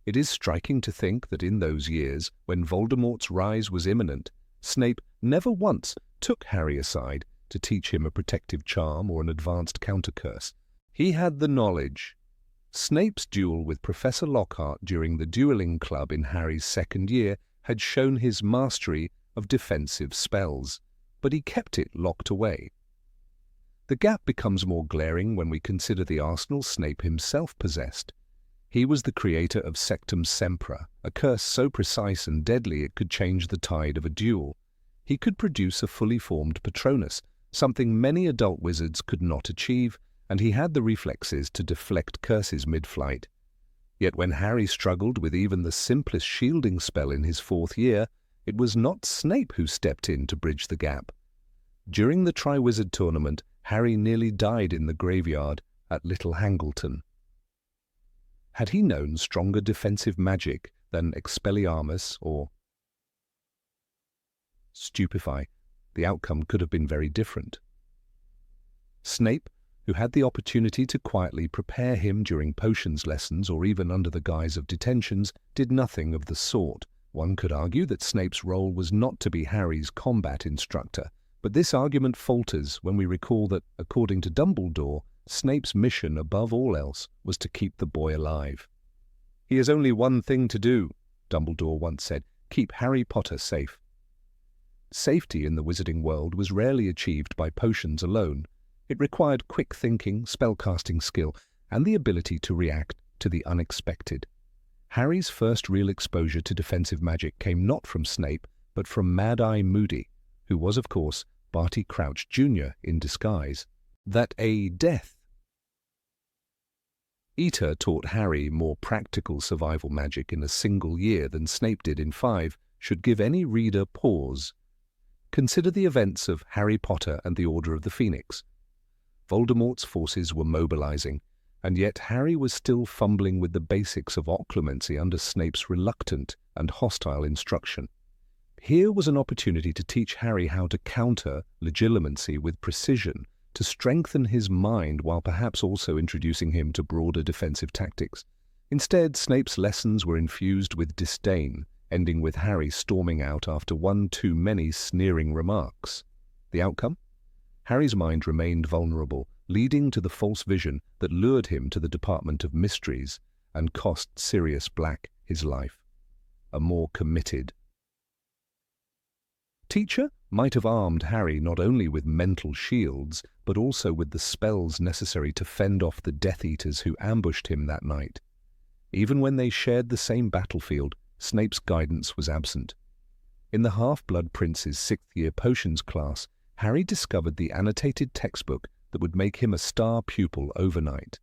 It is striking to think that in those years, when Voldemort's rise was imminent, Snape never once took Harry aside to teach him a protective charm or an advanced countercurse. He had the knowledge. Snape's duel with Professor Lockhart during the dueling club in Harry's second year had shown his mastery of defensive spells, but he kept it locked away. The gap becomes more glaring when we consider the arsenal Snape himself possessed. He was the creator of Sectum Sempra, a curse so precise and deadly it could change the tide of a duel. He could produce a fully formed Patronus, something many adult wizards could not achieve, and he had the reflexes to deflect curses mid-flight. Yet when Harry struggled with even the simplest shielding spell in his fourth year, it was not Snape who stepped in to bridge the gap. During the Triwizard Tournament, Harry nearly died in the graveyard at Little Hangleton. Had he known stronger defensive magic than Expelliarmus or Stupefy, the outcome could have been very different. Snape, who had the opportunity to quietly prepare him during potions lessons or even under the guise of detentions, did nothing of the sort. One could argue that Snape's role was not to be Harry's combat instructor, but this argument falters when we recall that, according to Dumbledore, Snape's mission above all else was to keep the boy alive. "He has only one thing to do," Dumbledore once said, "keep Harry Potter safe." Safety in the wizarding world was rarely achieved by potions alone. It required quick thinking, spellcasting skill, and the ability to react to the unexpected. Harry's first real exposure to defensive magic came not from Snape, but from Mad-Eye Moody, who was, of course, Barty Crouch Jr. in disguise. That a Death Eater taught Harry more practical survival magic in a single year than Snape did in 5 should give any reader pause. Consider the events of Harry Potter and the Order of the Phoenix. Voldemort's forces were mobilizing, and yet Harry was still fumbling with the basics of occlumency under Snape's reluctant and hostile instruction. Here was an opportunity to teach Harry how to counter legilimency with precision, to strengthen his mind while perhaps also introducing him to broader defensive tactics. Instead, Snape's lessons were infused with disdain, ending with Harry storming out after one too many sneering remarks. The outcome? Harry's mind remained vulnerable, leading to the false vision that lured him to the Department of Mysteries and cost Sirius Black his life. A more committed teacher might have armed Harry not only with mental shields, but also with the spells necessary to fend off the Death Eaters who ambushed him that night. Even when they shared the same battlefield, Snape's guidance was absent. In the Half-Blood Prince's 6th-year potions class, Harry discovered the annotated textbook that would make him a star pupil overnight.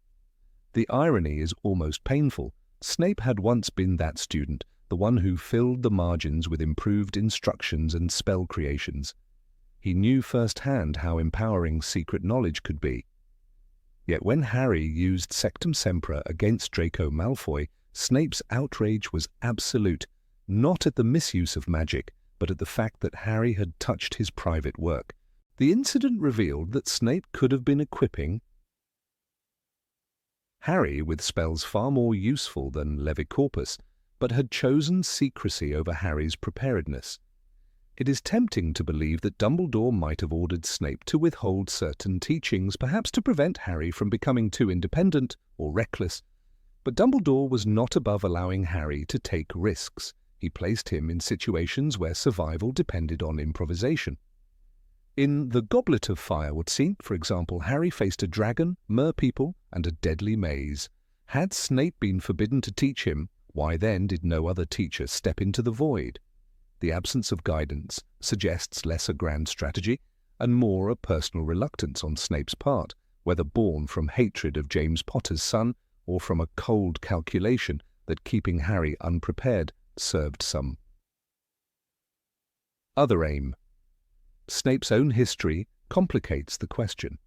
The irony is almost painful. Snape had once been that student, the one who filled the margins with improved instructions and spell creations. He knew firsthand how empowering secret knowledge could be. Yet when Harry used Sectum Sempra against Draco Malfoy, Snape's outrage was absolute, not at the misuse of magic, but at the fact that Harry had touched his private work. The incident revealed that Snape could have been equipping Harry with spells far more useful than Levicorpus, but had chosen secrecy over Harry's preparedness. It is tempting to believe that Dumbledore might have ordered Snape to withhold certain teachings, perhaps to prevent Harry from becoming too independent or reckless. But Dumbledore was not above allowing Harry to take risks. He placed him in situations where survival depended on improvisation. In The Goblet of Fire scene, for example, Harry faced a dragon, merpeople, and a deadly maze. Had Snape been forbidden to teach him, why then did no other teacher step into the void? The absence of guidance suggests less a grand strategy and more a personal reluctance on Snape's part, whether born from hatred of James Potter's son or from a cold calculation that keeping Harry unprepared served some other aim. Snape's own history complicates the question.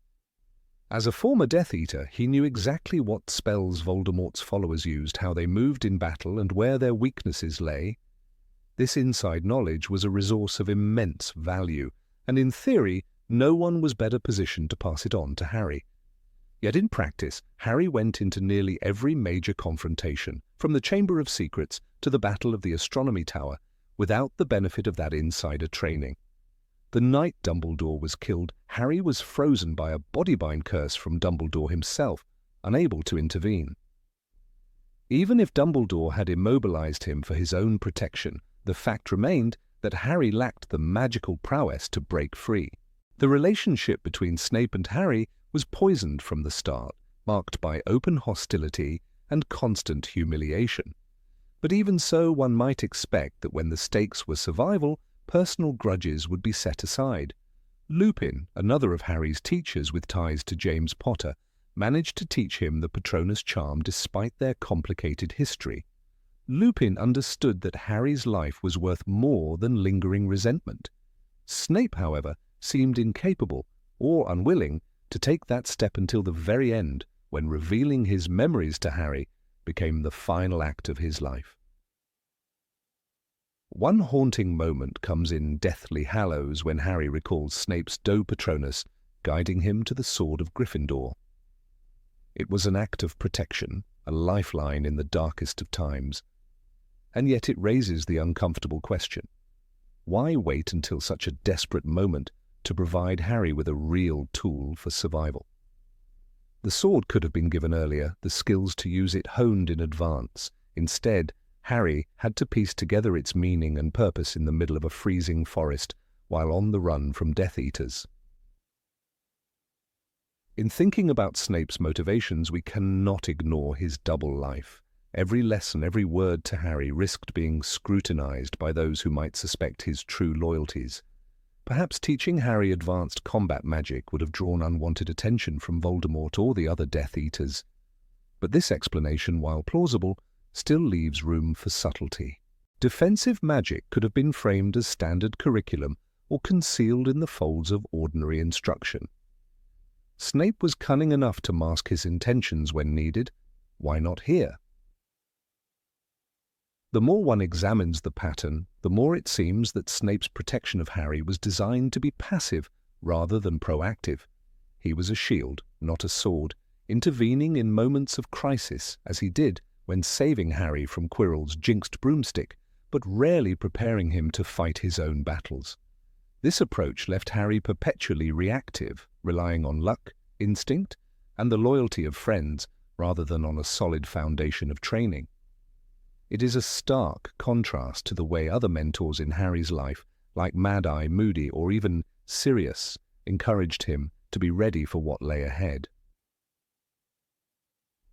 As a former Death Eater, he knew exactly what spells Voldemort's followers used, how they moved in battle, and where their weaknesses lay. This inside knowledge was a resource of immense value, and in theory, no one was better positioned to pass it on to Harry. Yet in practice, Harry went into nearly every major confrontation, from the Chamber of Secrets to the Battle of the Astronomy Tower, without the benefit of that insider training. The night Dumbledore was killed, Harry was frozen by a bodybind curse from Dumbledore himself, unable to intervene. Even if Dumbledore had immobilized him for his own protection, the fact remained that Harry lacked the magical prowess to break free. The relationship between Snape and Harry was poisoned from the start, marked by open hostility and constant humiliation. But even so, one might expect that when the stakes were survival, personal grudges would be set aside. Lupin, another of Harry's teachers with ties to James Potter, managed to teach him the Patronus charm despite their complicated history. Lupin understood that Harry's life was worth more than lingering resentment. Snape, however, seemed incapable or unwilling to take that step until the very end, when revealing his memories to Harry became the final act of his life. One haunting moment comes in Deathly Hallows when Harry recalls Snape's Do Patronus guiding him to the Sword of Gryffindor. It was an act of protection, a lifeline in the darkest of times. And yet it raises the uncomfortable question. Why wait until such a desperate moment to provide Harry with a real tool for survival? The sword could have been given earlier, the skills to use it honed in advance. Instead, Harry had to piece together its meaning and purpose in the middle of a freezing forest while on the run from Death Eaters. In thinking about Snape's motivations, we cannot ignore his double life. Every lesson, every word to Harry risked being scrutinized by those who might suspect his true loyalties. Perhaps teaching Harry advanced combat magic would have drawn unwanted attention from Voldemort or the other Death Eaters. But this explanation, while plausible, still leaves room for subtlety. Defensive magic could have been framed as standard curriculum or concealed in the folds of ordinary instruction. Snape was cunning enough to mask his intentions when needed. Why not here? The more one examines the pattern, the more it seems that Snape's protection of Harry was designed to be passive rather than proactive. He was a shield, not a sword, intervening in moments of crisis, as he did when saving Harry from Quirrell's jinxed broomstick, but rarely preparing him to fight his own battles. This approach left Harry perpetually reactive, relying on luck, instinct, and the loyalty of friends rather than on a solid foundation of training. It is a stark contrast to the way other mentors in Harry's life, like Mad-Eye Moody or even Sirius, encouraged him to be ready for what lay ahead.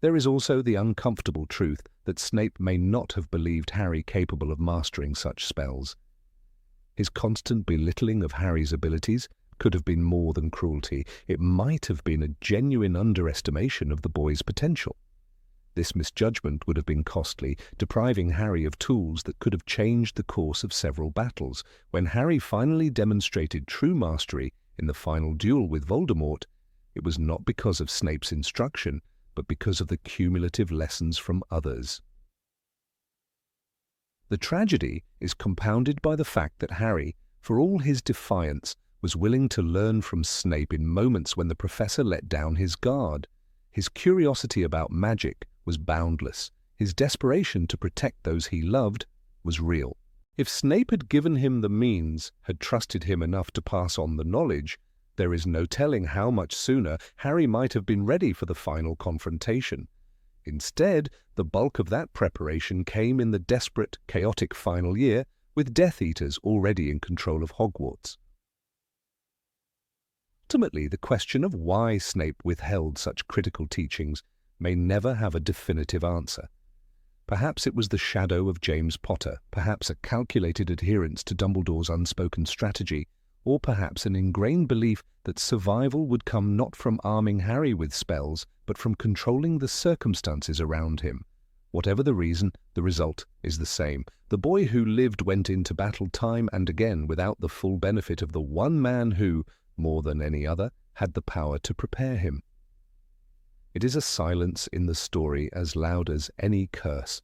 There is also the uncomfortable truth that Snape may not have believed Harry capable of mastering such spells. His constant belittling of Harry's abilities could have been more than cruelty. It might have been a genuine underestimation of the boy's potential. This misjudgment would have been costly, depriving Harry of tools that could have changed the course of several battles. When Harry finally demonstrated true mastery in the final duel with Voldemort, it was not because of Snape's instruction, but because of the cumulative lessons from others. The tragedy is compounded by the fact that Harry, for all his defiance, was willing to learn from Snape in moments when the professor let down his guard. His curiosity about magic was boundless. His desperation to protect those he loved was real. If Snape had given him the means, had trusted him enough to pass on the knowledge, there is no telling how much sooner Harry might have been ready for the final confrontation. Instead, the bulk of that preparation came in the desperate, chaotic final year, with Death Eaters already in control of Hogwarts. Ultimately, the question of why Snape withheld such critical teachings may never have a definitive answer. Perhaps it was the shadow of James Potter, perhaps a calculated adherence to Dumbledore's unspoken strategy, or perhaps an ingrained belief that survival would come not from arming Harry with spells, but from controlling the circumstances around him. Whatever the reason, the result is the same. The boy who lived went into battle time and again without the full benefit of the one man who, more than any other, had the power to prepare him. It is a silence in the story as loud as any curse,